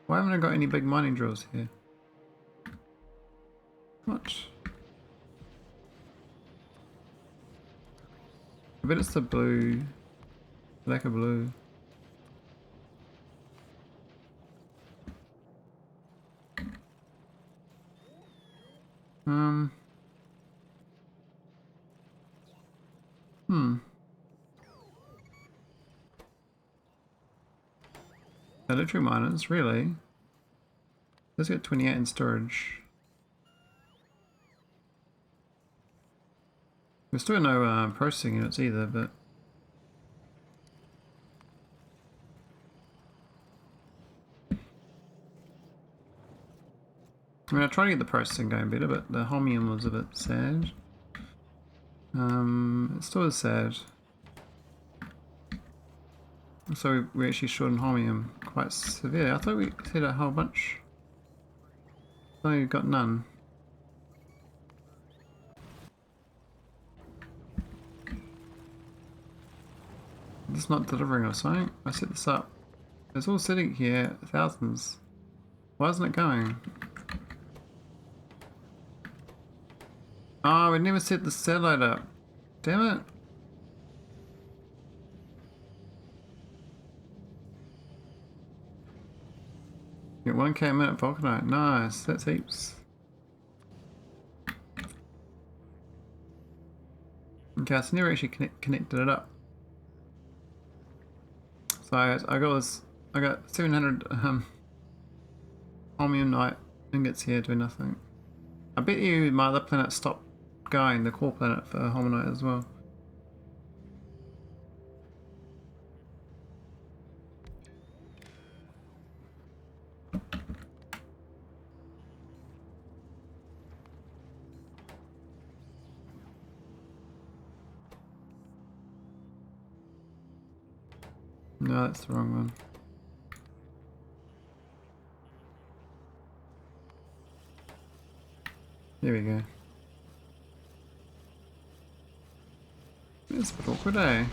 [SPEAKER 1] Why haven't I got any big mining drills here? What? I bet it's the blue. Lack of blue. Electric miners, really? Let's get 28 in storage. We still got no processing units either, but... I mean, I tried to get the processing going better, but the holmium was a bit sad. It still is sad. So we're actually short on holmium quite severe. I thought we had a whole bunch. No, you've got none. It's not delivering or something. I set this up. It's all sitting here, thousands. Why isn't it going? Oh, we never set the satellite up. Damn it. Get 1k a minute vulcanite. Nice, that's heaps. Okay, so never actually connected it up. So I got this. I got 700 holmiumite ingots here doing nothing. I bet you my other planet stopped going, the core planet for holmiumite as well. No, that's the wrong one. There we go. It's a bit awkward, eh?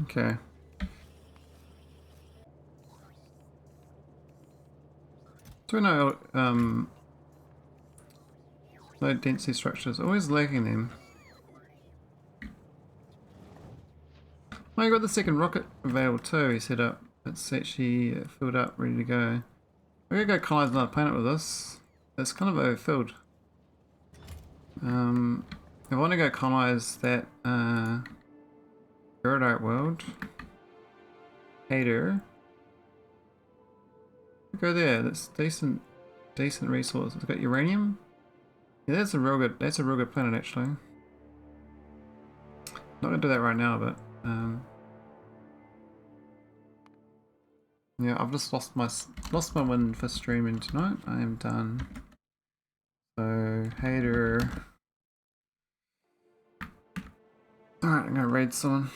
[SPEAKER 1] Okay. So no, low density structures, always lacking them. Oh, I got the second rocket available too, he set up. It's actually filled up, ready to go. We're gonna go colonize another planet with this. It's kind of overfilled. I want to go colonize that iridite world. Hater. Go there. That's decent resource. It's got uranium. Yeah, that's a real good planet actually. Not gonna do that right now, but Yeah, I've just lost my win for streaming tonight. I am done. So hater. Alright, I'm gonna raid someone.